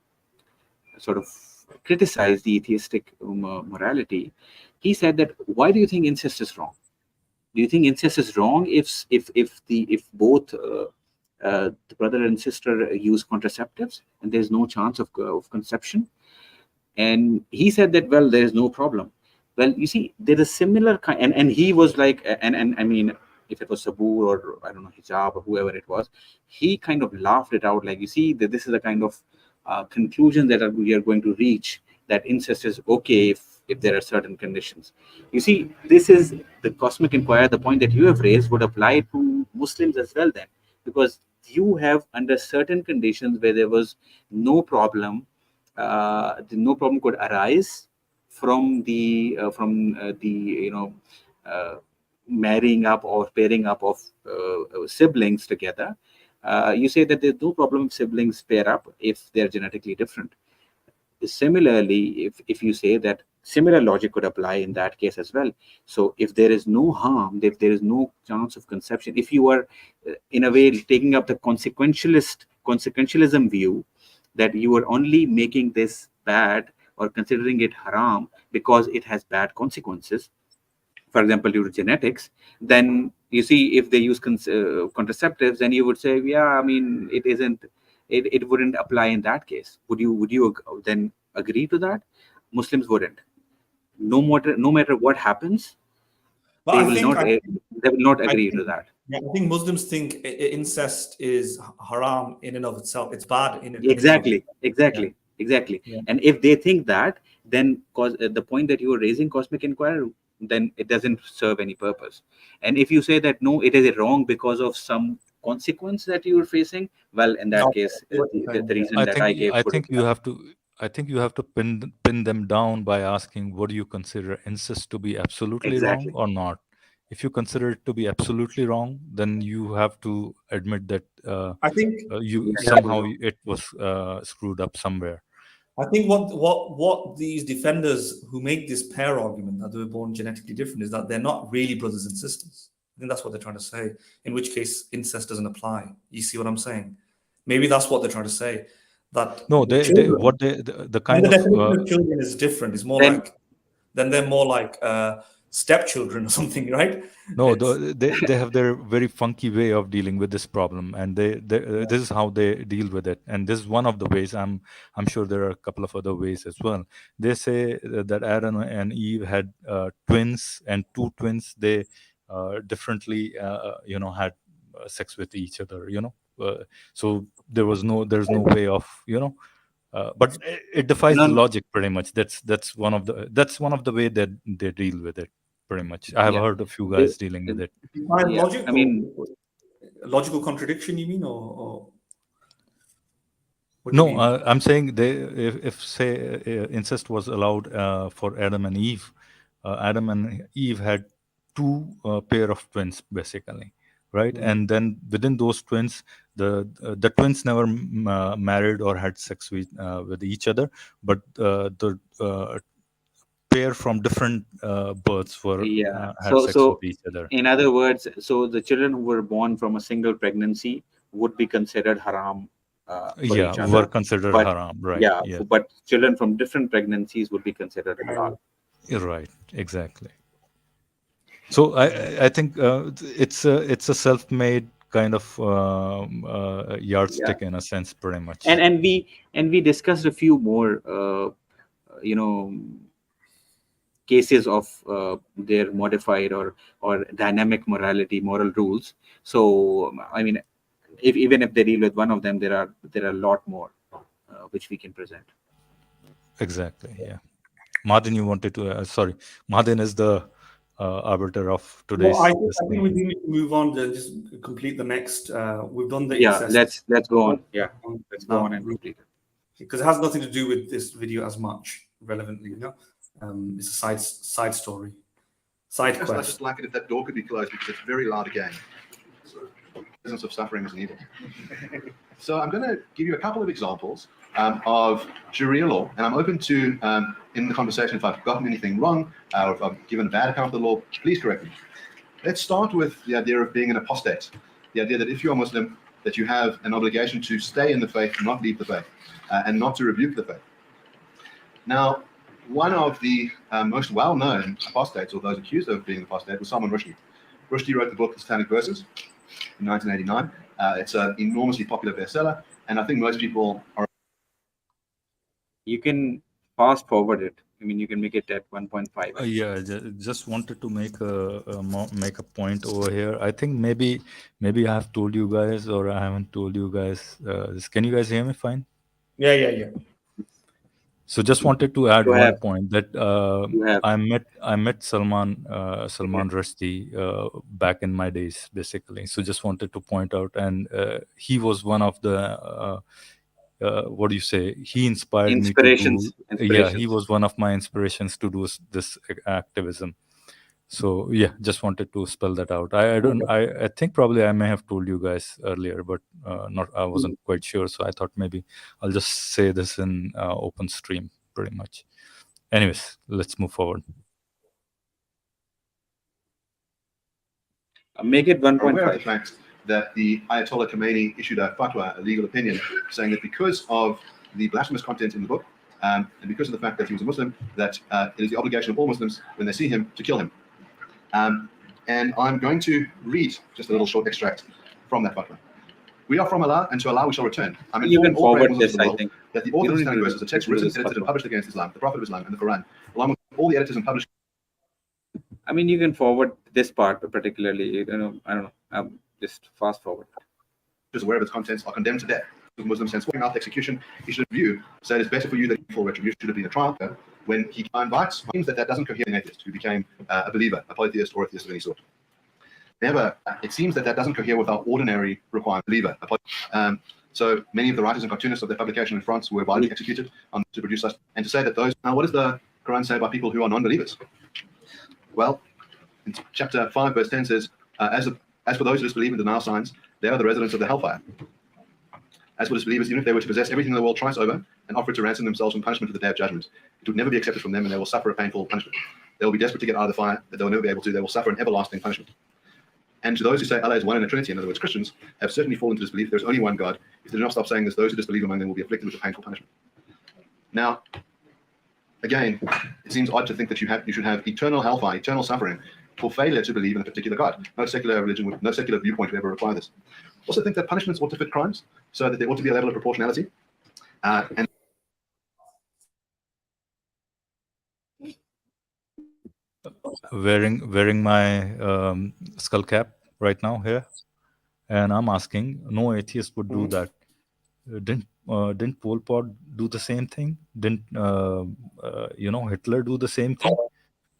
sort of criticize the atheistic morality. He said that, why do you think incest is wrong? Do you think incest is wrong if both the brother and sister use contraceptives and there's no chance of conception? And he said that, well, there is no problem. Well, you see, there is similar kind, and he was like, and I mean, if it was Sabur or I don't know, Hijab or whoever it was, he kind of laughed it out, like, you see, that this is the kind of conclusion that we are going to reach, that incest is okay if there are certain conditions. You see, this is the Cosmic Inquirer. The point that you have raised would apply to Muslims as well, then, because you have, under certain conditions where there was no problem, no problem could arise from the marrying up or pairing up of siblings together. You say that there's no problem if siblings pair up if they're genetically different. Similarly, if you say that similar logic could apply in that case as well. So if there is no harm, if there is no chance of conception, if you are in a way taking up the consequentialism view, that you are only making this bad or considering it haram because it has bad consequences, for example, due to genetics, then you see, if they use contraceptives, then you would say, yeah, I mean, it wouldn't apply in that case. Would you then agree to that? Muslims wouldn't. No matter what happens, they will not agree to that. Yeah, I think Muslims think incest is haram in and of itself. It's bad in and Exactly. Yeah. And if they think that, then the point that you are raising, Cosmic Inquirer, then it doesn't serve any purpose. And if you say that no, it is wrong because of some consequence that you are facing, well, in that case, the reason I gave. I think you have to pin them down by asking, what do you consider incest to be absolutely wrong or not? If you consider it to be absolutely wrong, then you have to admit that I think somehow it was screwed up somewhere. I think what these defenders who make this pair argument that they were born genetically different is that they're not really brothers and sisters. I think that's what they're trying to say. In which case, incest doesn't apply. You see what I'm saying? Maybe that's what they're trying to say. That no, the kind the definition of of children is different. It's more like they're more like stepchildren or something, right? No, they have their very funky way of dealing with this problem, and this is how they deal with it. And this is one of the ways. I'm sure there are a couple of other ways as well. They say that Adam and Eve had twins, and two twins they differently had sex with each other. So there's no way of but it defies the logic pretty much. That's one of the way that they deal with it. Pretty much, I have heard a few guys dealing with it. Logic, I mean, logical contradiction. You mean, or no? I'm saying if say incest was allowed for Adam and Eve, Adam and Eve had two pair of twins basically, right? And then within those twins, the twins never married or had sex with each other, but the pair from different births were had sex with each other. In other words, so the children who were born from a single pregnancy would be considered haram for each other. were considered But, haram, right? Yeah, Yeah, but children from different pregnancies would be considered halal. right, exactly. So I think it's a self-made kind of yardstick in a sense, pretty much. And we discussed a few more cases of their modified or dynamic morality, moral rules. So I mean, even if they deal with one of them, there are a lot more which we can present. Exactly. Yeah. Madin, you wanted to? Sorry, Madin is the arbiter of today's. Well, I think we need to move on to just complete the next. We've done the let's go on. Yeah, let's go on and complete it, because it has nothing to do with this video as much relevantly. It's a side story, side quest. I just like it if that door could be closed because it's very loud again. Presence of suffering is an evil. So I'm going to give you a couple of examples of Sharia law, and I'm open to, in the conversation, if I've gotten anything wrong or if I've given a bad account of the law, please correct me. Let's start with the idea of being an apostate, the idea that if you're a Muslim, that you have an obligation to stay in the faith, not leave the faith, and not to rebuke the faith. Now, one of the most well-known apostates, or those accused of being apostate, was Salman Rushdie. Rushdie wrote the book Islamic Verses in 1989. It's an enormously popular bestseller, and I think most people are. You can fast forward it. I mean, you can make it at 1.5. Yeah, just wanted to make a point over here. I think maybe I have told you guys, or I haven't told you guys. Can you guys hear me fine? Yeah. So just wanted to add one point that I met Salman Rushdie back in my days, basically. So just wanted to point out, and he was one of the what do you say? He inspired me to do. Yeah, he was one of my inspirations to do this activism. So yeah, just wanted to spell that out. I think probably I may have told you guys earlier, but I wasn't quite sure. So I thought maybe I'll just say this in open stream, pretty much. Anyways, let's move forward. Make it 1.5. Fact that the Ayatollah Khomeini issued a fatwa, a legal opinion, saying that because of the blasphemous content in the book, and because of the fact that he was a Muslim, that it is the obligation of all Muslims, when they see him, to kill him. And I'm going to read just a little short extract from that fatwa. We are from Allah, and to Allah we shall return. I'm informing all brave Muslims of the world that the author of Islamic Verses, the text written, edited, and published against Islam, the Prophet of Islam, and the Quran, along with all the editors and publishers. I mean, you can forward this part particularly. I don't know. Just fast forward. Just aware of its contents are condemned to death. The Muslims sends out the execution. He should review. So it is better for you that full retribution should have been a trial. When he invites, seems that doesn't cohere an atheist who became a believer, a polytheist, or atheist of any sort. Never. It seems that doesn't cohere with our ordinary requirement. Believer. So many of the writers and cartoonists of their publication in France were violently executed to produce us. And to say that those. Now, what does the Quran say about people who are non-believers? Well, in chapter 5, verse 10 says, as for those who disbelieve and deny signs, they are the residents of the hellfire. As for disbelievers, even if they were to possess everything in the world twice over and offer it to ransom themselves from punishment for the day of judgment, it would never be accepted from them, and they will suffer a painful punishment. They will be desperate to get out of the fire, but they will never be able to. They will suffer an everlasting punishment. And to those who say Allah is one in the Trinity, in other words, Christians, have certainly fallen to disbelief. There is only one God. If they do not stop saying this, those who disbelieve among them will be afflicted with a painful punishment. Now, again, it seems odd to think that you should have eternal hellfire, eternal suffering, for failure to believe in a particular God. No secular religion, no secular viewpoint would ever require this. Also think that punishments ought to fit crimes, so that there ought to be a level of proportionality. And wearing my skull cap right now here, and I'm asking, no atheist would do that. Didn't Pol Pot do the same thing? Didn't Hitler do the same thing?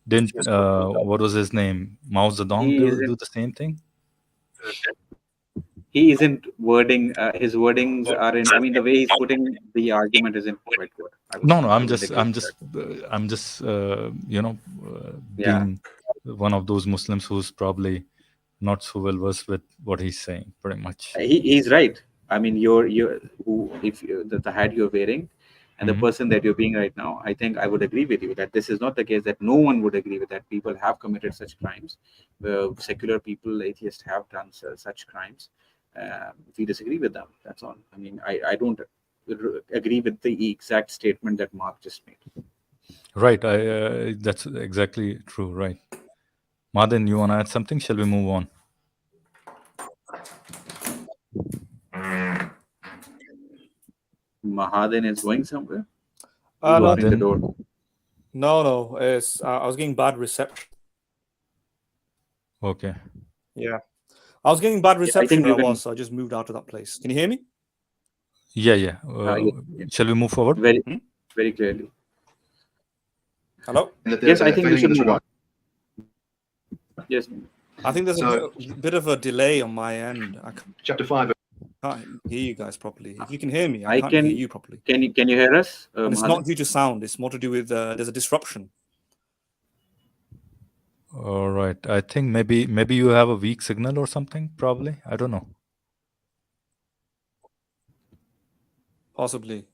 Didn't what was his name? Mao Zedong do the same thing? He isn't wording. His wordings aren't. I mean, the way he's putting the argument isn't quite good. No. I'm just being one of those Muslims who's probably not so well versed with what he's saying. Pretty much. He's right. I mean, the hat you're wearing, and the person that you're being right now, I think I would agree with you that this is not the case, that no one would agree with that. People have committed such crimes. Secular people, atheists, have done such crimes. we disagree with them. That's all. I mean, I don't agree with the exact statement that Mark just made. Right. That's exactly true. Right. Madan, you want to add something? Shall we move on? Mahadan is going somewhere. No, Opening the door. no. It's, I was getting bad reception. Okay. Yeah. I was getting bad reception you where I can- was, so I just moved out of that place. Can you hear me? Yeah. yeah. Shall we move forward? Very clearly. Hello? Yes, I think we should move on. Yes. I think there's So- a bit of a delay on my end. I Chapter 5. can't hear you guys properly. If you can hear me, I I can't can- hear you properly. Can you hear us? And it's Mahadan? not due to sound. It's more to do with there's a disruption. All right. I think maybe you have a weak signal or something. Probably. I don't know. Possibly.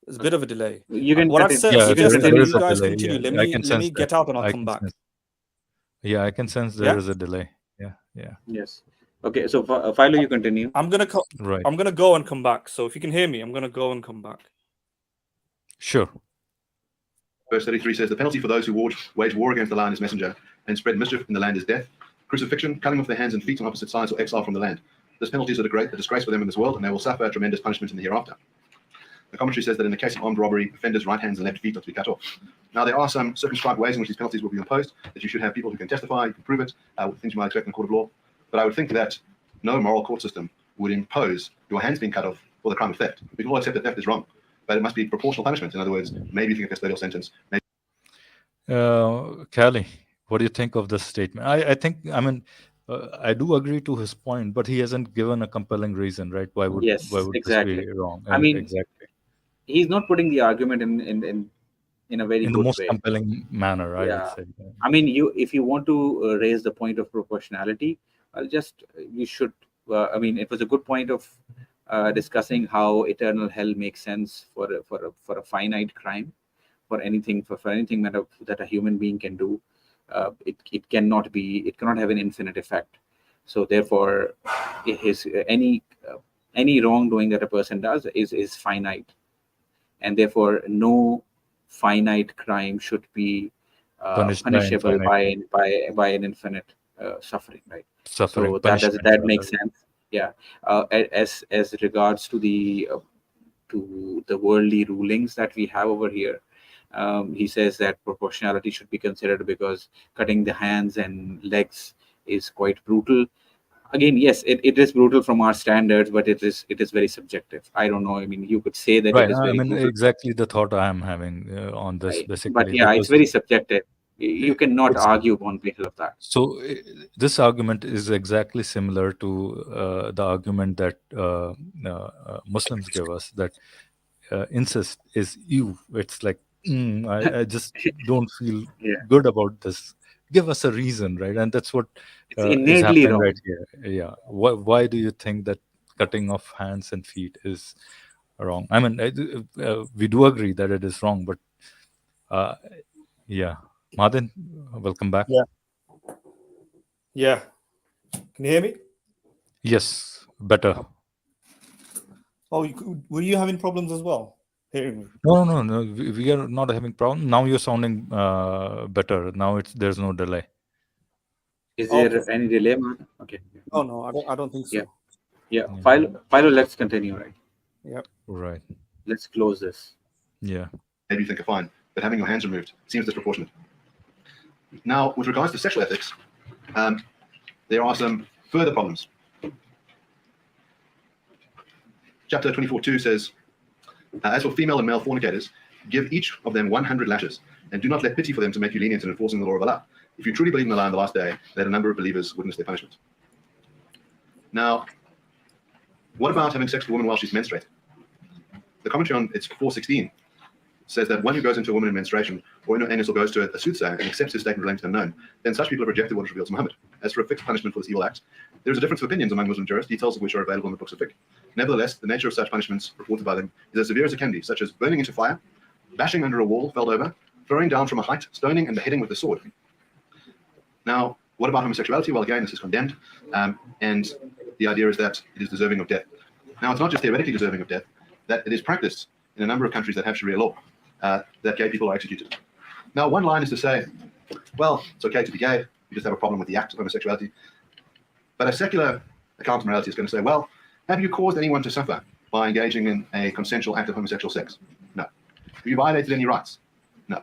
There's a bit of a delay. You can What I'd continue. Yeah, suggest is there that is you a guys delay, continue. yeah. I Let can me sense get that. out and I'll I come can back. sense- Yeah, I can sense there Yeah? is a delay. Yeah. Yes. Okay. So Philo, you continue. I'm Right. gonna go and come back. So if you can hear me, I'm gonna go and come back. Sure. Verse 33 says, the penalty for those who wage war against the law and his messenger and spread mischief in the land is death, crucifixion, cutting off their hands and feet on opposite sides, or exile from the land. This penalty is a disgrace for them in this world, and they will suffer a tremendous punishment in the hereafter. The commentary says that in the case of armed robbery, offenders' right hands and left feet are to be cut off. Now, there are some circumscribed ways in which these penalties will be imposed, that you should have people who can testify, who can prove it, things you might expect in a court of law. But I would think that no moral court system would impose your hands being cut off for the crime of theft. We can all accept that theft is wrong, but it must be proportional punishment. In other words, maybe if you get a custodial sentence, maybe. Callie, what do you think of this statement? I mean, I do agree to his point, but he hasn't given a compelling reason, right? Why would Yes, this exactly. be wrong? I mean, exactly. He's not putting the argument in a very In good the most way. compelling manner, I would Yeah. say. I mean, if you want to raise the point of proportionality, you should. I mean, it was a good point of discussing how eternal hell makes sense for a finite crime, for anything that a human being can do. It cannot have an infinite effect. So therefore, any wrongdoing that a person does is finite, and therefore no finite crime should be punishable by an infinite suffering, right? Suffering, So punishment, that rather. makes sense. Yeah. As regards to the worldly rulings that we have over here, he says that proportionality should be considered because cutting the hands and legs is quite brutal. Again, yes, it is brutal from our standards, but it is very subjective. I don't know. I mean, you could say that Right. it is I very mean, brutal, exactly the thought I am having on this, right? basically. But yeah, it's because- very subjective. You cannot It's- argue on behalf of that. So this argument is exactly similar to the argument that Muslims give us, that incest is evil. It's like, I just don't feel Yeah. good about this. Give us a reason, right? And that's what It's is innately happening wrong. right here. Yeah. Why do you think that cutting off hands and feet is wrong? I mean, we do agree that it is wrong, but yeah. Madan, welcome back. Yeah. Can you hear me? Yes, better. Oh, were you having problems as well hearing me? No. We are not having problem. Now you're sounding better. Now there's no delay. Is there Okay. any delay, man? Okay. Oh no, I don't think so. Yeah. Yeah. Philo, let's continue, right? Right. Let's close this. Yeah. Maybe you think are fine, but having your hands removed seems disproportionate. Now, with regards to sexual ethics, there are some further problems. Chapter 24:2 says, as for female and male fornicators, give each of them 100 lashes, and do not let pity for them to make you lenient in enforcing the law of Allah. If you truly believe in Allah and the last day, let a number of believers witness their punishment. Now, what about having sex with a woman while she's menstruating? The commentary on it's 4:16 says that one who goes into a woman in menstruation, or in an anus, or goes to a soothsayer and accepts his statement relating to unknown, then such people have rejected what is revealed to Muhammad. As for a fixed punishment for this evil act, there is a difference of opinions among Muslim jurists, details of which are available in the books of fiqh. Nevertheless, the nature of such punishments reported by them is as severe as it can be, such as burning into fire, bashing under a wall, felled over, throwing down from a height, stoning, and beheading with the sword. Now, what about homosexuality? Well, again, this is condemned, and the idea is that it is deserving of death. Now, it's not just theoretically deserving of death, that it is practiced in a number of countries that have Sharia law, that gay people are executed. Now, one line is to say, well, it's okay to be gay, you just have a problem with the act of homosexuality. But a secular account of morality is going to say, well, have you caused anyone to suffer by engaging in a consensual act of homosexual sex? No. Have you violated any rights? No.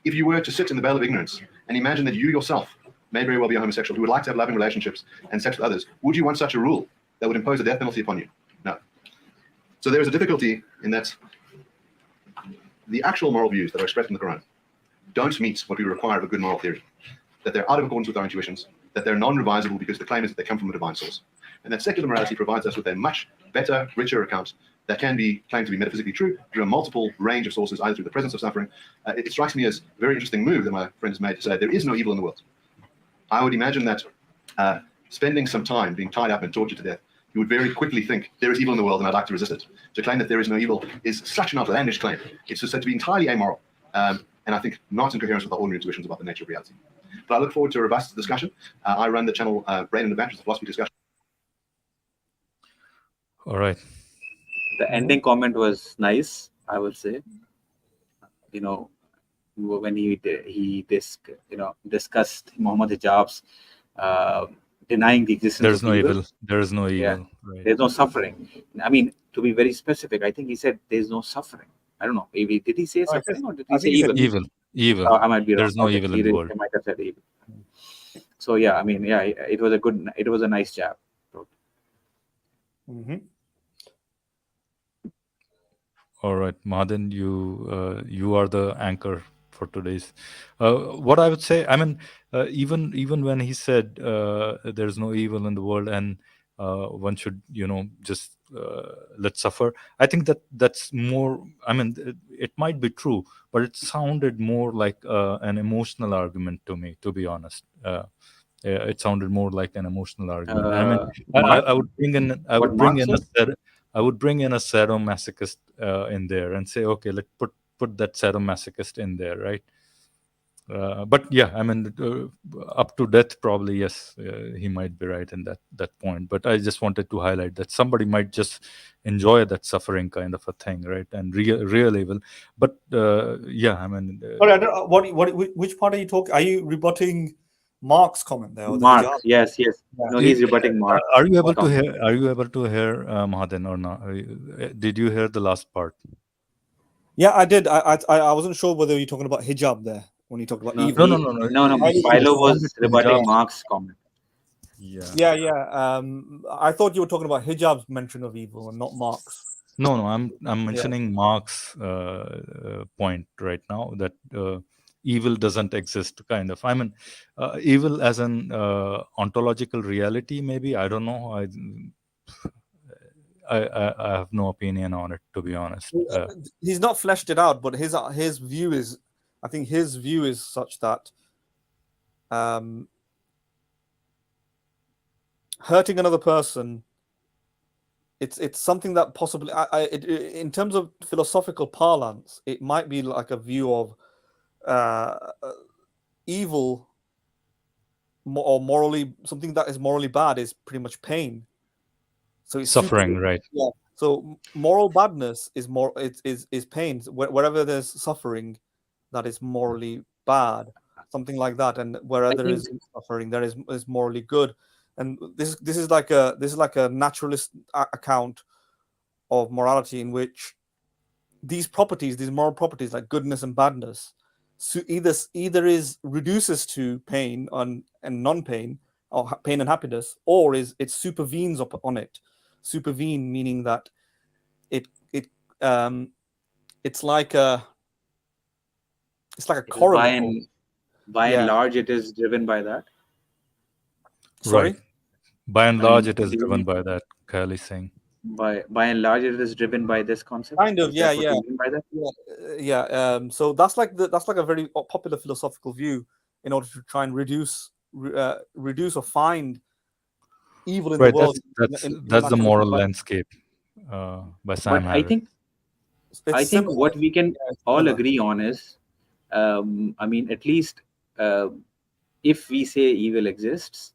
If you were to sit in the veil of ignorance and imagine that you yourself may very well be a homosexual who would like to have loving relationships and sex with others, would you want such a rule that would impose a death penalty upon you? No. So there is a difficulty in that the actual moral views that are expressed in the Quran don't meet what we require of a good moral theory, that they're out of accordance with our intuitions, that they're non-revisable because the claim is that they come from a divine source, and that secular morality provides us with a much better, richer account that can be claimed to be metaphysically true through a multiple range of sources, either through the presence of suffering. It strikes me as a very interesting move that my friend has made to say there is no evil in the world. I would imagine that spending some time being tied up and tortured to death, you would very quickly think there is evil in the world and I'd like to resist it. To claim that there is no evil is such an outlandish claim. It's just said to be entirely amoral, and I think not in coherence with our ordinary intuitions about the nature of reality. But I look forward to a robust discussion. I run the channel Brain in the Back, which is a philosophy discussion. All right. The ending comment was nice, I would say. You know, when he discussed Muhammad Hijab's denying the existence There's of no evil. There is no evil. Yeah. Right. There's no suffering. I mean, to be very specific, I think he said there's no suffering. I don't know. Maybe did he say suffering or did he say evil? Evil. I might be wrong. There's no evil in the world. He might have said evil. So yeah, I mean, yeah, it was a nice jab. Mm-hmm. All right, Madan, you are the anchor for today's. What I would say, I mean, even when he said there's no evil in the world and one should, just let suffer. I think that's more. I mean, it might be true, but it sounded more like an emotional argument to me, to be honest. It sounded more like an emotional argument. I mean, I would bring in. I would bring in a sadomasochist in there and say, okay, let's put that sadomasochist in there, right? But yeah, I mean, up to death, probably yes, he might be right in that point. But I just wanted to highlight that somebody might just enjoy that suffering kind of a thing, right? And real evil. But yeah, I mean, which part are you talking? Are you rebutting Mark's comment there? Mark, yes. No, he's rebutting Mark. Are you able to hear? Are you able to hear Mahaden or not? Did you hear the last part? Yeah, I did. I wasn't sure whether you're talking about hijab there when you talked about evil. No. Philo was rebutting Mark's comment. Yeah. I thought you were talking about hijab's mention of evil and not Mark's. No. I'm mentioning Mark's point right now that evil doesn't exist. Kind of. I mean, evil as an ontological reality. Maybe I don't know. I have no opinion on it, to be honest. He's not fleshed it out, but his view is, I think his view is such that hurting another person, it's something that possibly, in terms of philosophical parlance, it might be like a view of evil or morally, something that is morally bad is pretty much pain. So it's suffering, right? Yeah. So moral badness is is pain. Wherever there's suffering, that is morally bad, something like that. And wherever there is suffering, there is morally good. And this is like a naturalist account of morality in which these moral properties like goodness and badness, either reduces to pain and non-pain, or pain and happiness, or it supervenes on it. Supervene meaning that it's like a correlate. By and large, it is driven by that. Sorry? Right. By and large, it is driven by that. Kyle is saying. By and large, it is driven by this concept. Kind of, yeah. So that's like a very popular philosophical view in order to try and reduce or find evil in the world. That's the moral landscape by Sam Harris. I think what we can all agree on is, I mean, at least if we say evil exists,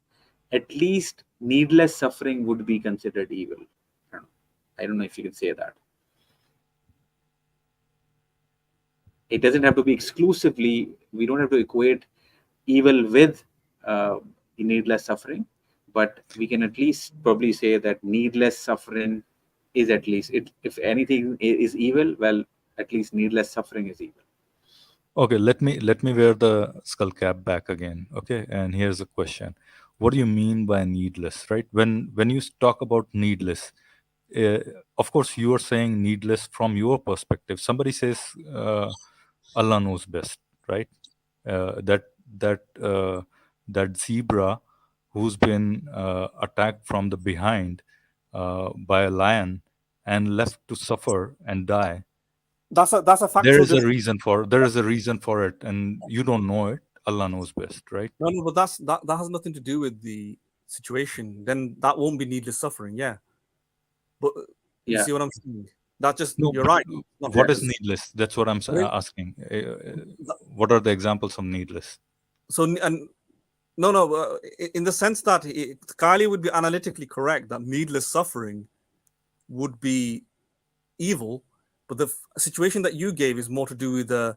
at least needless suffering would be considered evil. I don't know if you can say that. It doesn't have to be exclusively, we don't have to equate evil with needless suffering, but we can at least probably say that needless suffering is at least, if anything is evil, well, at least needless suffering is evil. Okay, let me wear the skull cap back again. Okay, and here's a question: what do you mean by needless? Right? When you talk about needless, uh, of course you are saying needless from your perspective. Somebody says Allah knows best, right? That zebra who's been attacked from the behind by a lion and left to suffer and die. That's a factual. There is a reason for it, and you don't know it. Allah knows best, right? No, but that has nothing to do with the situation. Then that won't be needless suffering. Yeah, but you see what I'm saying? That just No, you're but right. what is needless? That's what I'm asking. What are the examples of needless? So and no, in the sense that Kylie would be analytically correct that needless suffering would be evil, but the situation that you gave is more to do with the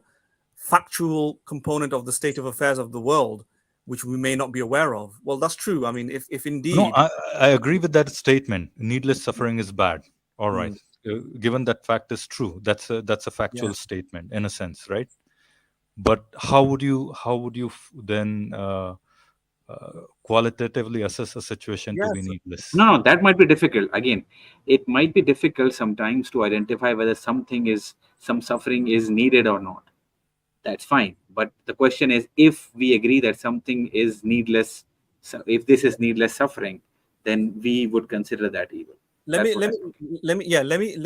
factual component of the state of affairs of the world, which we may not be aware of. Well, that's true. I mean, if indeed, No, I agree with that statement. Needless suffering is bad. All right. Given that fact is true, that's a factual statement in a sense, right? But how would you then qualitatively assess a situation to be needless? No, that might be difficult. Again, it might be difficult sometimes to identify whether some suffering is needed or not. That's fine. But the question is, if we agree that something is needless, so if this is needless suffering, then we would consider that evil. Let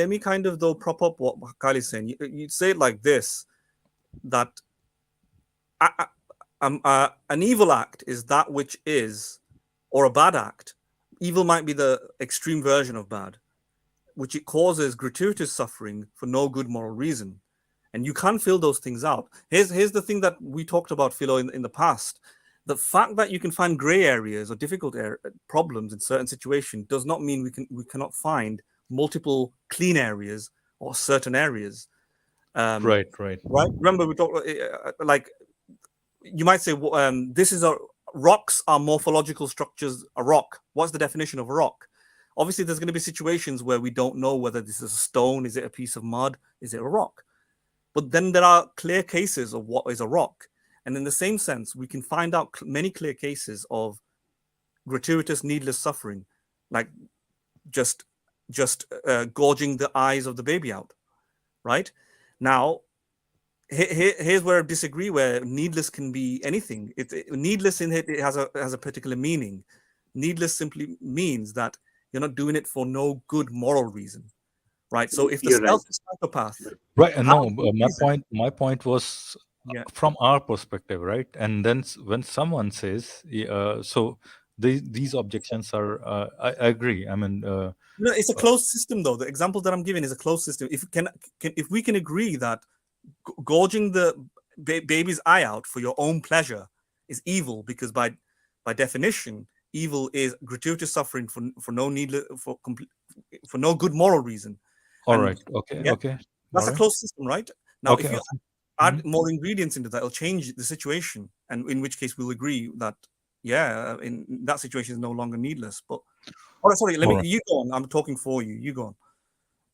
me kind of though prop up what Kyle is saying. You say it like this, that an evil act is that which is, or a bad act. Evil might be the extreme version of bad, which it causes gratuitous suffering for no good moral reason. And you can fill those things out. Here's the thing that we talked about, Philo, in the past. The fact that you can find gray areas or difficult problems in certain situations does not mean we cannot find multiple clean areas or certain areas. Right. Remember, we talked like you might say, this is rocks are morphological structures. A rock. What's the definition of a rock? Obviously, there's going to be situations where we don't know whether this is a stone, is it a piece of mud, is it a rock? But then there are clear cases of what is a rock. And in the same sense, we can find out many clear cases of gratuitous, needless suffering, like just gorging the eyes of the baby out, right? Now, here's where I disagree, where needless can be anything. Needless in it has a particular meaning. Needless simply means that you're not doing it for no good moral reason, right? So if the selfish psychopath, right? No, my point was from our perspective, right? And then when someone says, so these objections are, I agree. I mean, no, it's a closed system, though. The example that I'm giving is a closed system. If we can agree that gorging the baby's eye out for your own pleasure is evil, because by definition, evil is gratuitous suffering for no needless for no good moral reason. All right. Okay. That's a closed system, right? Now, if you add more ingredients into that, it'll change the situation, and in which case we'll agree that in that situation is no longer needless. But sorry, you go on. I'm talking for you. You go on.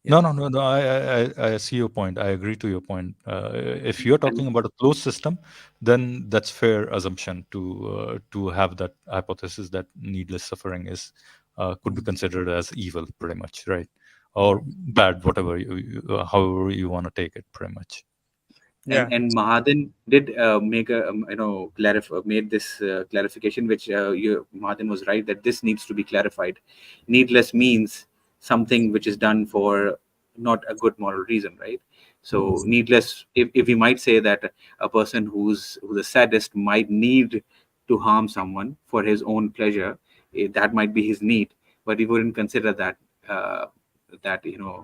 No. I see your point. I agree to your point. If you're talking about a closed system, then that's fair assumption to have that hypothesis that needless suffering is could be considered as evil, pretty much, right? Or bad, whatever however you want to take it, pretty much. And Mahadan did make a made this clarification, which Mahadan was right that this needs to be clarified. Needless means something which is done for not a good moral reason, right? So needless, if we might say that a person who's a sadist might need to harm someone for his own pleasure, that might be his need, but we wouldn't consider that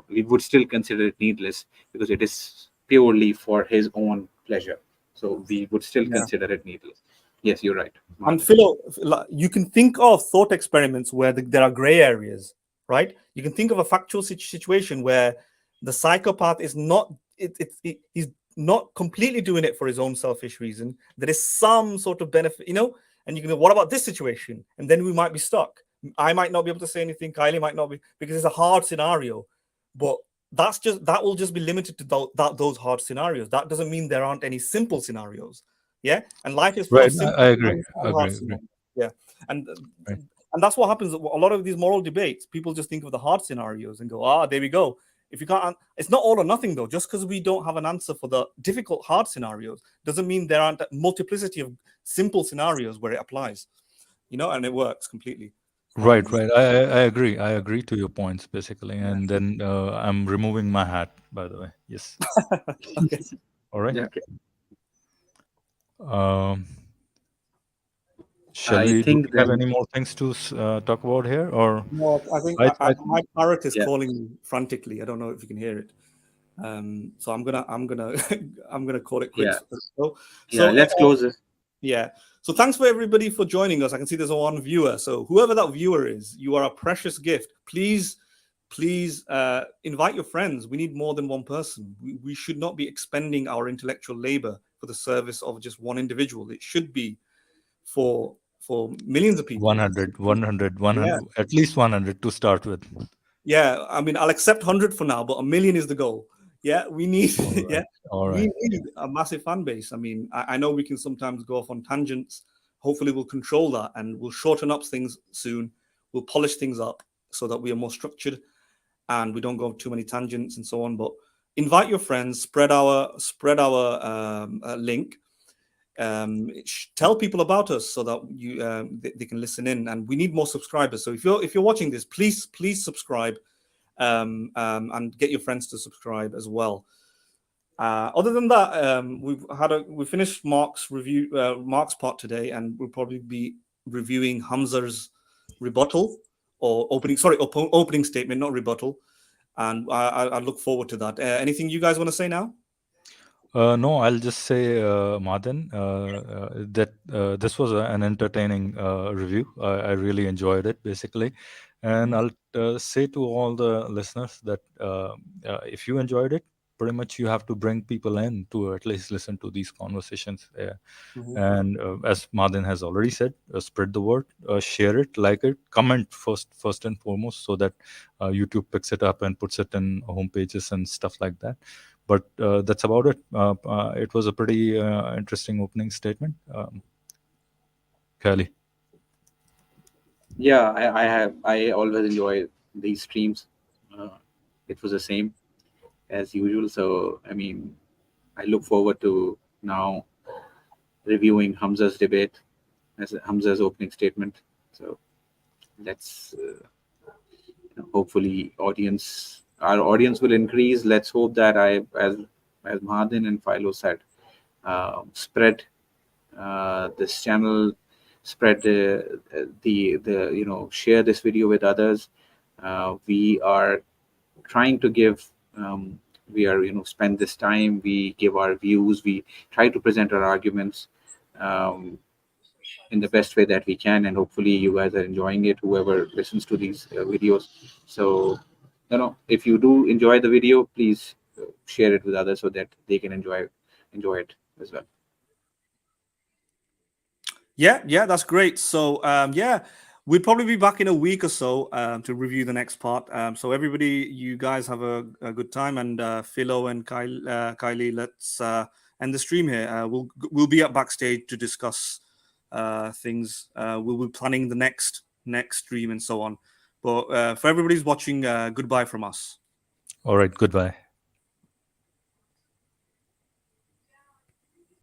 we would still consider it needless because it is purely for his own pleasure. So we would still consider it needless. Yes, you're right. And Philo, you can think of thought experiments where there are gray areas, right? You can think of a factual situation where the psychopath is not, he's not completely doing it for his own selfish reason. There is some sort of benefit, you know, and you can go, what about this situation? And then we might be stuck. I might not be able to say anything. Kylie might not be, because it's a hard scenario. But that will just be limited to those hard scenarios. That doesn't mean there aren't any simple scenarios. Yeah, and life is full Right. of simple I agree. and hard scenarios. Yeah, and Right. and that's what happens. A lot of these moral debates, people just think of the hard scenarios and go, there we go. If you can't, it's not all or nothing though. Just because we don't have an answer for the difficult, hard scenarios doesn't mean there aren't a multiplicity of simple scenarios where it applies. You know, and it works completely. Right. I agree. I agree to your points basically, and then I'm removing my hat. By the way, yes. Okay. All right. Yeah, okay. Shall I we think have then- any more things to talk about here, or No, I think my parrot is calling me frantically. I don't know if you can hear it. So I'm gonna I'm gonna call it quits. Yeah. Let's close this. Yeah. So thanks for everybody for joining us. I can see there's one viewer. So whoever that viewer is, you are a precious gift. Please invite your friends. We need more than one person. We should not be expending our intellectual labor for the service of just one individual. It should be for millions of people. 100, Yeah. at least 100 to start with. Yeah, I mean, I'll accept 100 for now, but 1 million is the goal. Yeah, we need we need a massive fan base. I mean, I know we can sometimes go off on tangents. Hopefully we'll control that and we'll shorten up things soon. We'll polish things up so that we are more structured and we don't go too many tangents and so on. But invite your friends, spread our link. Tell people about us so that they can listen in, and we need more subscribers. So if you're watching this, please subscribe, and get your friends to subscribe as well. Other than that, we finished Mark's review, Mark's part today, and we'll probably be reviewing Hamza's rebuttal or opening statement, not rebuttal. And I look forward to that. Anything you guys want to say now? No, I'll just say, Madan, that this was an entertaining review. I really enjoyed it, basically. And I'll say to all the listeners that if you enjoyed it, pretty much you have to bring people in to at least listen to these conversations. And as Madan has already said, spread the word, share it, like it, comment first and foremost, so that YouTube picks it up and puts it in home pages and stuff like that. But that's about it. It was a pretty interesting opening statement. Kylie. Yeah, I always enjoy these streams. It was the same as usual. So I mean, I look forward to now reviewing Hamza's debate, as Hamza's opening statement. So let's hopefully our audience will increase. Let's hope that as Mahadan and Philo said, spread this channel, spread the share this video with others. We are trying to give spend this time, we give our views, we try to present our arguments in the best way that we can, and hopefully you guys are enjoying it, whoever listens to these videos. So if you do enjoy the video, please share it with others so that they can enjoy it as well. Yeah, that's great. So we'll probably be back in a week or so to review the next part. So everybody, you guys have a good time, and Philo and Kylie, let's end the stream here. We'll be at backstage to discuss things. We'll be planning the next stream and so on. But for everybody's watching, goodbye from us. All right, goodbye.